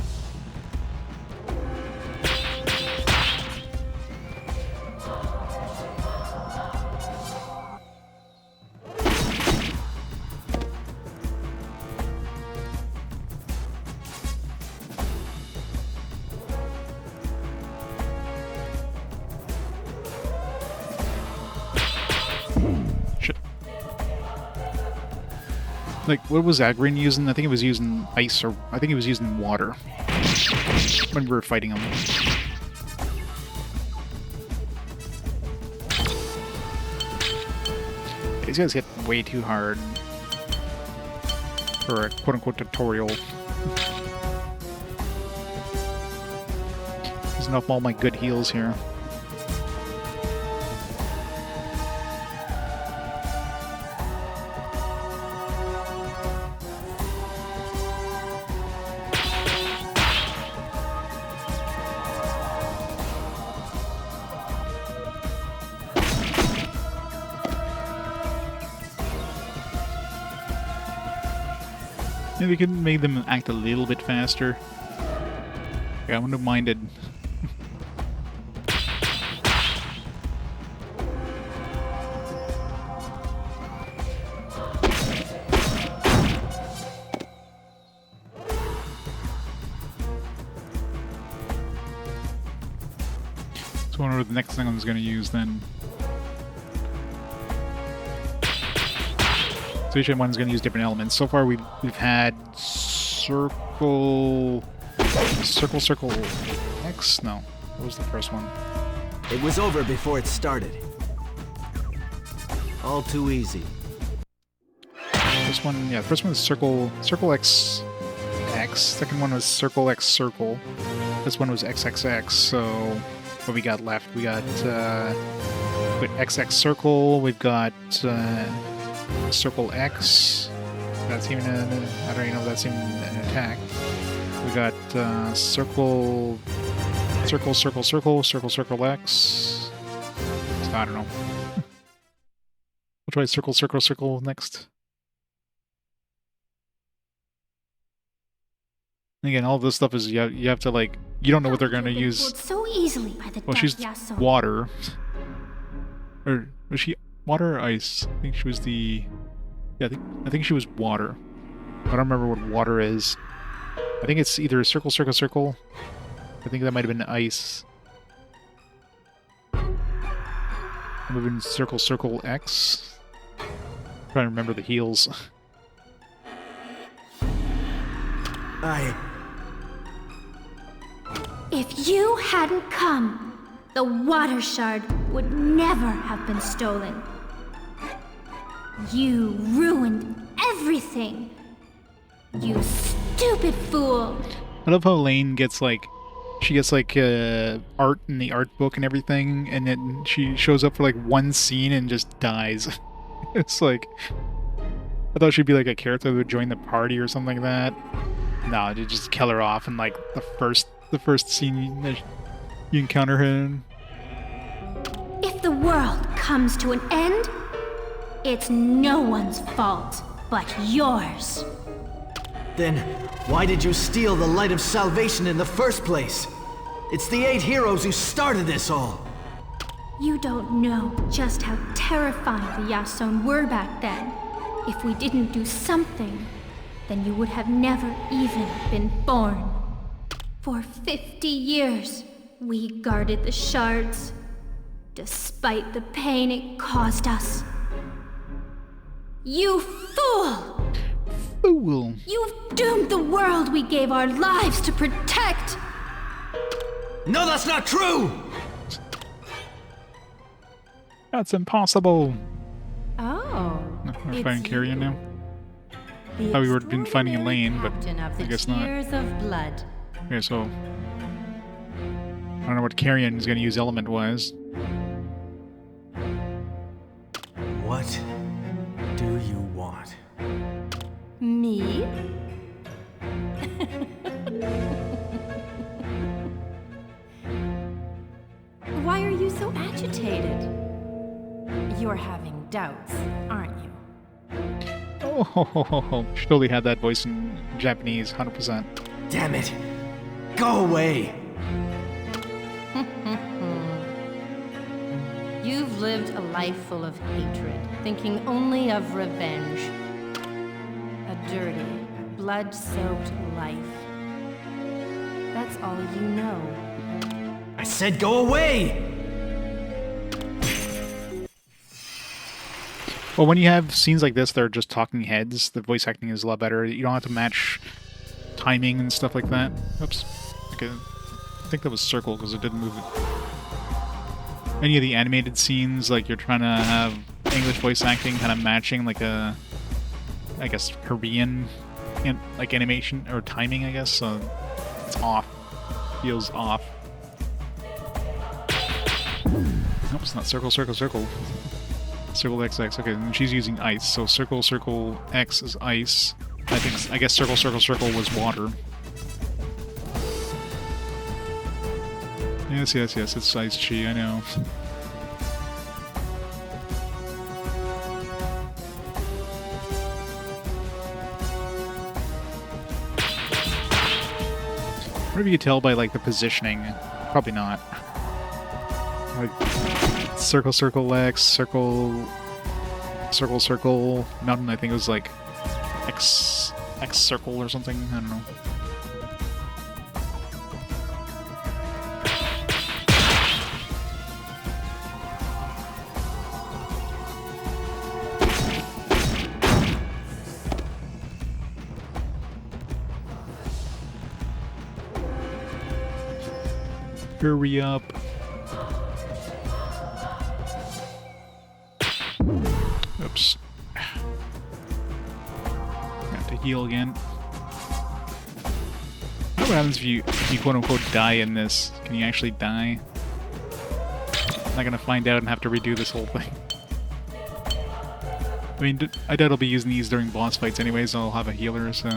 Like, what was Agrin using? I think it was using ice, or I think he was using water when we were fighting him. These guys hit way too hard for a quote-unquote tutorial. Using up all my good heals here. Maybe we could make them act a little bit faster. Yeah, I wouldn't have minded. So I wonder what the next thing I was going to use then. So each one's going to use different elements. So far we've had circle X? No. What was the first one? It was over before it started. All too easy. First one, yeah, first one was circle X. Second one was circle X circle. This one was XXX, so what we got left? We got XX circle, we've got circle X. That's even I don't even know if that's even an attack. We got circle X. I don't know. We'll try circle next. And again, all this stuff is you have to, like, you don't know what they're gonna use. So easily by the Well, she's Yason. water. Or was she water or ice? I think she was the. Yeah, I think she was water. I don't remember what water is. I think it's either circle. I think that might have been ice. Moving circle X. I'm trying to remember the heals. If you hadn't come, the water shard would never have been stolen. You ruined everything. You stupid fool. I love how Lane gets, like, she gets, like, art in the art book and everything, and then she shows up for, like, one scene and just dies. It's like, I thought she'd be, like, a character that would join the party or something like that. No, they just kill her off in, like, the first scene that you encounter her in. If the world comes to an end, it's no one's fault but yours. Then, why did you steal the light of salvation in the first place? It's the 8 heroes who started this all. You don't know just how terrifying the Yason were back then. If we didn't do something, then you would have never even been born. For 50 years, we guarded the shards. despite the pain it caused us. You fool! Fool. You've doomed the world we gave our lives to protect! No, that's not true! That's impossible. Oh. We're fighting Carrion now? The Thought we were been finding Elaine, but captain of the I guess not. Tears of Blood. Okay, so I don't know what Carrion is going to use element-wise. What do you want? Me? Why are you so agitated? You're having doubts, aren't you? Oh, ho, ho, ho, ho. She totally had that voice in Japanese, 100%. Damn it! Go away! You've lived a life full of hatred, thinking only of revenge. A dirty, blood-soaked life. That's all you know. I said go away! Well, when you have scenes like this, they're just talking heads. The voice acting is a lot better. You don't have to match timing and stuff like that. Oops. Okay. I think that was circle because it didn't move it. Any of the animated scenes, like you're trying to have English voice acting kind of matching like a, I guess, Korean like animation or timing, I guess. So it's off. Feels off. Nope, it's not circle, circle, circle. Circle XX. Okay, and she's using ice. So circle, circle X is ice. I guess circle, circle, circle was water. Yes, yes, yes. It's ice chi. I know. What if you could tell by like the positioning? Probably not. Like circle, circle X, circle, circle, circle. Mountain. I think it was like X circle or something. I don't know. Hurry up. Oops. Got to heal again. What happens if you quote-unquote die in this? Can you actually die? I'm not gonna find out and have to redo this whole thing. I mean, I doubt I'll be using these during boss fights anyways, so I'll have a healer, so...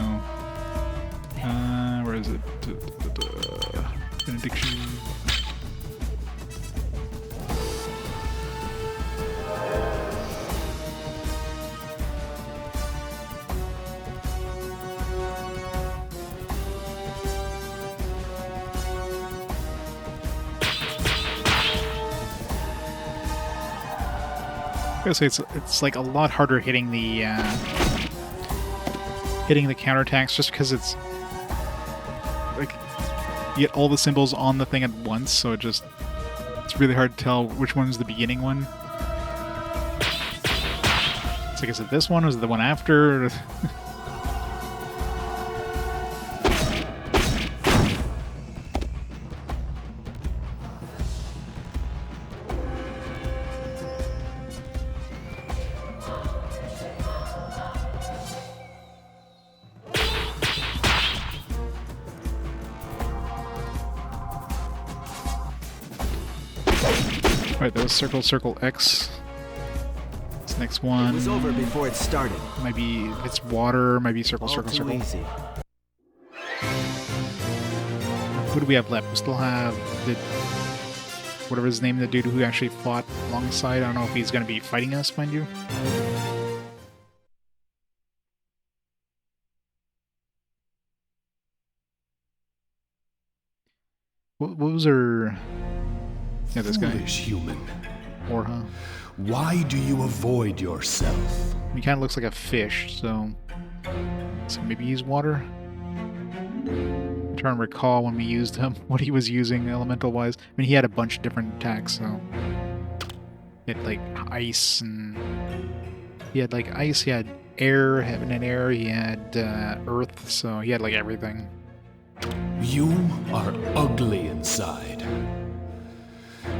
where is it? Benediction. I gotta say it's like a lot harder hitting the counterattacks just because it's like you get all the symbols on the thing at once, so it's really hard to tell which one's the beginning one. It's like, is it this one or is it the one after? Alright, that was circle, circle X. This next one... It was over before it started. Might be, if it's water, might be circle, circle, circle. Easy. Who do we have left? We still have the... whatever his name, the dude who actually fought alongside. I don't know if he's going to be fighting us, mind you. What was her... Yeah, this guy. Foolish human. Or, huh? Why do you avoid yourself? He kind of looks like a fish, so maybe he's water? I'm trying to recall when we used him, what he was using elemental-wise. I mean, he had a bunch of different attacks, so... He had like ice and he had like ice. He had air, heaven and air. He had earth. So he had like everything. You are ugly inside.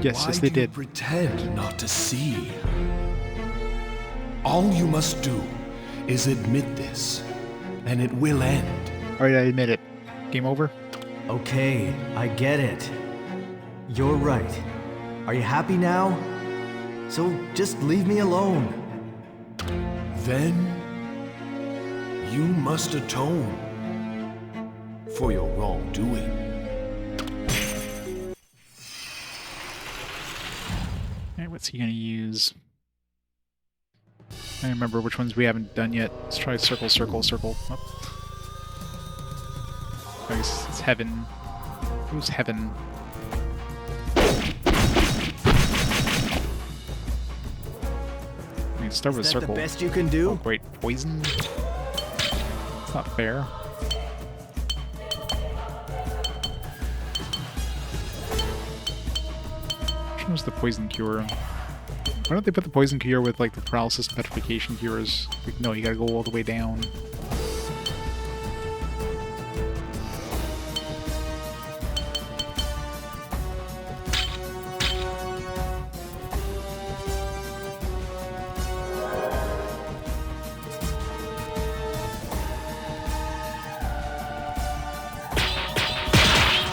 Yes, Why yes, they do you did. pretend not to see? All you must do is admit this, and it will end. All right, I admit it. Game over. Okay, I get it. You're right. Are you happy now? So just leave me alone. Then you must atone for your wrongdoing. Alright, what's he gonna use? I remember which ones we haven't done yet. Let's try circle, circle, circle. Oh. I guess it's heaven. Who's heaven? We can start with Is that circle. the best you can do? Oh, great. Poison? It's not fair. Which one's the poison cure? Why don't they put the poison cure with like the paralysis and petrification cures? Like, no, you gotta go all the way down.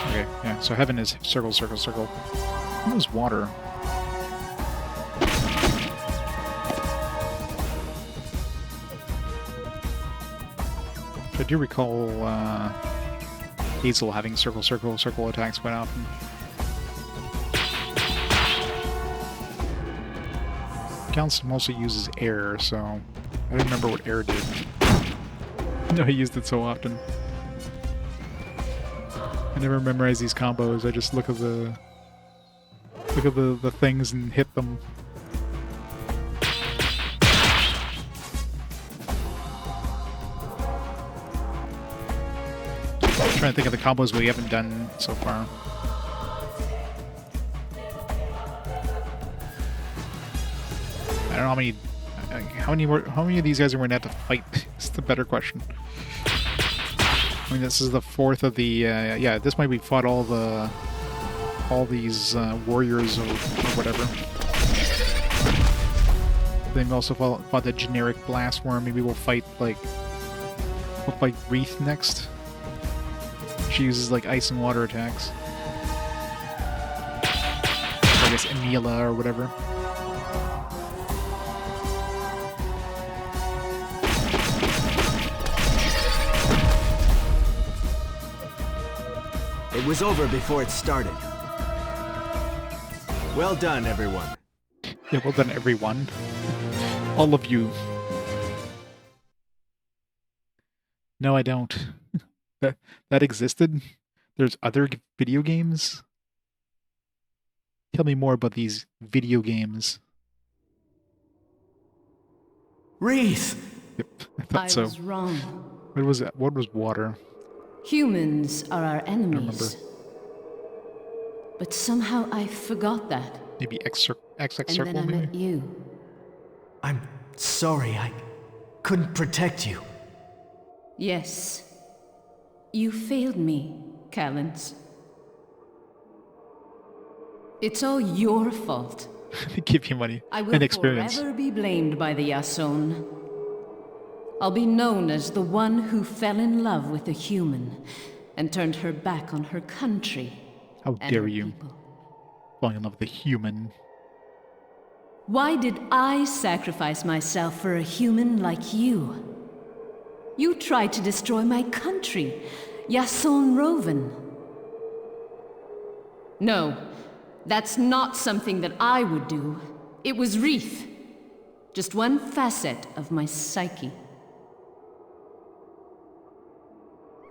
Okay, yeah, so heaven is circle, circle, circle. What was water? I do recall Hazel having circle, circle, circle attacks quite often. Calintz mostly uses air, so I don't remember what air did. No, he used it so often. I never memorize these combos. I just look at the things and hit them. I'm trying to think of the combos we haven't done so far. I don't know how many of these guys are we going to have to fight. It's the better question. I mean, this is the fourth of the yeah. This might be fought all these warriors or whatever. Then we also fought the generic blast worm. Maybe we'll fight Wreath next. She uses like ice and water attacks. Or I guess Emila or whatever. It was over before it started. Well done, everyone. Yeah, well done, everyone. All of you. No, I don't. That existed? There's other video games? Tell me more about these video games. Wreath! Yep, I thought so. I was wrong. What was that? What was water? Humans are our enemies. But somehow I forgot that. Maybe X And circle, then I maybe? met you. I'm sorry, I couldn't protect you. Yes. You failed me, Calintz. It's all your fault. They give you money I will and experience. forever be blamed by the Yason. I'll be known as the one who fell in love with a human and turned her back on her country. How and dare her you? people. Falling in love with a human. Why did I sacrifice myself for a human like you? You tried to destroy my country, Yason Roven. No, that's not something that I would do. It was Wreath. Just one facet of my psyche.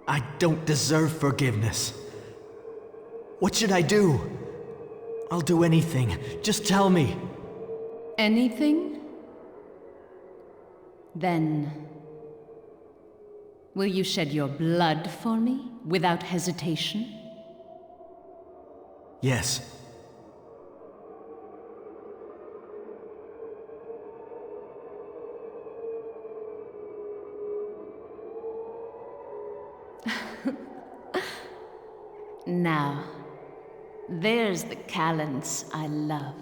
I don't deserve forgiveness. What should I do? I'll do anything. Just tell me. Anything? Then... will you shed your blood for me, without hesitation? Yes. Now, there's the Calintz I love.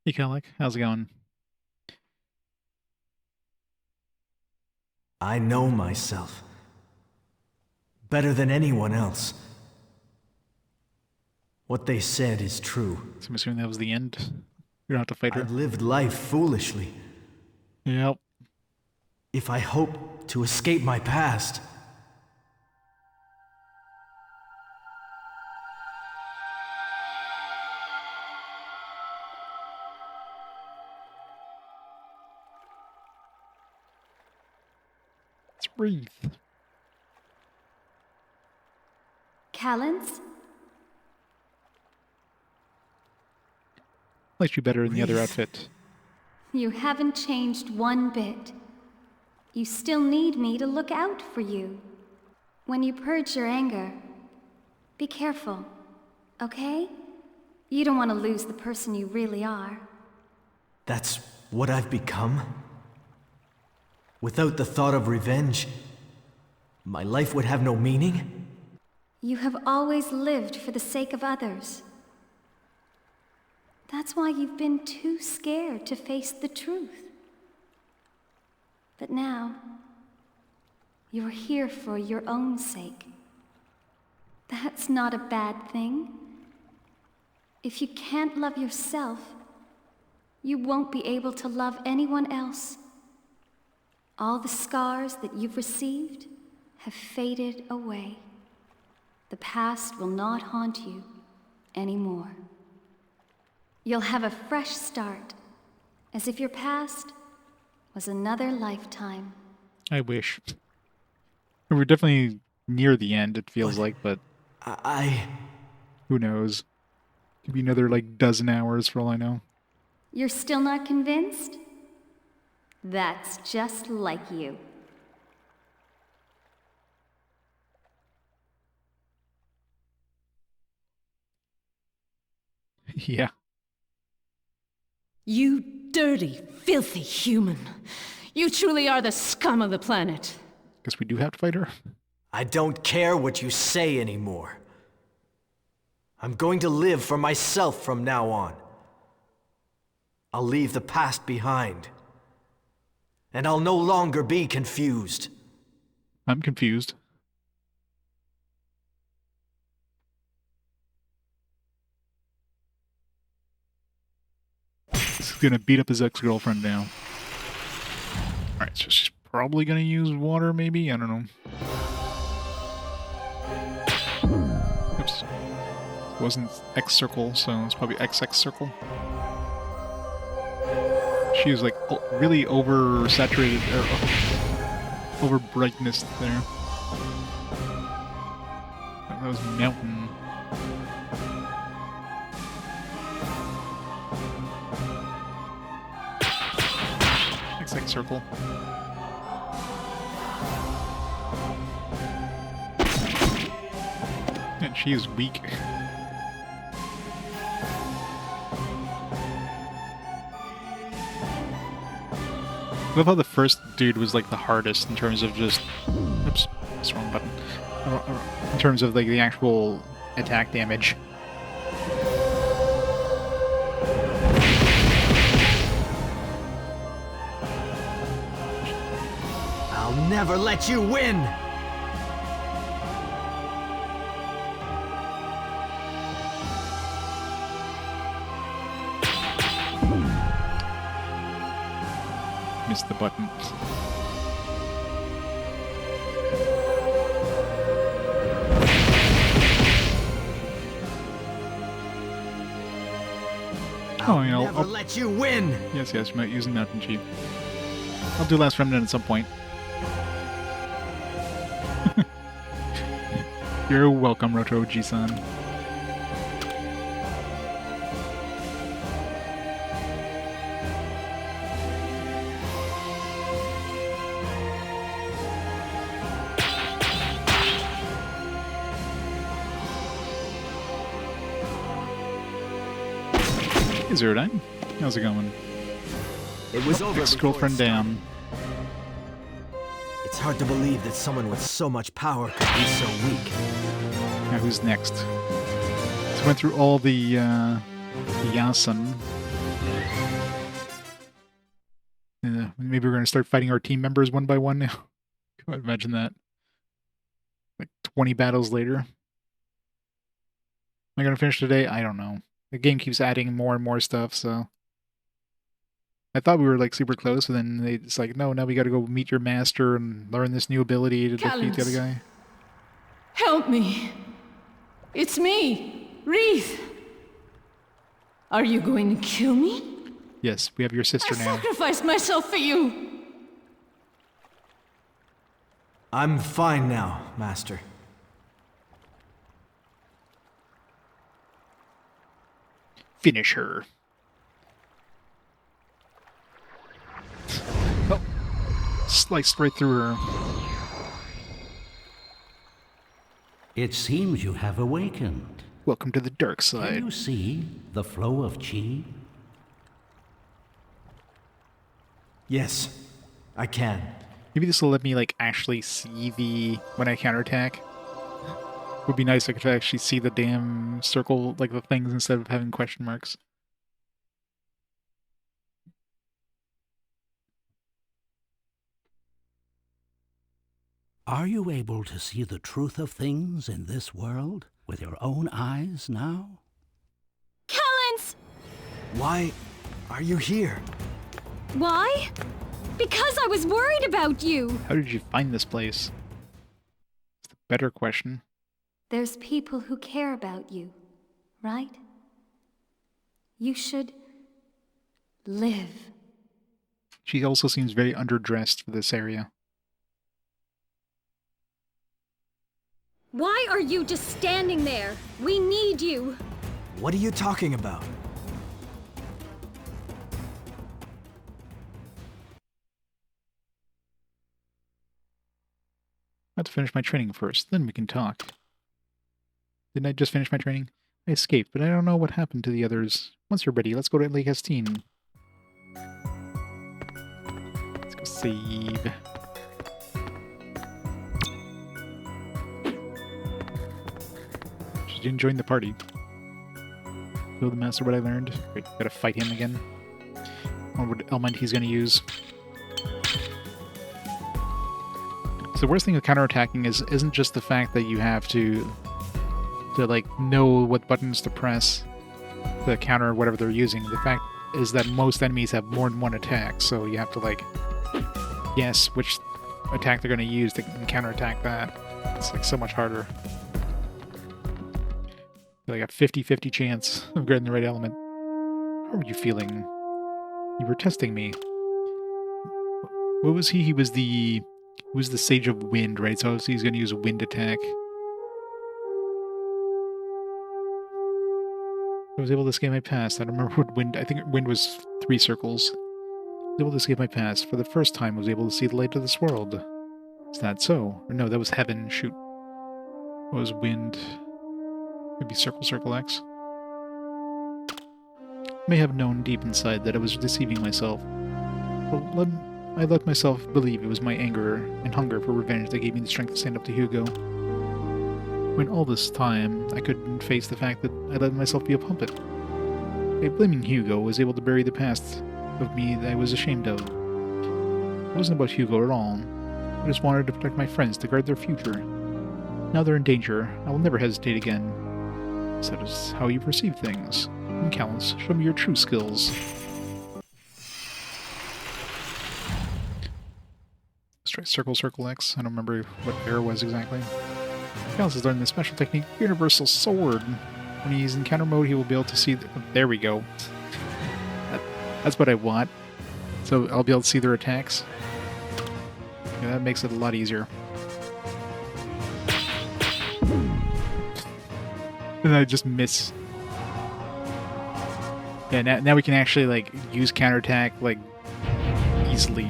Hey, Kellic, how's it going? I know myself. Better than anyone else. What they said is true. So I'm assuming that was the end. You don't have to fight her. I've lived life foolishly. Yep. If I hope to escape my past, let's breathe. Calintz? Likes you better in the other outfit. You haven't changed one bit. You still need me to look out for you. When you purge your anger, be careful, okay? You don't want to lose the person you really are. that's what I've become? Without the thought of revenge, my life would have no meaning? You have always lived for the sake of others. That's why you've been too scared to face the truth. But now, you're here for your own sake. That's not a bad thing. If you can't love yourself, you won't be able to love anyone else. All the scars that you've received have faded away. The past will not haunt you anymore. You'll have a fresh start, as if your past was another lifetime. I wish. We're definitely near the end, it feels like, but who knows? Could be another, like, dozen hours for all I know. You're still not convinced? That's just like you. Yeah. You dirty, filthy human. You truly are the scum of the planet. Guess we do have to fight her. I don't care what you say anymore. I'm going to live for myself from now on. I'll leave the past behind. And I'll no longer be confused. I'm confused. He's gonna beat up his ex-girlfriend now. Alright, so she's probably gonna use water, maybe? I don't know. Oops. It wasn't X circle, so it's probably XX circle. She was like really oversaturated, or over brightness there. That was mountain. XX circle. And she is weak. I love how the first dude was like the hardest in terms of just... Oops, that's the wrong button. In terms of like the actual attack damage. I'll never let you win! Missed the button. Oh, you know, Never let you win! Yes, you might use Mountain Chief. I'll do Last Remnant at some point. You're welcome, Roto G-san. Hey, Zerodine. How's it going? It was over. Ex-girlfriend down. It's hard to believe that someone with so much power could be so weak. Now who's next? So we went through all the Yason. Maybe we're going to start fighting our team members one by one now. Can you imagine that? Like 20 battles later. Am I going to finish today? I don't know. The game keeps adding more and more stuff, so... I thought we were like super close, and then it's like, no, now we got to go meet your master and learn this new ability to defeat the other guy. Help me. It's me, Wreath. Are you going to kill me? Yes, we have your sister now. I sacrificed myself for you. I'm fine now, Master. Finish her. Oh, sliced right through her. It seems you have awakened. Welcome to the dark side. Can you see the flow of chi? Yes, I can. Maybe this will let me like actually see when I counterattack. Would be nice if I could actually see the damn circle, like the things, instead of having question marks. Are you able to see the truth of things in this world with your own eyes now? Calintz! Why are you here? Why? Because I was worried about you! How did you find this place? It's the better question. There's people who care about you, right? You should... live. She also seems very underdressed for this area. Why are you just standing there? We need you! What are you talking about? I have to finish my training first, then we can talk. Didn't I just finish my training? I escaped, but I don't know what happened to the others. Once you're ready, let's go to Lake Estine. Let's go save. She didn't join the party. Kill the master, what I learned. Wait, gotta fight him again. I wonder what element he's gonna use. So the worst thing with counterattacking isn't just the fact that you have to like know what buttons to press to counter whatever they're using. The fact is that most enemies have more than one attack, so you have to like guess which attack they're going to use to counterattack that. It's like so much harder. Like a 50-50 chance of getting the right element. How are you feeling? You were testing me. What was he? He was the Sage of Wind, right? So obviously he's going to use a wind attack. I was able to escape my past. I don't remember what wind... I think wind was 3 circles. I was able to escape my past. For the first time, I was able to see the light of this world. Is that so? Or no, that was heaven. Shoot. What was wind? Maybe circle, circle X? I may have known deep inside that I was deceiving myself. But I let myself believe it was my anger and hunger for revenge that gave me the strength to stand up to Hugo. When all this time, I couldn't face the fact that I let myself be a puppet. By blaming Hugo, I was able to bury the past of me that I was ashamed of. It wasn't about Hugo at all. I just wanted to protect my friends, to guard their future. Now they're in danger. I will never hesitate again. So that is how you perceive things. And Calintz, show me your true skills. Let's try circle, circle X. I don't remember what air was exactly. Calintz has learned the special technique, Universal Sword. When he's in counter mode, he will be able to see... there we go. That's what I want. So I'll be able to see their attacks. Yeah, that makes it a lot easier. And I just miss. Yeah, now we can actually, like, use counterattack, like, easily.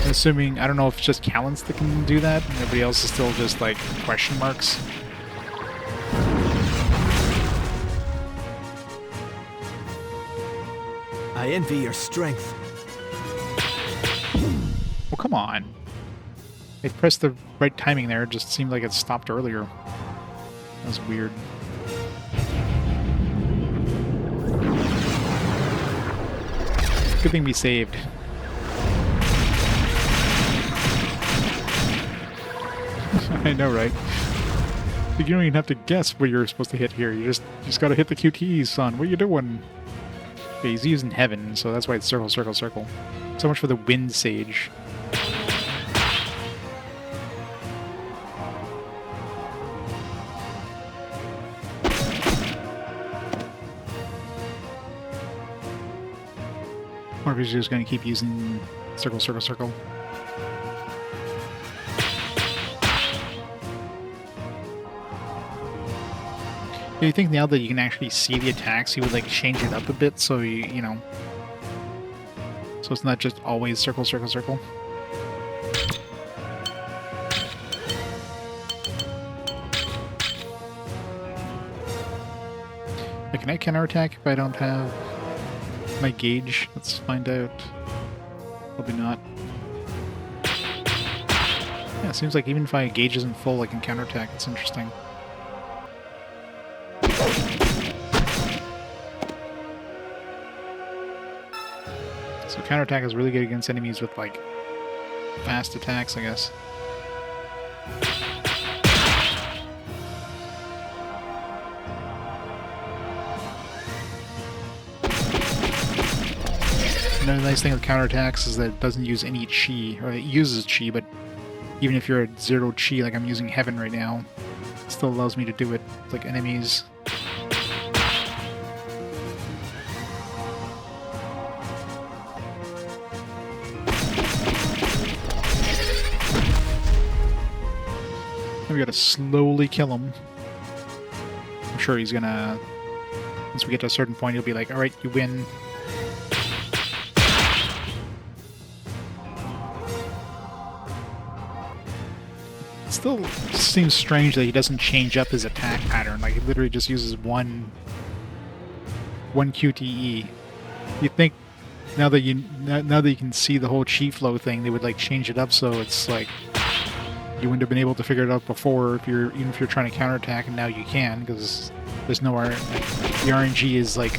Assuming, I don't know if it's just Calintz that can do that, and everybody else is still just, like, question marks. I envy your strength. come on. I pressed the right timing there. It just seemed like it stopped earlier. That was weird. Good thing we saved. I know, right? You don't even have to guess what you're supposed to hit here. You just gotta hit the QTEs, son. What are you doing? Okay, he's using heaven, so that's why it's circle, circle, circle. So much for the wind sage. Or if he's just gonna keep using circle, circle, circle. Do you think now that you can actually see the attacks, you would like change it up a bit so you know, so it's not just always circle, circle, circle? Like, can I counterattack if I don't have my gauge? Let's find out. Probably not. Yeah, it seems like even if my gauge isn't full, I can counterattack. It's interesting. So counterattack is really good against enemies with, like, fast attacks, I guess. Another nice thing with counterattacks is that it doesn't use any chi, or it uses chi, but even if you're at 0 chi, like I'm using heaven right now, it still allows me to do it with, like, enemies. We gotta slowly kill him. I'm sure he's gonna... Once we get to a certain point, he'll be like, alright, you win. It still seems strange that he doesn't change up his attack pattern. Like, he literally just uses one QTE. You think now that you can see the whole chi flow thing, they would like change it up so it's like you wouldn't have been able to figure it out before even if you're trying to counterattack, and now you can because there's no the RNG is like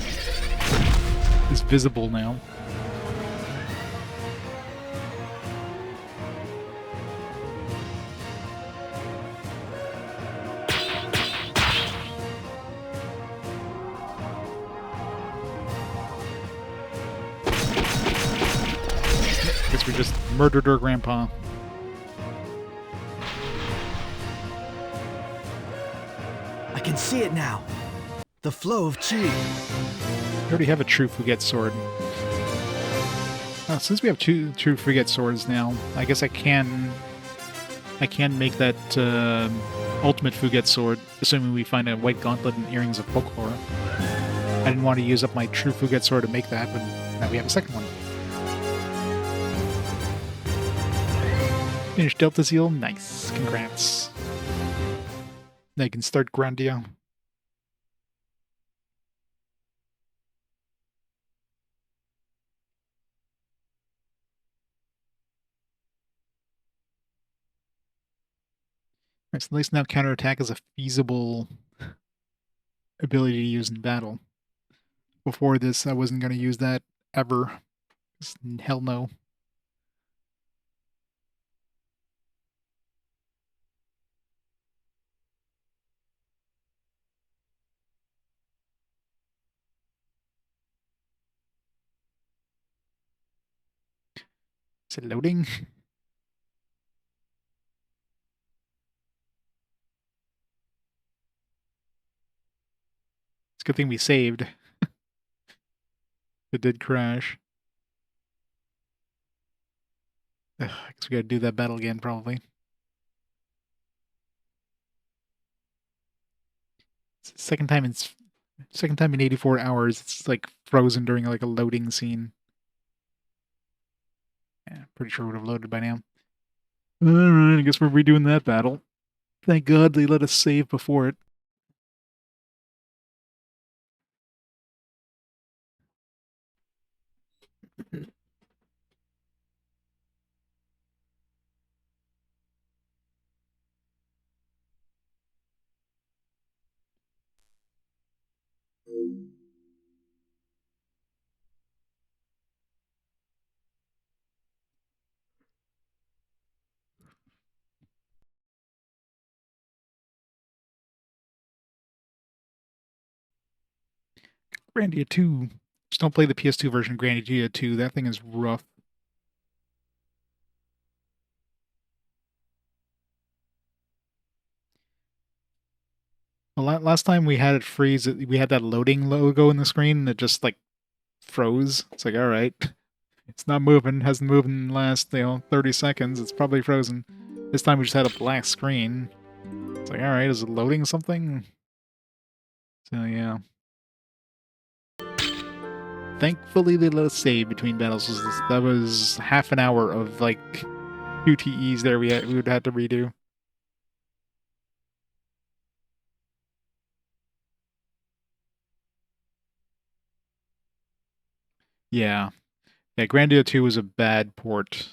is visible now. Guess we just murdered her grandpa. I can see it now. The flow of chi. I already have a true Fuget sword. Since we have two true Fuget swords now, I guess I can make that ultimate Fuget sword, assuming we find a white gauntlet and earrings of folklore. I didn't want to use up my true Fuget sword to make that, but now we have a second one. Finished Delta Seal, nice, congrats. Now you can start Grandia. Alright, so at least now counterattack is a feasible ability to use in battle. Before this, I wasn't going to use that ever. Hell no. Is it loading? It's a good thing we saved. It did crash. Ugh, I guess we gotta do that battle again, probably. It's the second time in 84 hours. It's like frozen during like a loading scene. Yeah, pretty sure it would have loaded by now. Alright, I guess we're redoing that battle. Thank God they let us save before it. Grandia 2. Just don't play the PS2 version of Grandia 2. That thing is rough. Well, last time we had it freeze, we had that loading logo in the screen, and it just, like, froze. It's like, alright. It's not moving, hasn't moved in the last, 30 seconds. It's probably frozen. This time we just had a black screen. It's like, alright, is it loading something? So, yeah. Thankfully, they let us save between battles. That was half an hour of, like, QTEs there we would have to redo. Yeah. Yeah, Grandia 2 was a bad port.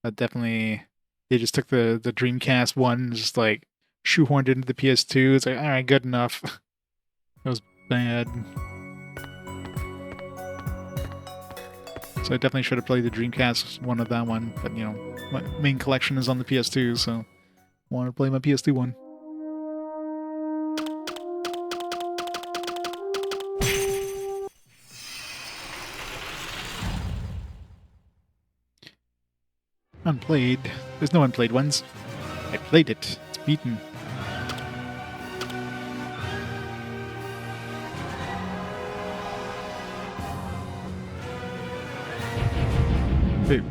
That definitely... They just took the Dreamcast one and just, like, shoehorned it into the PS2. It's like, alright, good enough. That was bad. So I definitely should have played the Dreamcast one of that one. But, my main collection is on the PS2, so I wanted to play my PS2 one. Unplayed. There's no unplayed ones. I played it. It's beaten.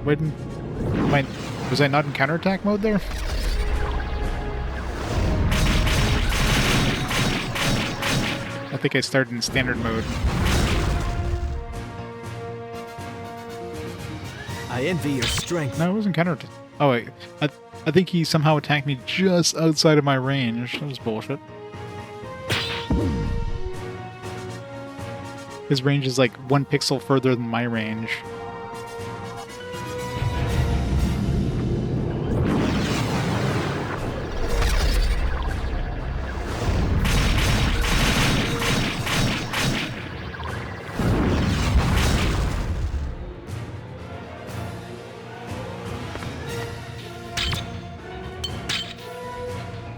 Wait, was I not in counterattack mode there? I think I started in standard mode. I envy your strength. No, it wasn't counterattack. Oh wait, I think he somehow attacked me just outside of my range. That was bullshit. His range is like 1 pixel further than my range.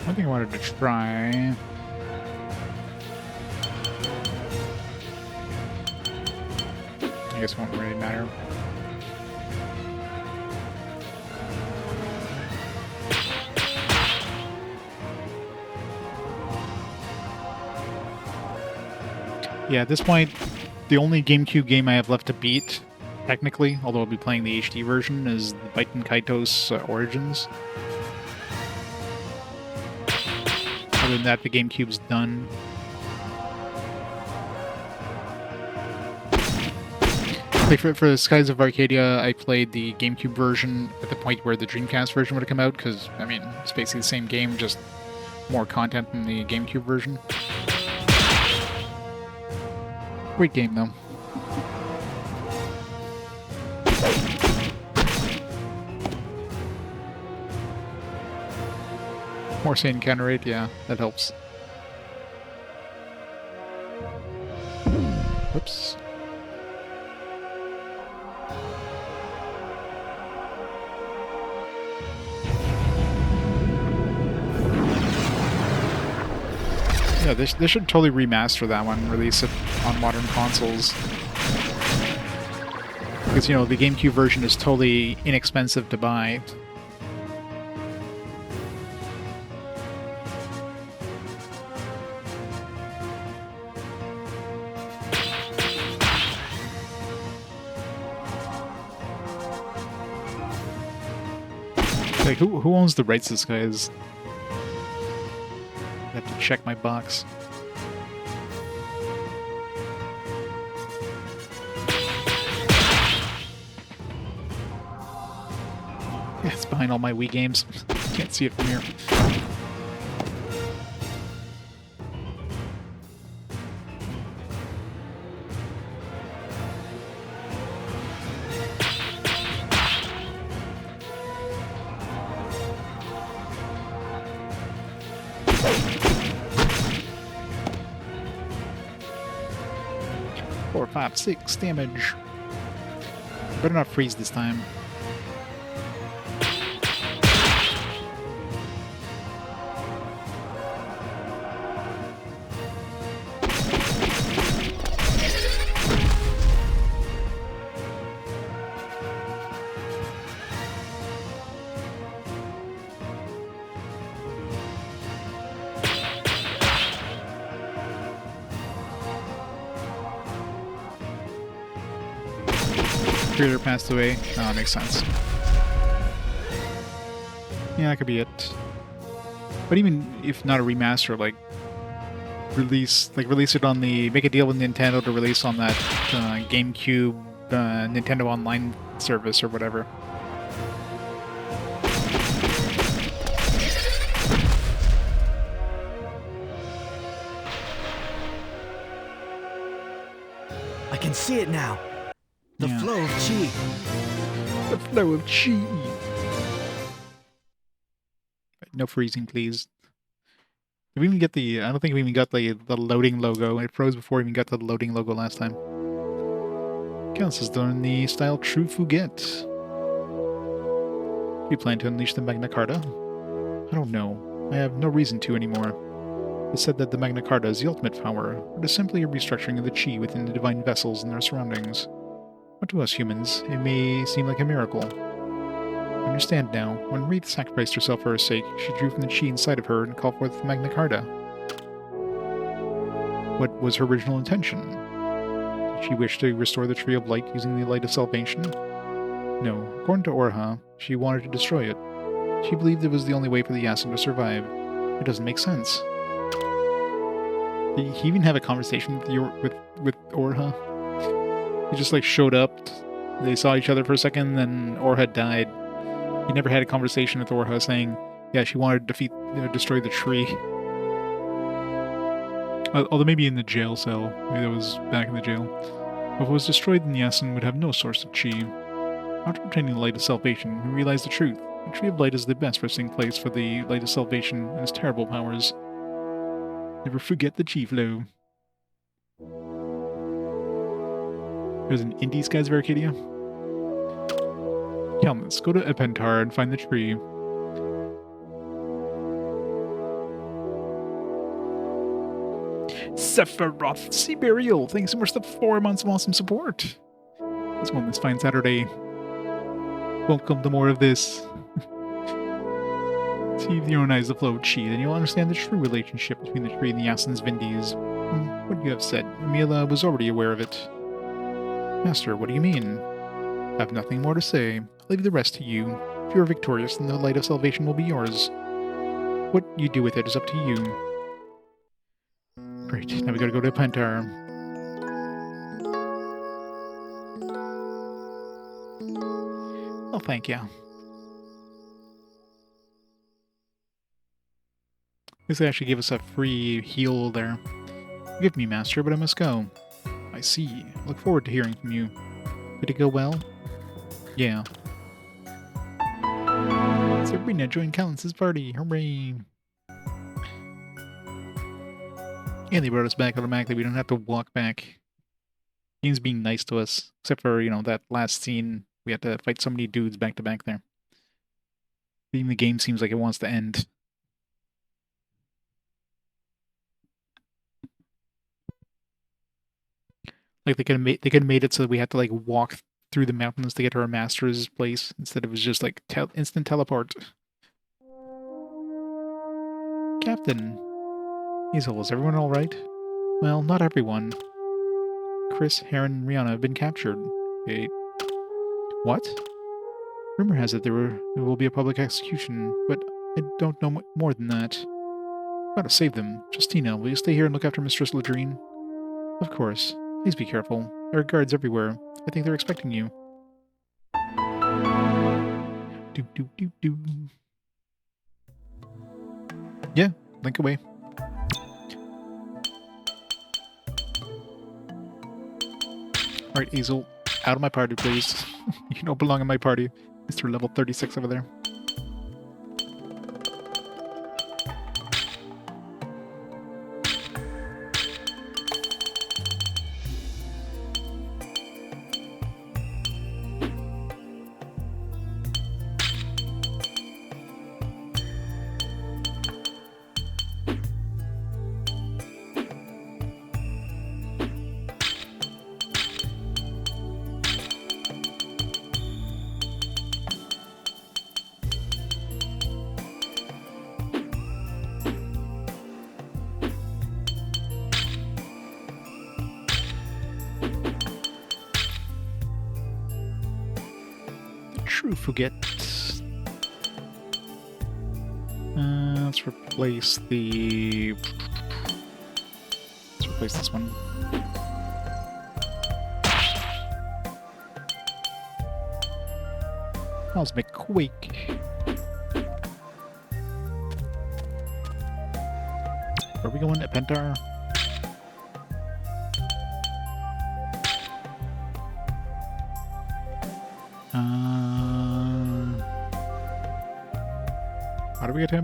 I think I wanted to try. I guess it won't really matter. Yeah, at this point, the only GameCube game I have left to beat, technically, although I'll be playing the HD version, is the Baiten Kaitos Origins. Other than that, the GameCube's done. Like for the Skies of Arcadia, I played the GameCube version at the point where the Dreamcast version would have come out, because, I mean, it's basically the same game, just more content than the GameCube version. Great game, though. More sane counter rate, yeah, that helps. Whoops. Yeah, they should totally remaster that one, release it on modern consoles. Because, you know, the GameCube version is totally inexpensive to buy. Like, who owns the rights to this, guys? I have to check my box. Yeah, it's behind all my Wii games. Can't see it from here. Four, 5, 6 damage. Better not freeze this time. creator passed away. Oh, that makes sense. Yeah, that could be it. But even if not a remaster, like release it on the, make a deal with Nintendo to release on that GameCube Nintendo Online service or whatever. I can see it now. The flow of chi. The flow of chi. No freezing, please. Did we even get the... I don't think we even got the loading logo. It froze before we even got the loading logo last time. Calintz is done in the style True Fouguette. You plan to unleash the Magna Carta? I don't know. I have no reason to anymore. It's said that the Magna Carta is the ultimate power, but is simply a restructuring of the chi within the divine vessels and their surroundings. But to us humans, it may seem like a miracle. I understand now. When Wreath sacrificed herself for her sake, she drew from the chi inside of her and called forth the Magna Carta. What was her original intention? Did she wish to restore the Tree of Light using the Light of Salvation? No. According to Orha, she wanted to destroy it. She believed it was the only way for the Yason to survive. It doesn't make sense. Did he even have a conversation with Orha? He just like showed up, they saw each other for a second, then Orha died. He never had a conversation with Orha saying, yeah, she wanted to destroy the tree. Although maybe in the jail cell. Maybe that was back in the jail. If it was destroyed, then Yason would have no source of chi. After obtaining the Light of Salvation, we realized the truth. The Tree of Light is the best resting place for the Light of Salvation and its terrible powers. Never forget the chi flow. There's an indie Skies of Arcadia. Calintz, go to Epentar and find the tree. Sephiroth Siberial, thanks so much for the 4 months of awesome support. Let's go on this fine Saturday. Welcome to more of this. See if you recognize the flow of chi, then you'll understand the true relationship between the tree and the Yason's Vindies. What you have said, Emila was already aware of it. Master, what do you mean? I have nothing more to say. I'll leave the rest to you. If you are victorious, then the Light of Salvation will be yours. What you do with it is up to you. Great, now we gotta go to Pentar. Oh, thank you. They actually gave us a free heal there. Forgive me, Master, but I must go. I see. Look forward to hearing from you. Did it go well? Yeah. Sabrina joined Calintz's party. Hooray! And they brought us back automatically. We don't have to walk back. Game's being nice to us. Except for, you know, that last scene. We had to fight so many dudes back to back there. Even the game seems like it wants to end. Like they could have made it so that we had to like walk through the mountains to get to our master's place instead of just like instant teleport. Captain, Hazel, is everyone all right? Well, not everyone. Chris, Heron, and Rihanna have been captured. Wait, what? Rumor has it there will be a public execution, but I don't know more than that. Gotta save them. Justina, will you stay here and look after Mistress Ladrine? Of course. Please be careful. There are guards everywhere. I think they're expecting you. Do. Yeah, link away. Alright, Hazel, out of my party, please. You don't belong in my party. Mr. Level 36 over there. Fugit. Let's replace the... Let's replace this one. Cosmic Quake. Are we going to Pentar? How do we get to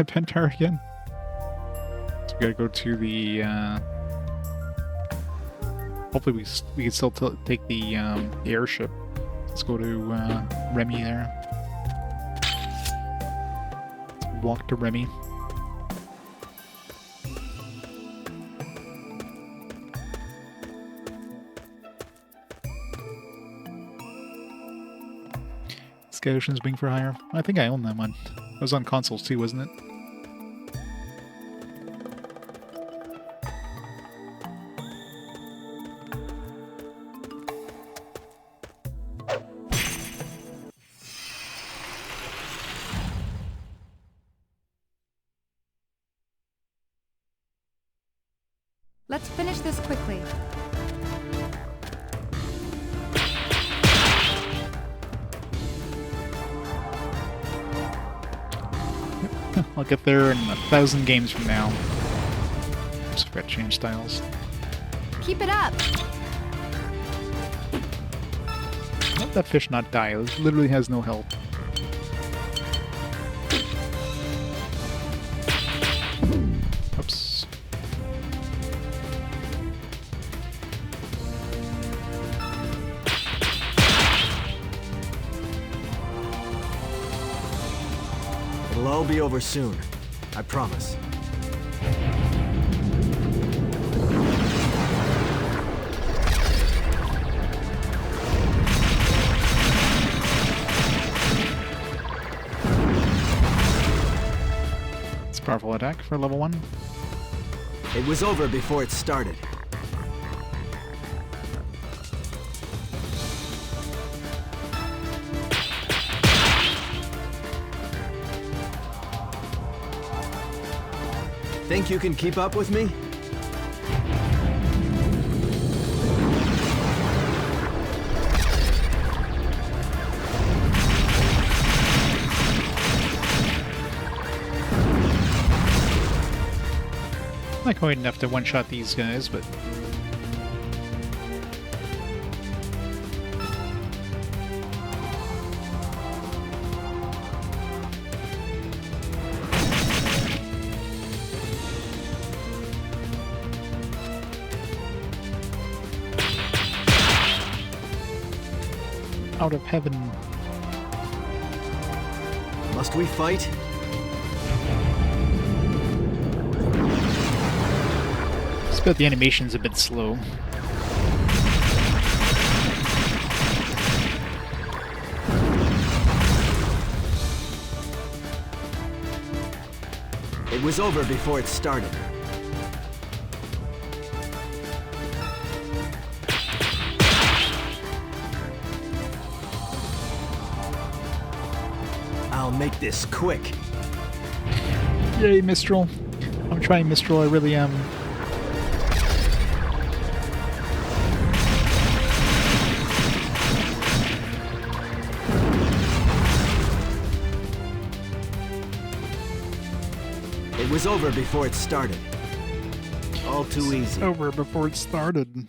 Pentar again? So we gotta go to the, hopefully we can still take the airship. Let's go to Remy there. Let's walk to Remy. Sky Ocean's Wing for Hire. I think I own that one. It was on consoles too, wasn't it? Let's finish this quickly. I'll get there in 1,000 games from now. Just forgot to change styles. Keep it up! Let that fish not die. It literally has no health. Oops. It'll all be over soon. I promise. It's a powerful attack for level 1. It was over before it started. Think you can keep up with me? Not quite enough to one-shot these guys, but... Out of heaven. Must we fight? Just about the animation's a bit slow. It was over before it started. I'll make this quick. Yay, Mistral. I'm trying Mistral, I really am. It was over before it started. All too easy. Over before it started.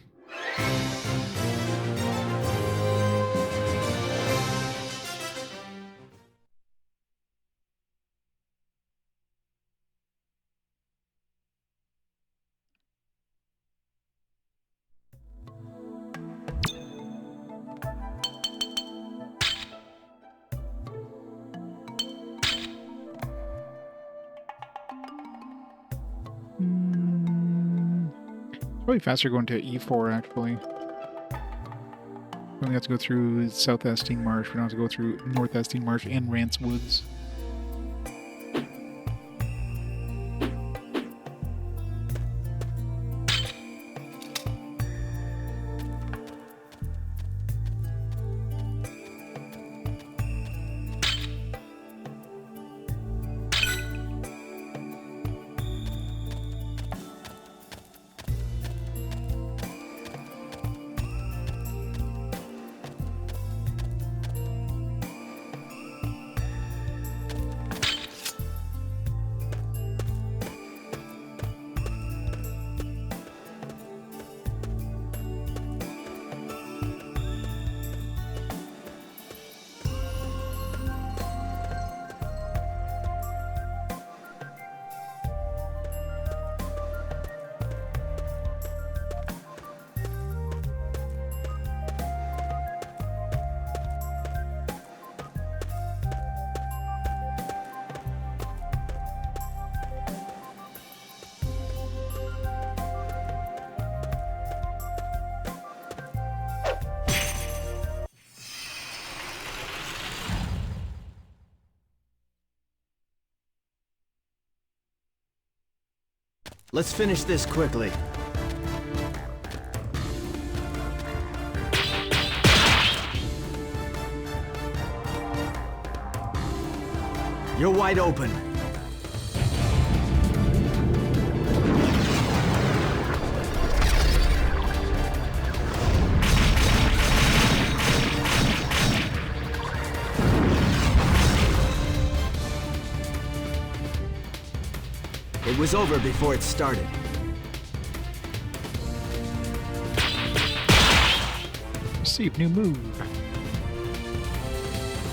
Probably faster going to E4, actually. We only have to go through South Esting Marsh. We don't have to go through North Esting Marsh and Rance Woods. Let's finish this quickly. You're wide open. It was over before it started. Receive new move.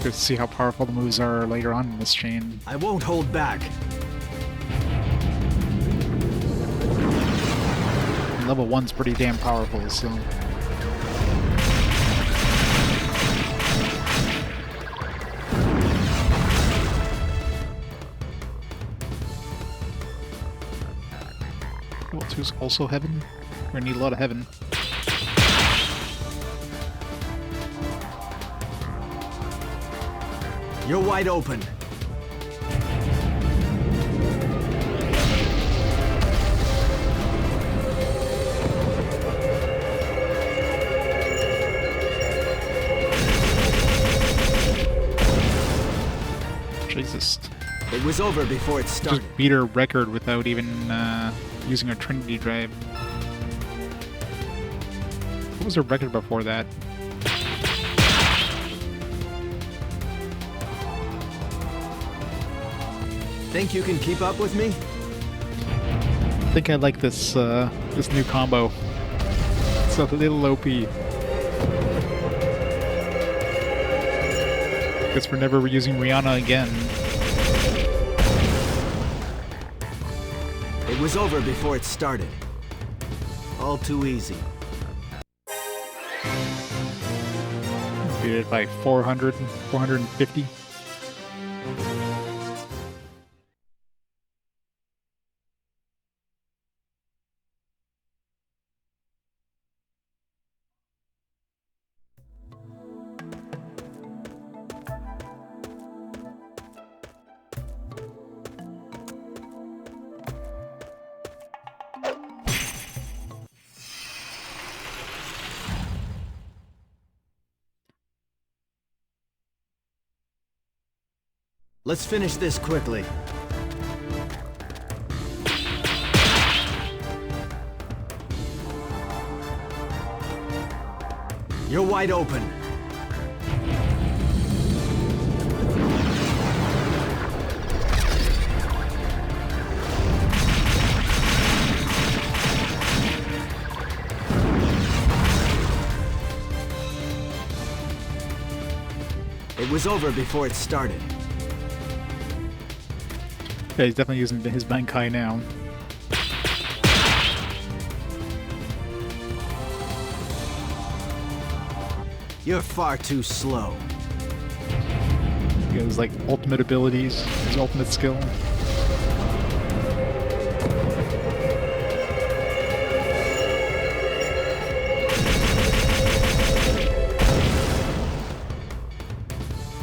Good to see how powerful the moves are later on in this chain. I won't hold back. Level 1's pretty damn powerful, so... Level 2's also heaven? We're gonna need a lot of heaven. You're wide open. Jesus. It was over before it started. Just beat our record without even using our Trinity drive. What was our record before that? Think you can keep up with me? I think I like this this new combo. It's a little OP. Guess we're never using Rihanna again. It was over before it started. All too easy. Beat it by 400, 450. Let's finish this quickly. You're wide open. It was over before it started. Yeah, he's definitely using his Bankai now. You're far too slow. He has like ultimate abilities, his ultimate skill.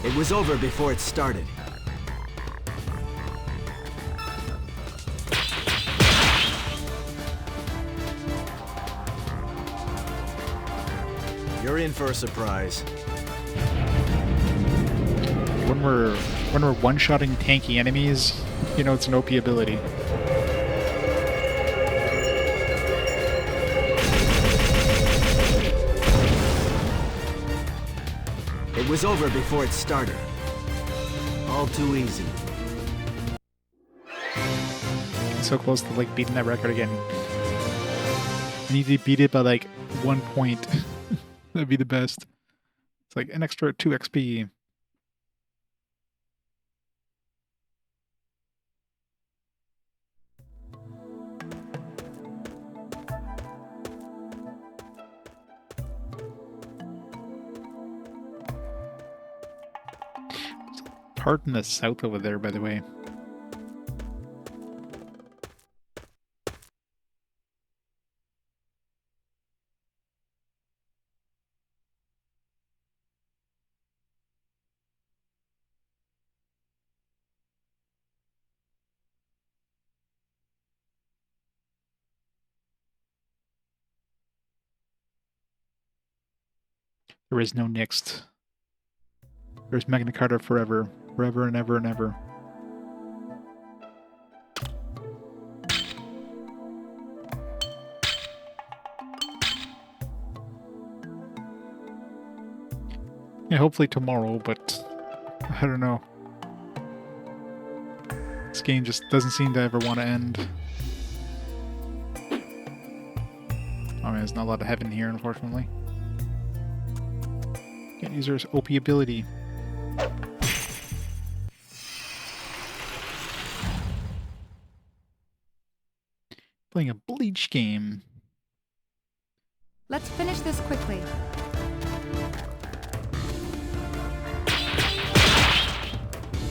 It was over before it started. You're in for a surprise. When we're one-shotting tanky enemies, you know it's an OP ability. It was over before it started. All too easy. So close to like beating that record again. I need to beat it by like 1 point. That'd be the best. It's like an extra 2 XP. Part in the south over there, by the way. There is no next. There's Magna Carta forever. Forever and ever and ever. Yeah, hopefully tomorrow, but I don't know. This game just doesn't seem to ever want to end. Oh man, there's not a lot of heaven here, unfortunately. Can't use her OP ability. Playing a Bleach game. Let's finish this quickly.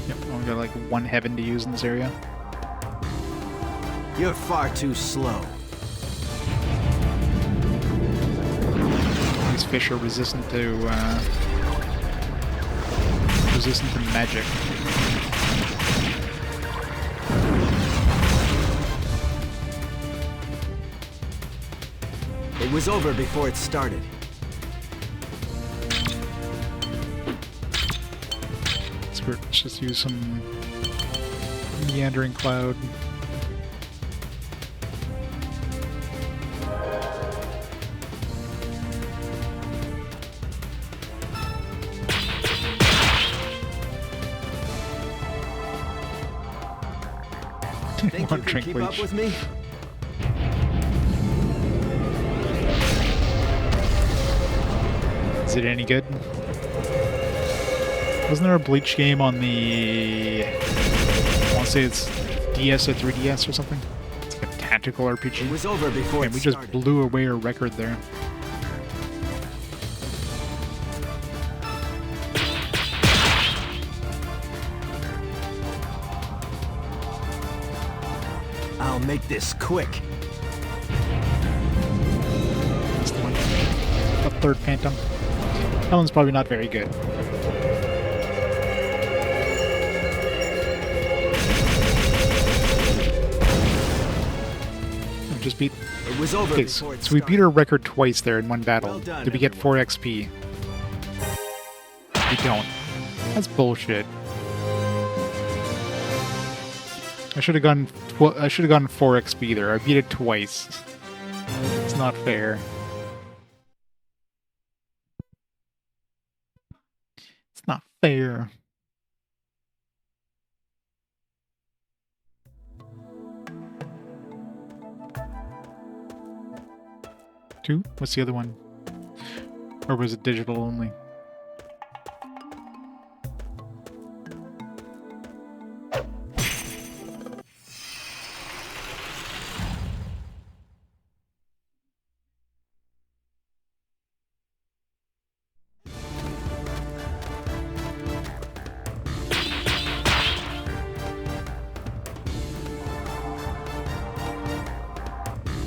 Yep, only got like one heaven to use in this area. You're far too slow. These fish are resistant to magic. It was over before it started. Let's just use some meandering cloud. Think you can keep up with me? Is it any good? Wasn't there a Bleach game on the... I want to say it's DS or 3DS or something? It's like a tactical RPG. It was over before Man, we just blew away a record there. I'll make this quick. That's the one. The third Phantom. That one's probably not very good. Just beat. It was over before it so we beat our record twice there in one battle. Well done, Did we get 4 XP? We don't. That's bullshit. I should have gone. I should have gone 4 XP there. I beat it twice. It's not fair. It's not fair. Two? What's the other one? Or was it digital only?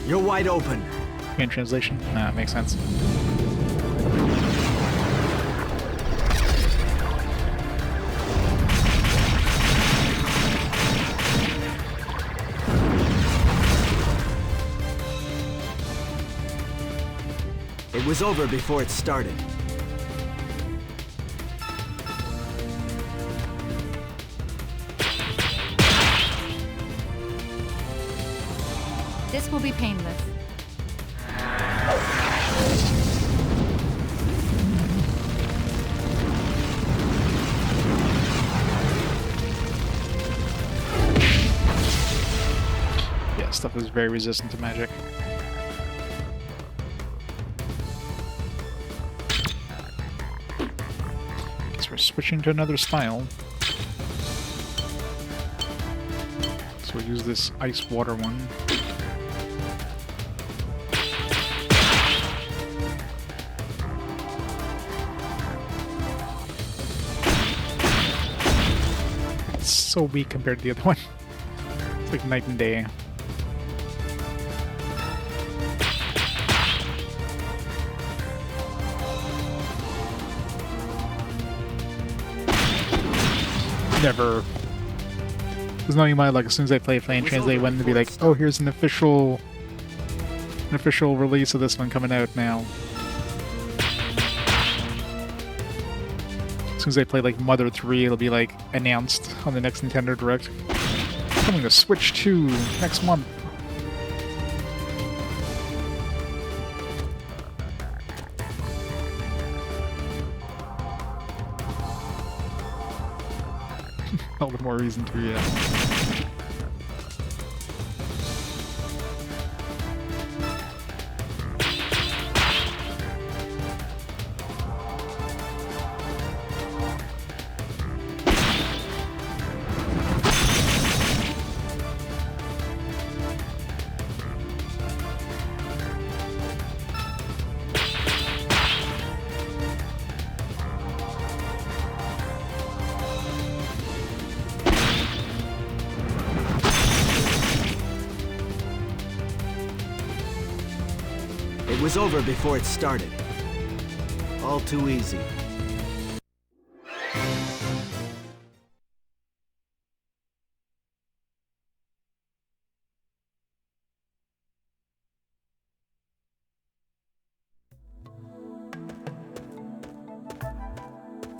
You're wide open. In translation? Nah, it makes sense. It was over before it started. This will be painless. Yeah, stuff is very resistant to magic. Guess we're switching to another style. So we'll use this ice water one. So weak compared to the other one. It's like night and day. Never. There's no you might like as soon as I play and translate one to be like, oh, here's an official release of this one coming out now. soon as I play like Mother 3, it'll be like announced on the next Nintendo Direct. Coming to Switch 2 next month. All the more reason to, yeah. It was over before it started. All too easy.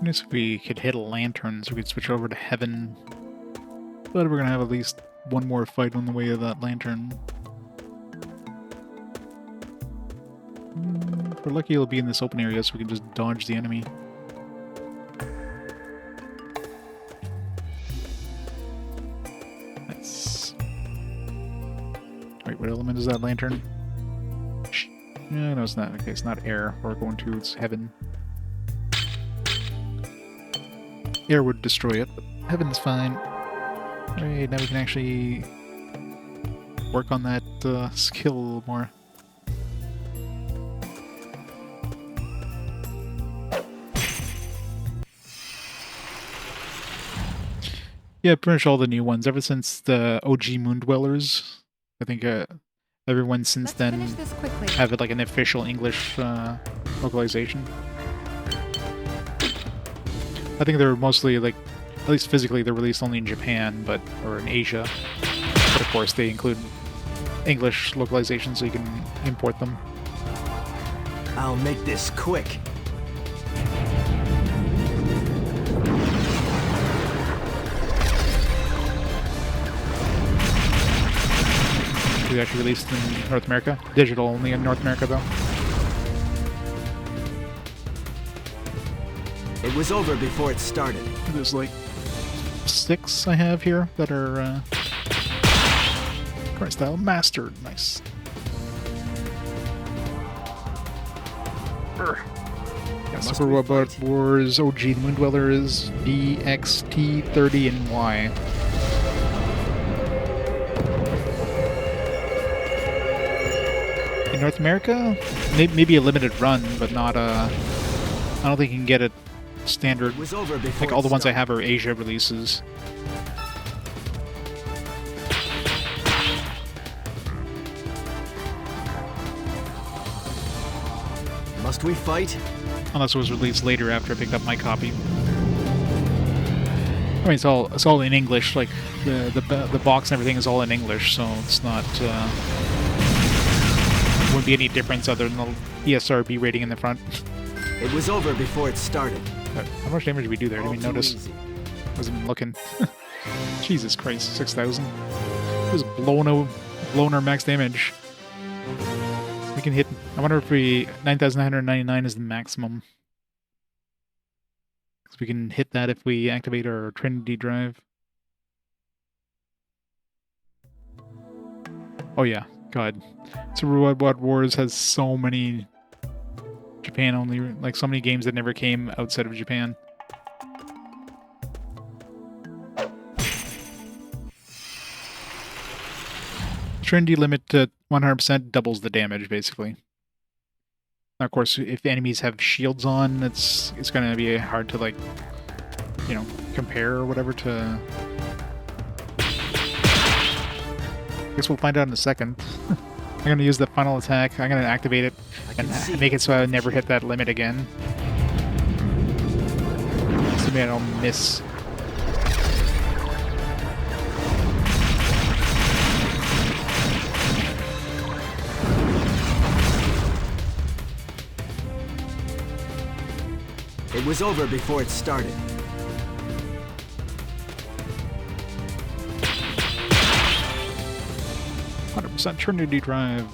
Nice if we could hit a lantern so we could switch over to heaven. But we're gonna have at least one more fight on the way of that lantern. If we're lucky, it'll be in this open area so we can just dodge the enemy. Nice. Wait, what element is that lantern? No, it's not. Okay, it's not air. We're going to, it's heaven. Air would destroy it, but heaven's fine. Alright, now we can actually work on that skill a little more. Yeah, pretty much all the new ones, ever since the OG Moon Dwellers. I think everyone since then have it like an official English localization. I think they're mostly like, at least physically, they're released only in Japan, or in Asia. But of course, they include English localization, so you can import them. I'll make this quick. It's actually released in North America. Digital only in North America, though. It was over before it started. There's like 6 I have here that are current style mastered. Nice. Yeah, Super Robot Wars OG Moon Dweller is BXT30 and Y. In North America, maybe a limited run, but not a. I don't think you can get it standard. Like all the ones I have are Asia releases. Must we fight? Unless it was released later after I picked up my copy. I mean, it's all in English. Like the box and everything is all in English, so it's not. Wouldn't be any difference other than the ESRB rating in the front. It was over before it started. How much damage did we do there? I didn't even notice. Wasn't even looking. Jesus Christ, 6,000. Just blown our max damage. We can hit. I wonder if 9,999 is the maximum. Because we can hit that if we activate our Trinity drive. Oh yeah, God. Super Robot Wars has so many Japan only, like so many games that never came outside of Japan. Trinity limit to 100% doubles the damage, basically. Now, of course, if enemies have shields on, it's going to be hard to, like, you know, compare or whatever to... I guess we'll find out in a second. I'm going to use the final attack. I'm going to activate it and make it so I never hit that limit again. So maybe I don't miss. It was over before it started. Trinity Drive.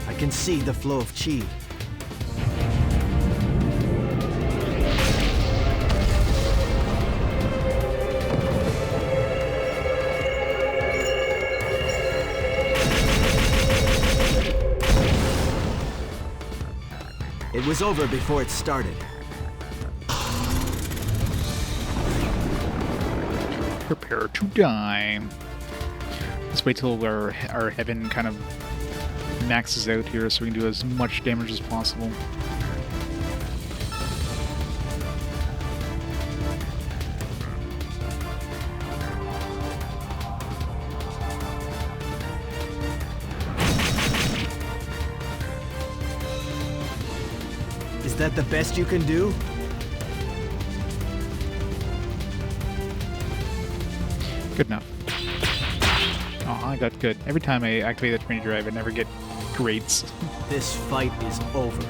I can see the flow of chi. It was over before it started. Prepare to die. Let's wait till our heaven kind of maxes out here so we can do as much damage as possible. Is that the best you can do? Good enough. Oh, I got good. Every time I activate the Trinity Drive, I never get greats. This fight is over.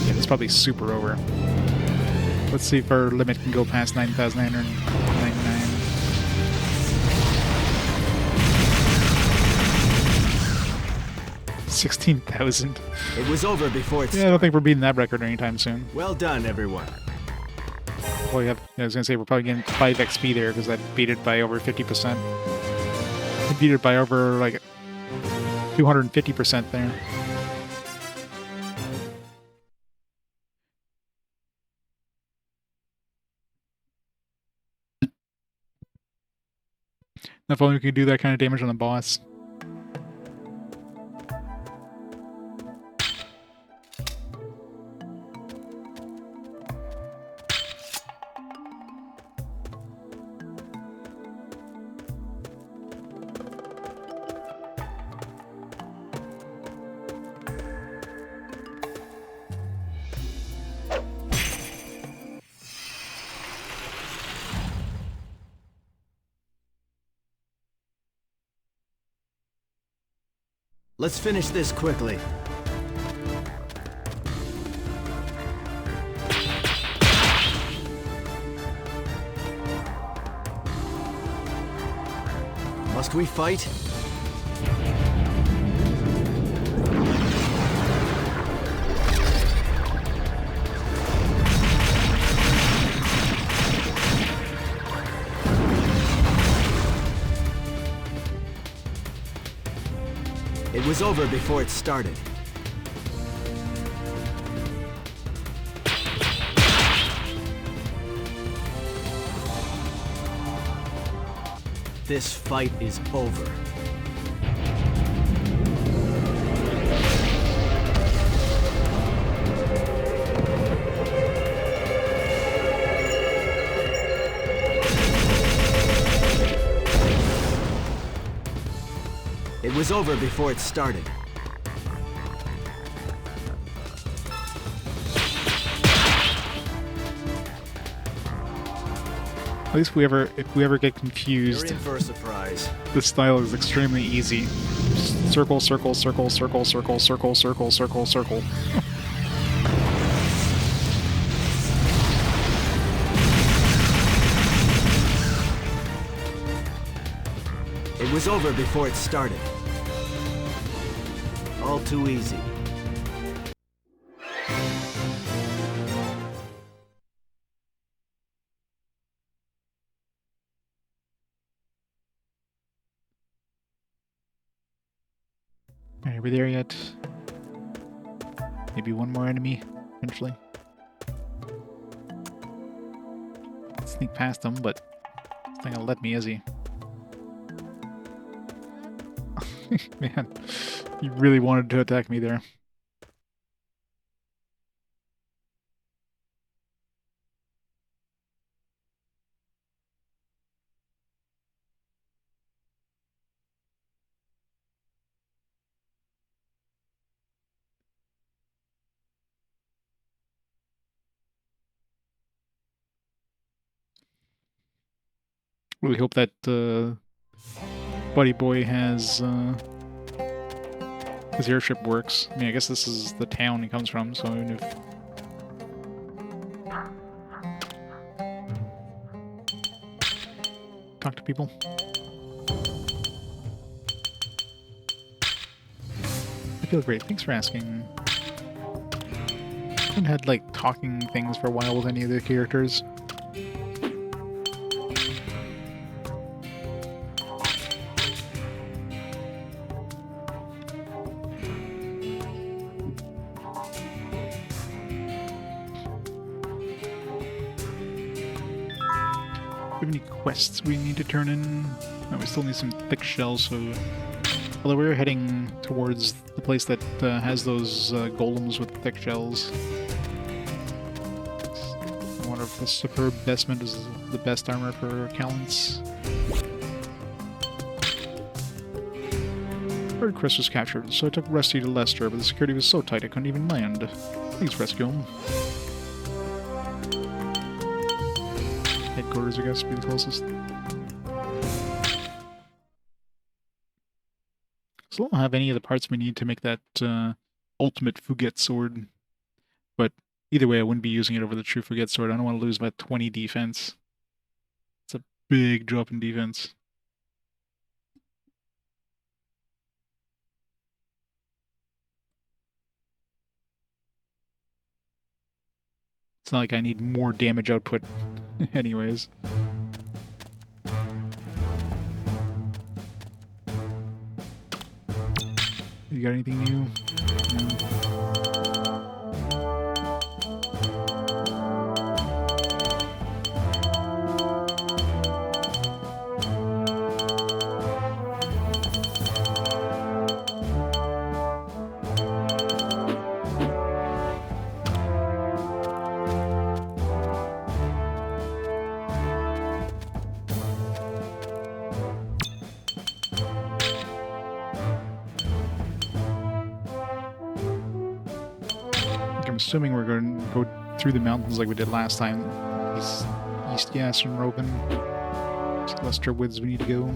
Yeah, it's probably super over. Let's see if our limit can go past 9,999. 16,000. It was over before it started. Yeah, I don't think we're beating that record anytime soon. Well done, everyone. Well, I was going to say we're probably getting 5 XP there because I beat it by over 50%. I beat it by over like 250% there. If only we could do that kind of damage on the boss. Let's finish this quickly. Must we fight? It was over before it started. This fight is over. It was over before it started. At least if we ever get confused, You're in for a surprise. this style is extremely easy. Just circle, circle, circle, circle, circle, circle, circle, circle, circle. It was over before it started. All too easy. Are we there yet? Maybe one more enemy, eventually. Sneak past him, but he's not gonna let me, is he? Man, he really wanted to attack me there. Really hope that Buddy Boy has His airship works. I mean, I guess this is the town he comes from, so even if... Talk to people. I feel great. Thanks for asking. I haven't had, like, talking things for a while with any of the characters. Do we have any quests we need to turn in? No, we still need some thick shells, so... Although we're heading towards the place that has those golems with thick shells. I wonder if the superb vestment is the best armor for Calintz. Heard Chris was captured, so I took Rusty to Lester, but the security was so tight I couldn't even land. Please rescue him. Headquarters, I guess, would be the closest. So I don't have any of the parts we need to make that ultimate Fugit sword. But either way, I wouldn't be using it over the true Fugit sword. I don't want to lose about 20 defense. It's a big drop in defense. It's not like I need more damage output anyways. You got anything new? No. Assuming we're going to go through the mountains like we did last time. East Yason Rogan. Lester Woods we need to go.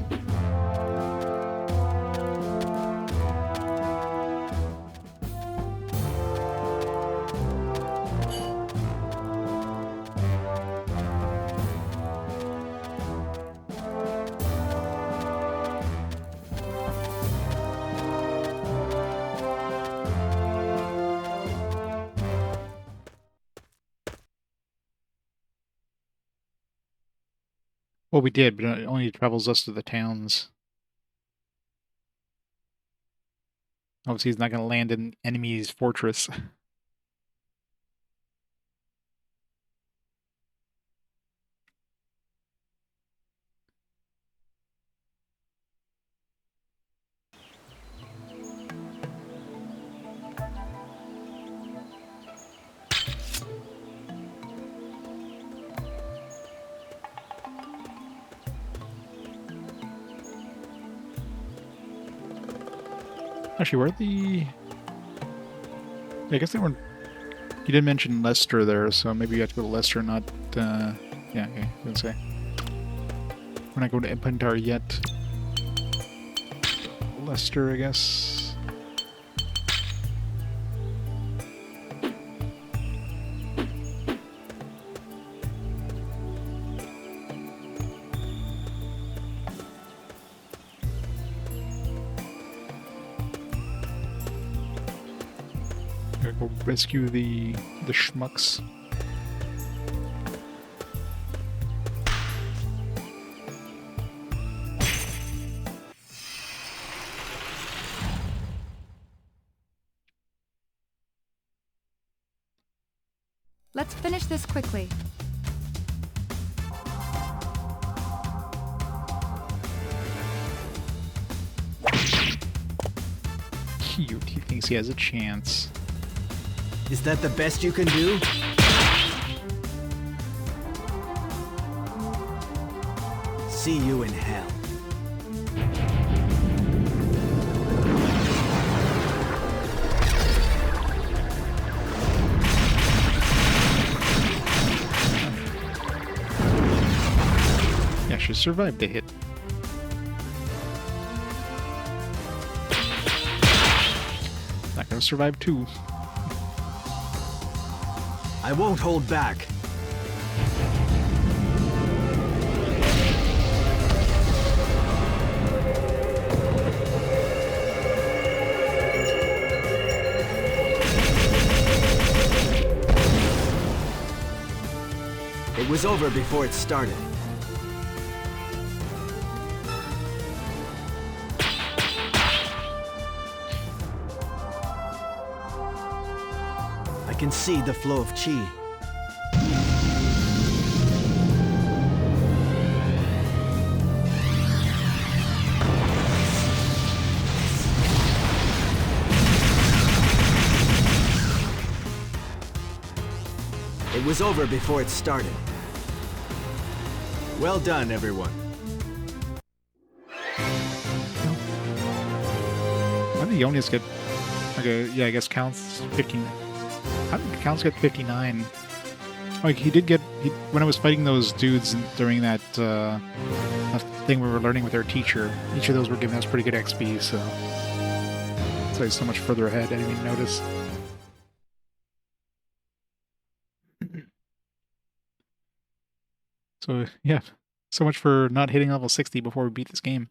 Well, we did, but it only travels us to the towns. Obviously, he's not going to land in enemy's fortress. Actually, where are the... I guess they weren't... You did mention Lester there, so maybe you have to go to Lester, not... Yeah, okay, I was gonna say. We're not going to Impantar yet. Lester, I guess. Go rescue the schmucks. Let's finish this quickly. Cute. He thinks he has a chance. Is that the best you can do? See you in hell. Yeah, she survived the hit. survive too. I won't hold back. It was over before it started. I can see the flow of chi. It was over before it started. Well done, everyone. How did Jonas get... Okay, yeah, I guess Calintz 15... How did Calintz get 59? Like, he did get... when I was fighting those dudes during that thing we were learning with our teacher, each of those were giving us pretty good XP, so... That's why he's so much further ahead, I didn't even notice. So, yeah, so much for not hitting level 60 before we beat this game.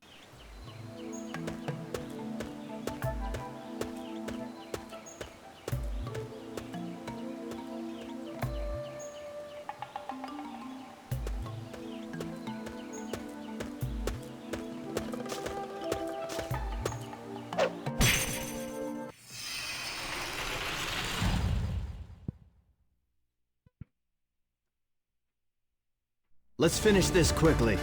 Let's finish this quickly.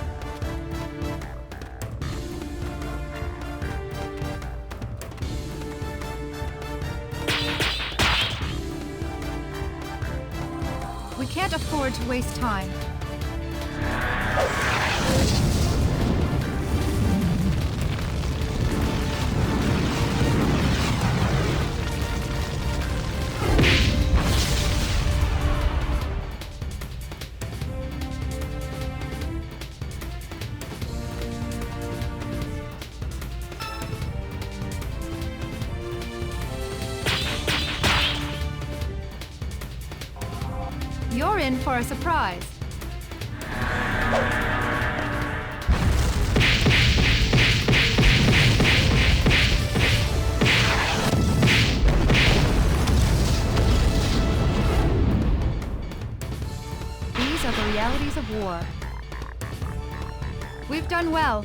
We can't afford to waste time. You're in for a surprise. These are the realities of war. We've done well.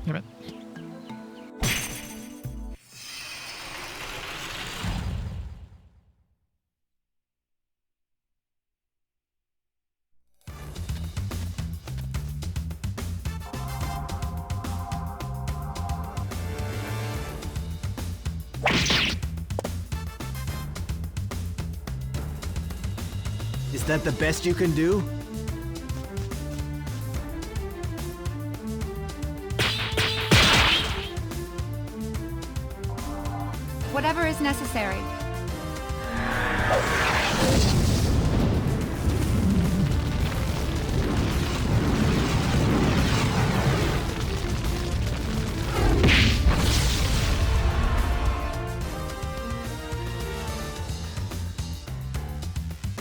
Damn it. Is that the best you can do? Whatever is necessary.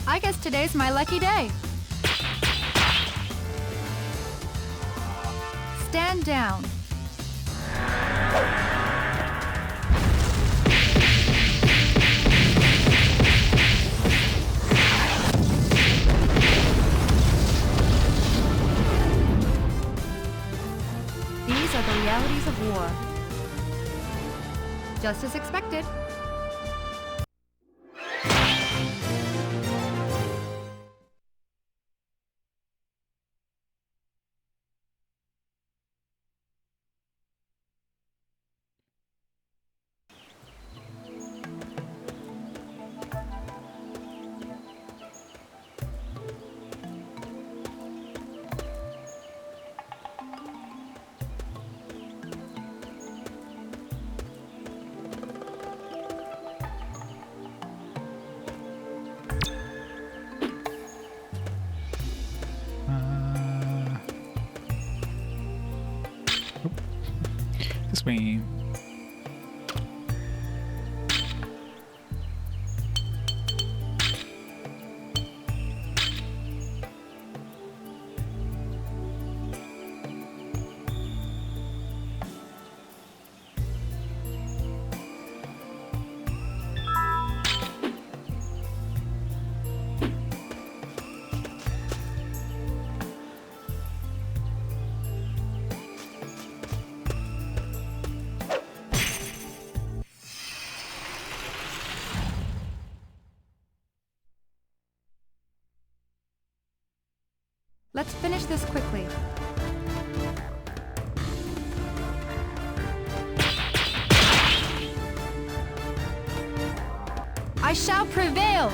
I guess today's my lucky day. Stand down. These are the realities of war. Just as expected. This way. Let's finish this quickly. I shall prevail!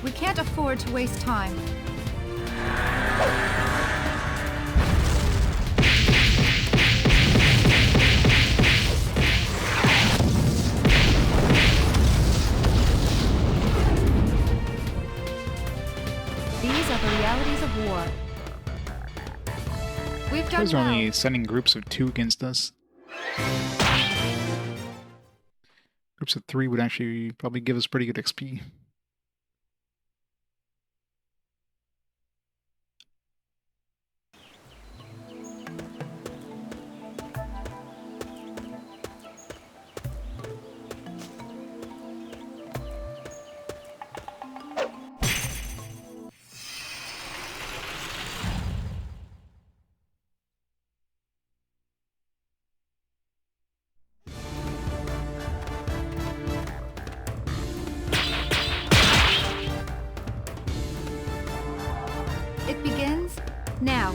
We can't afford to waste time. These are the realities of war. We've done Those are well. only sending groups of 2 against us. Groups of 3 would actually probably give us pretty good XP. It begins now.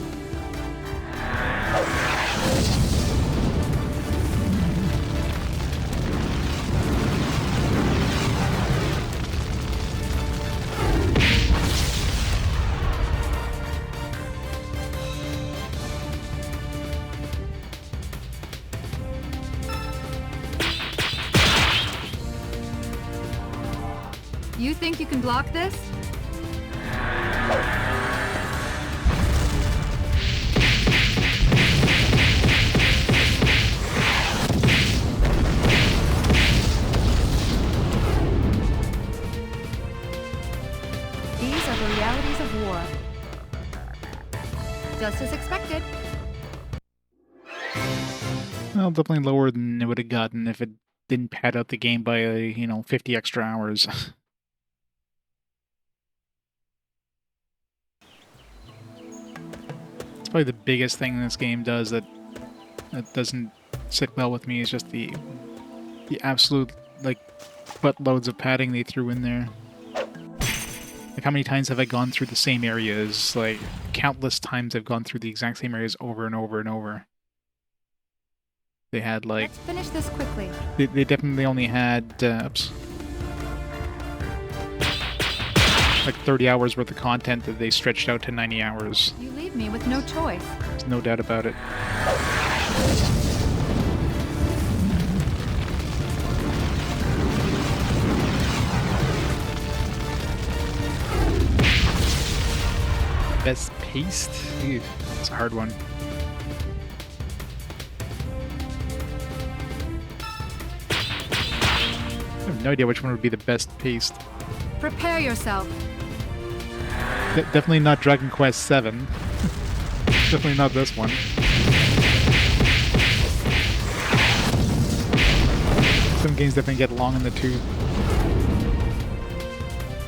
You think you can block this? These are the realities of war. Just as expected. Well, definitely lower than it would have gotten if it didn't pad out the game by, 50 extra hours. It's probably the biggest thing this game does that doesn't sit well with me is just the absolute, like, buttloads of padding they threw in there. Like, how many times have I gone through the same areas? Like, countless times I've gone through the exact same areas over and over and over. They had, like... Let's finish this quickly. They definitely only had, oops. Like 30 hours worth of content that they stretched out to 90 hours. You leave me with no choice. There's no doubt about it. Best paced? Ew, it's a hard one. I have no idea which one would be the best paced. Prepare yourself. Definitely not Dragon Quest VII. Definitely not this one. Some games definitely get long in the tooth.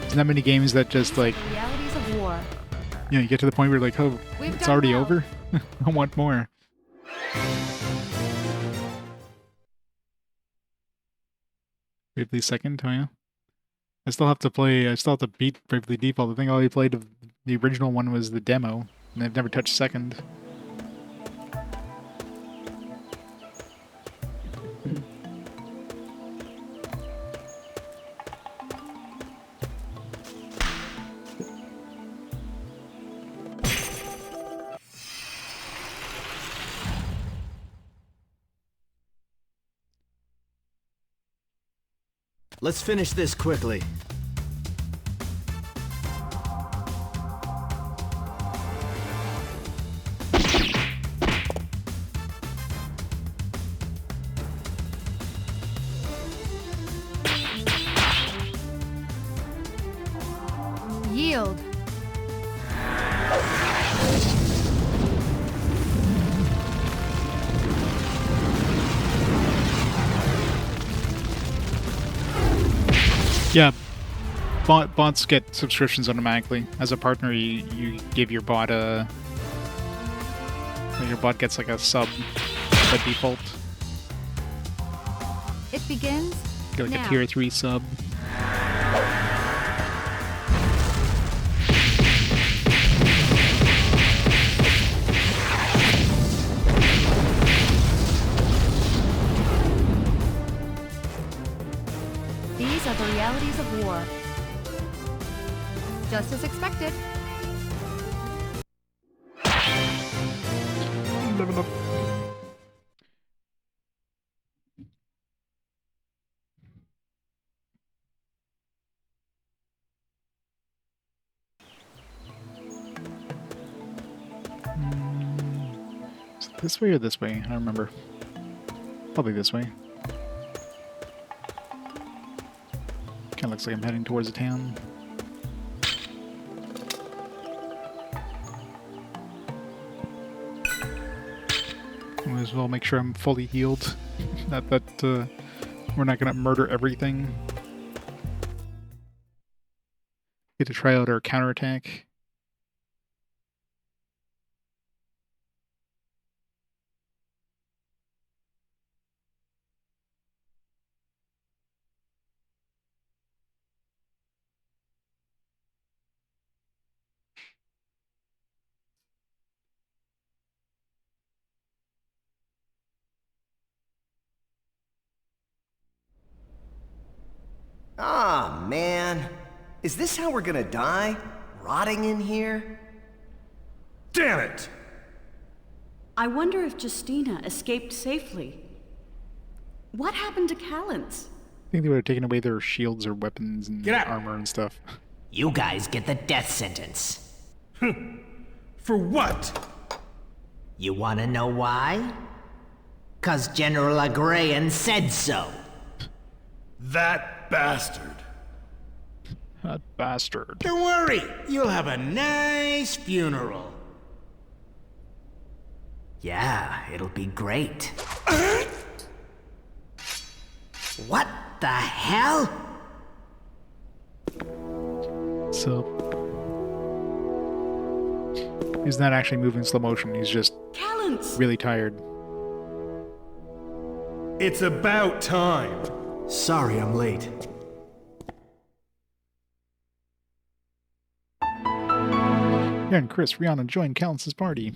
There's not many games that just like... Realities of war. You get to the point where you're like, oh, it's already over? I want more. Bravely Second, oh yeah. I still have to beat Bravely Default. I think all I played of the original one was the demo, and I've never touched Second. Let's finish this quickly. Yield. Yeah, bots get subscriptions automatically. As a partner, you give your bot a... Your bot gets like a sub by default. It begins Get like now. a tier 3 sub. These are the realities of war. Just as expected. Level up. Is it this way or this way? I don't remember. Probably this way. Kinda looks like I'm heading towards the town. Might as well make sure I'm fully healed. Not that we're not gonna murder everything. Get to try out our counterattack. Ah, man. Is this how we're gonna die? Rotting in here? Damn it! I wonder if Justina escaped safely. What happened to Calintz? I think they would have taken away their shields or weapons and Get out. armor and stuff. You guys get the death sentence. For what? You wanna know why? 'Cause General Agrayan said so. That bastard. That bastard. Don't worry, you'll have a nice funeral. Yeah, it'll be great. What the hell? So he's not actually moving slow motion, he's just Calintz! really tired. It's about time. Sorry I'm late. Yeah, and Chris, Rihanna joined Calintz's party.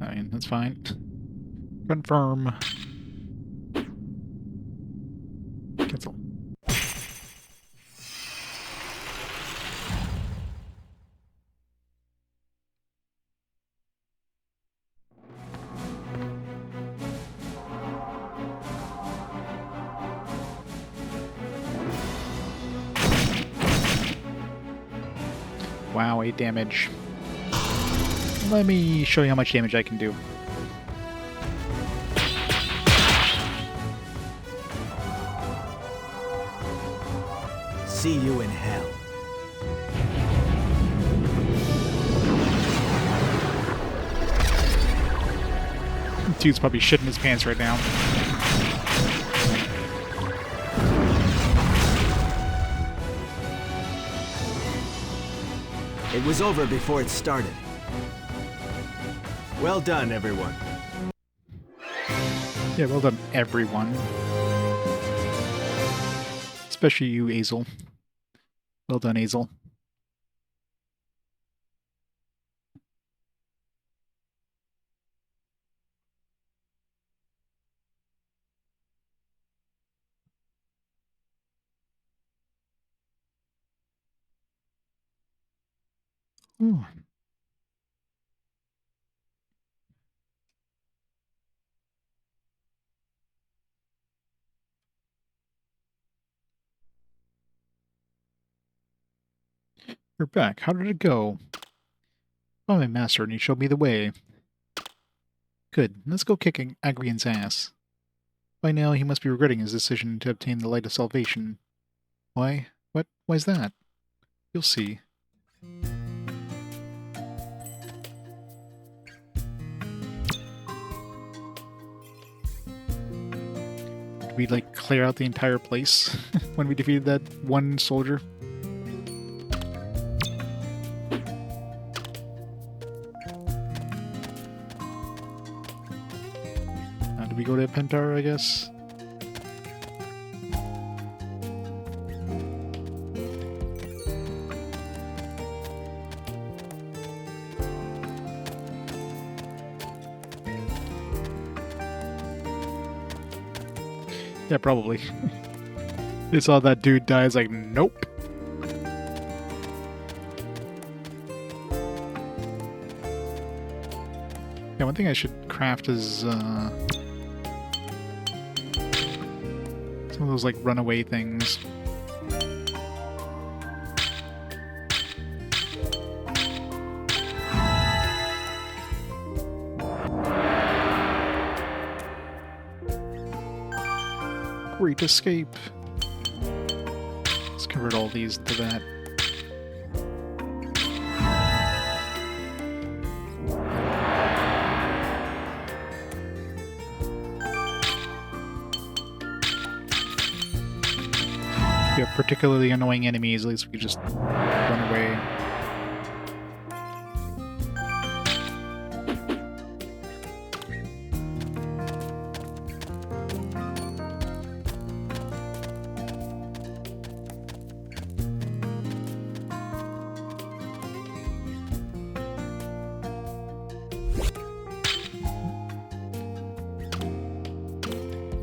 I mean, that's fine. Confirm. Cancel. Wow, 8 damage. Let me show you how much damage I can do. See you in hell. Dude's probably shitting his pants right now. It was over before it started. Well done, everyone. Yeah, well done, everyone. Especially you, Azel. Well done, Azel. Ooh. We're back. How did it go? Oh, my master, and he showed me the way. Good. Let's go kicking Agrian's ass. By now, he must be regretting his decision to obtain the light of salvation. Why? What? Why's that? You'll see. Did we, like, clear out the entire place when we defeated that one soldier? Did we go to Pentar, I guess? Yeah, probably. They saw that dude die, it's like, nope. Yeah, one thing I should craft is, some of those, like, runaway things. Great escape. Let's convert all these into that. If you have particularly annoying enemies, at least we can just run away.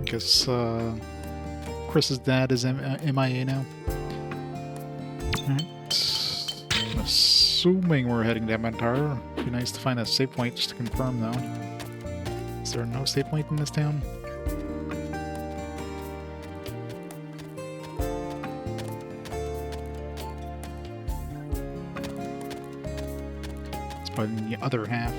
Guess Chris's dad is MIA now. Alright. I'm assuming we're heading to Mentar. Be nice to find a save point just to confirm, though. Is there no save point in this town? It's probably in the other half.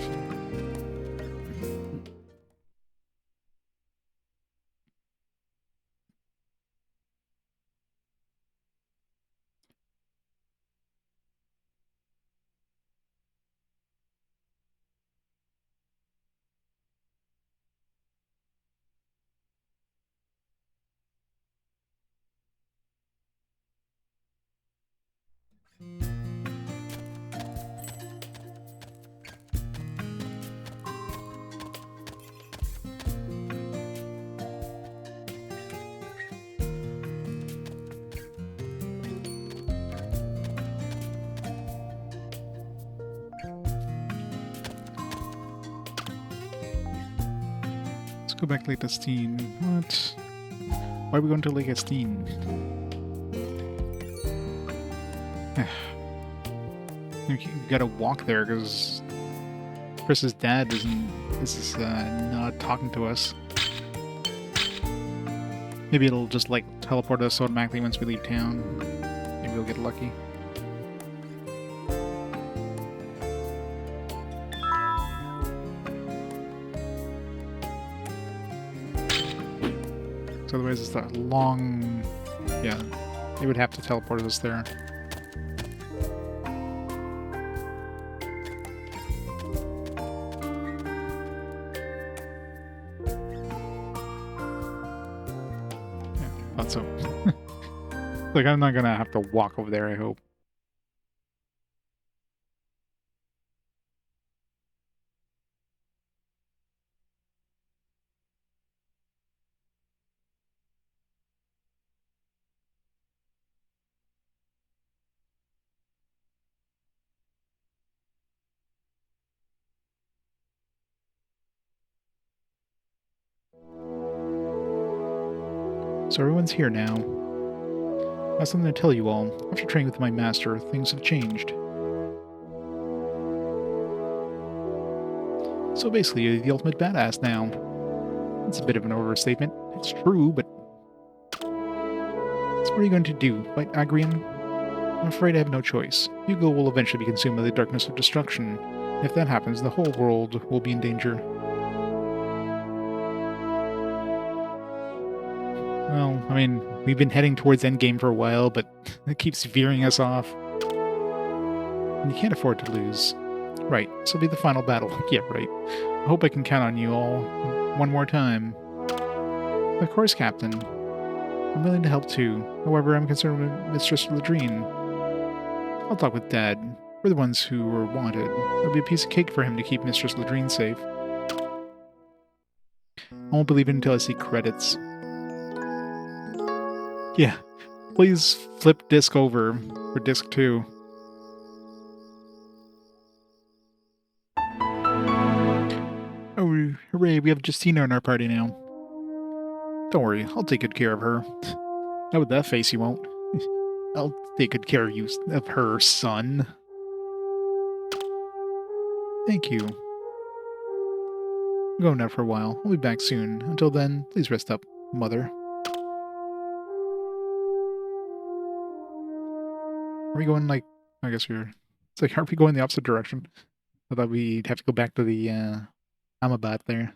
Go back to Lake Estine. What? Why are we going to Lake Estine? You gotta walk there because Chris's dad is not talking to us. Maybe it'll just like teleport us automatically once we leave town. Maybe we'll get lucky. Otherwise it's that long... Yeah, it would have to teleport us there. Yeah, thought so. Like, I'm not gonna have to walk over there, I hope. So everyone's here now. I have something to tell you all. After training with my master, things have changed. So basically, you're the ultimate badass now. It's a bit of an overstatement. It's true, but... So what are you going to do? Fight Agrian? I'm afraid I have no choice. Hugo will eventually be consumed by the darkness of destruction. If that happens, the whole world will be in danger. Well, I mean, we've been heading towards endgame for a while, but it keeps veering us off. And you can't afford to lose. Right, this will be the final battle. Yeah, right. I hope I can count on you all one more time. Of course, Captain. I'm willing to help too. However, I'm concerned with Mistress Ladrine. I'll talk with Dad. We're the ones who were wanted. It'll be a piece of cake for him to keep Mistress Ladrine safe. I won't believe it until I see credits. Yeah, please flip disc over for disc 2. Oh, hooray, we have Justina in our party now. Don't worry, I'll take good care of her. Not with that face, you won't. I'll take good care of her, son. Thank you. I'm going out for a while. I'll be back soon. Until then, please rest up, Mother. Are we going, like, I guess it's like, are we going the opposite direction? I thought we'd have to go back to the, Amabat there.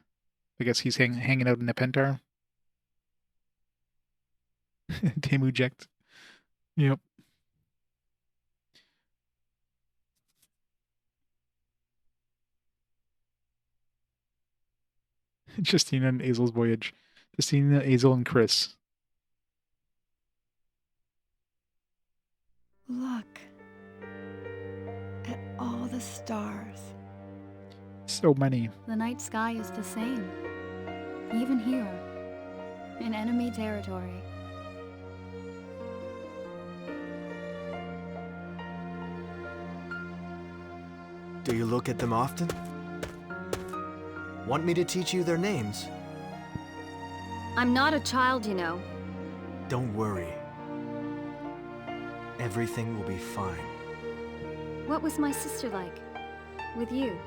I guess he's hanging out in the Pentar. Temuject. Yep. Justina and Azel's voyage. Justina, Azel, and Chris. Look at all the stars. So many. The night sky is the same. Even here, in enemy territory. Do you look at them often? Want me to teach you their names? I'm not a child, you know. Don't worry. Everything will be fine. What was my sister like? With you?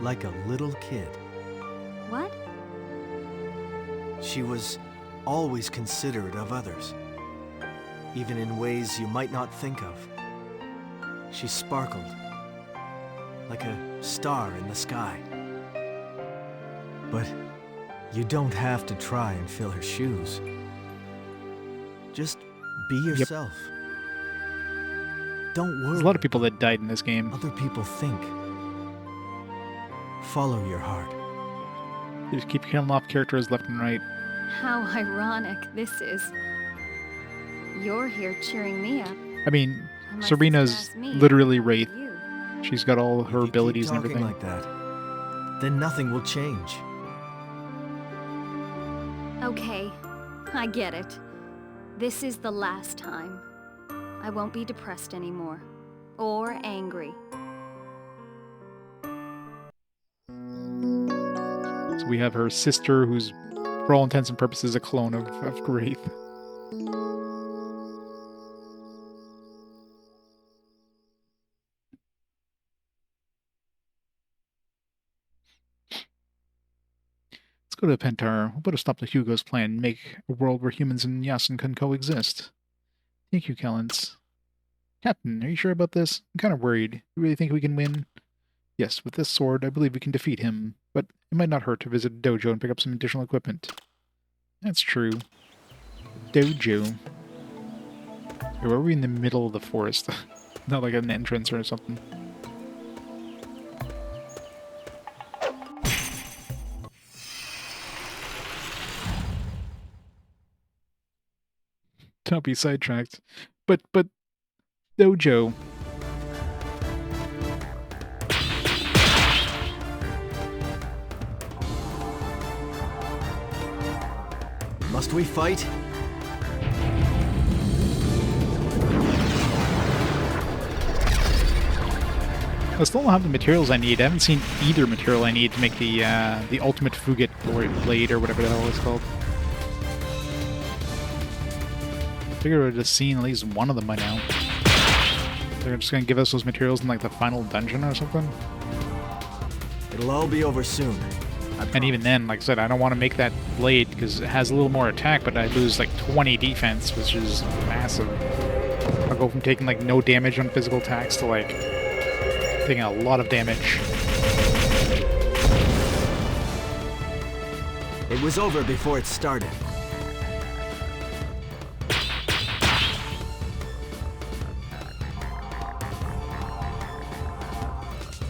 Like a little kid. What? She was always considerate of others, even in ways you might not think of. She sparkled, like a star in the sky. But you don't have to try and fill her shoes. Just be yourself. Don't worry. There's a lot of people that died in this game. Other people think. Follow your heart. You just keep killing off characters left and right. How ironic this is. You're here cheering me up. I mean, And my Serena's sister asked me literally about Wraith. you. She's got all her abilities and Keep talking everything. like that, then nothing will change. Okay, I get it. This is the last time. I won't be depressed anymore. Or angry. So we have her sister, who's, for all intents and purposes, a clone of Wraith. Let's go to Pentar. We'll better stop the Hugo's plan and make a world where humans and Yason can coexist. Thank you, Calintz. Captain, are you sure about this? I'm kind of worried. You really think we can win? Yes, with this sword, I believe we can defeat him, but it might not hurt to visit a dojo and pick up some additional equipment. That's true. Dojo. Hey, were we in the middle of the forest? Not like an entrance or something. Don't be sidetracked. But, dojo. Must we fight? I still don't have the materials I need. I haven't seen either material I need to make the ultimate Fugit blade or whatever the hell it's called. I figured I would have seen at least one of them by now. They're just gonna give us those materials in like the final dungeon or something. It'll all be over soon. And even then, like I said, I don't want to make that blade because it has a little more attack, but I lose like 20 defense, which is massive. I'll go from taking like no damage on physical attacks to like taking a lot of damage. It was over before it started.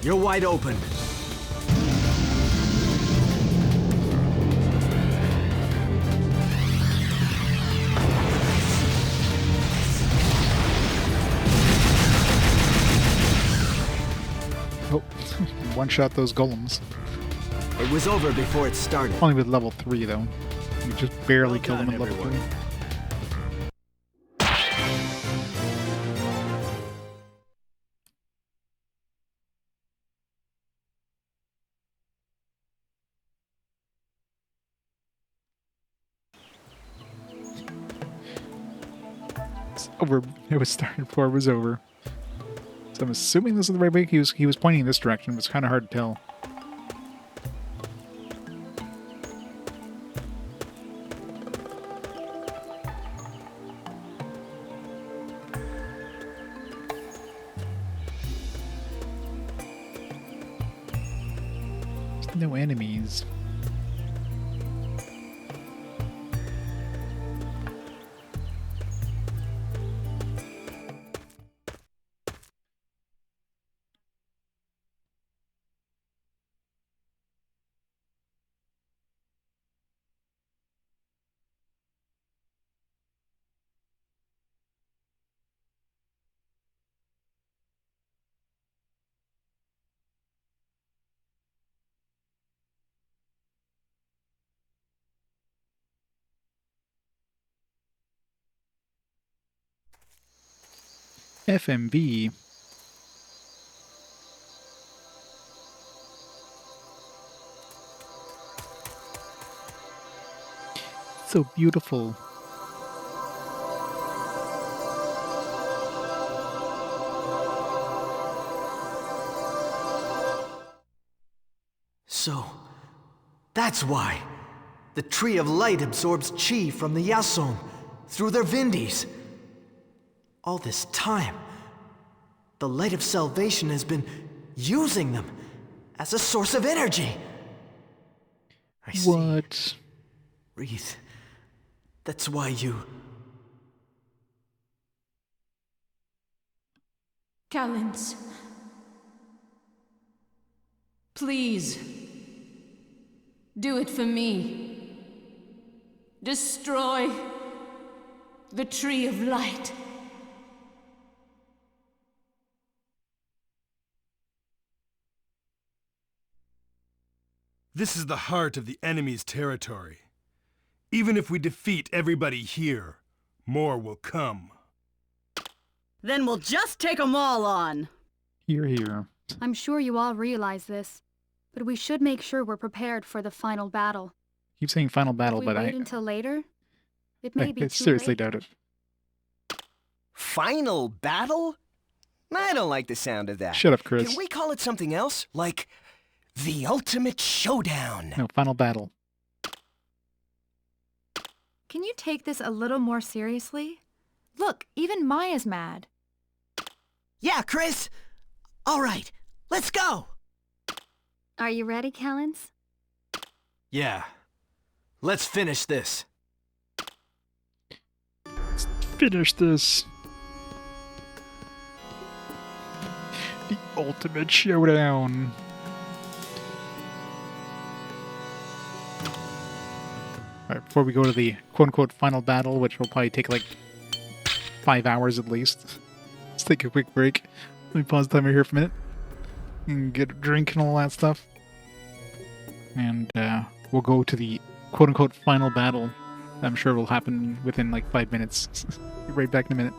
You're wide open. Oh, one-shot those golems. It was over before it started. Only with level 3, though. You just barely killed them at level 3. It's over. It was started before it was over. So I'm assuming this is the right way. He was pointing in this direction, but it's kind of hard to tell. No enemies. FMV. So beautiful. So, that's why. The Tree of Light absorbs chi from the Yason through their vindis. All this time, the Light of Salvation has been using them as a source of energy. I see. What? Wreath, that's why you... Calintz. Please. Do it for me. Destroy the Tree of Light. This is the heart of the enemy's territory. Even if we defeat everybody here, more will come. Then we'll just take them all on. Here. I'm sure you all realize this, but we should make sure we're prepared for the final battle. Keep saying final battle, If we but wait until later, it may be I too seriously late. doubt it. Final battle? I don't like the sound of that. Shut up, Chris. Can we call it something else? Like the ultimate showdown? No, final battle. Can you take this a little more seriously? Look, even Maya's mad. Yeah, Chris. All right, let's go. Are you ready, Calintz? Yeah. Let's finish this. Let's finish this. The ultimate showdown. Alright, before we go to the quote-unquote final battle, which will probably take like 5 hours at least, let's take a quick break. Let me pause the timer here for a minute and get a drink and all that stuff. And we'll go to the quote-unquote final battle. I'm sure will happen within like 5 minutes. Be right back in a minute.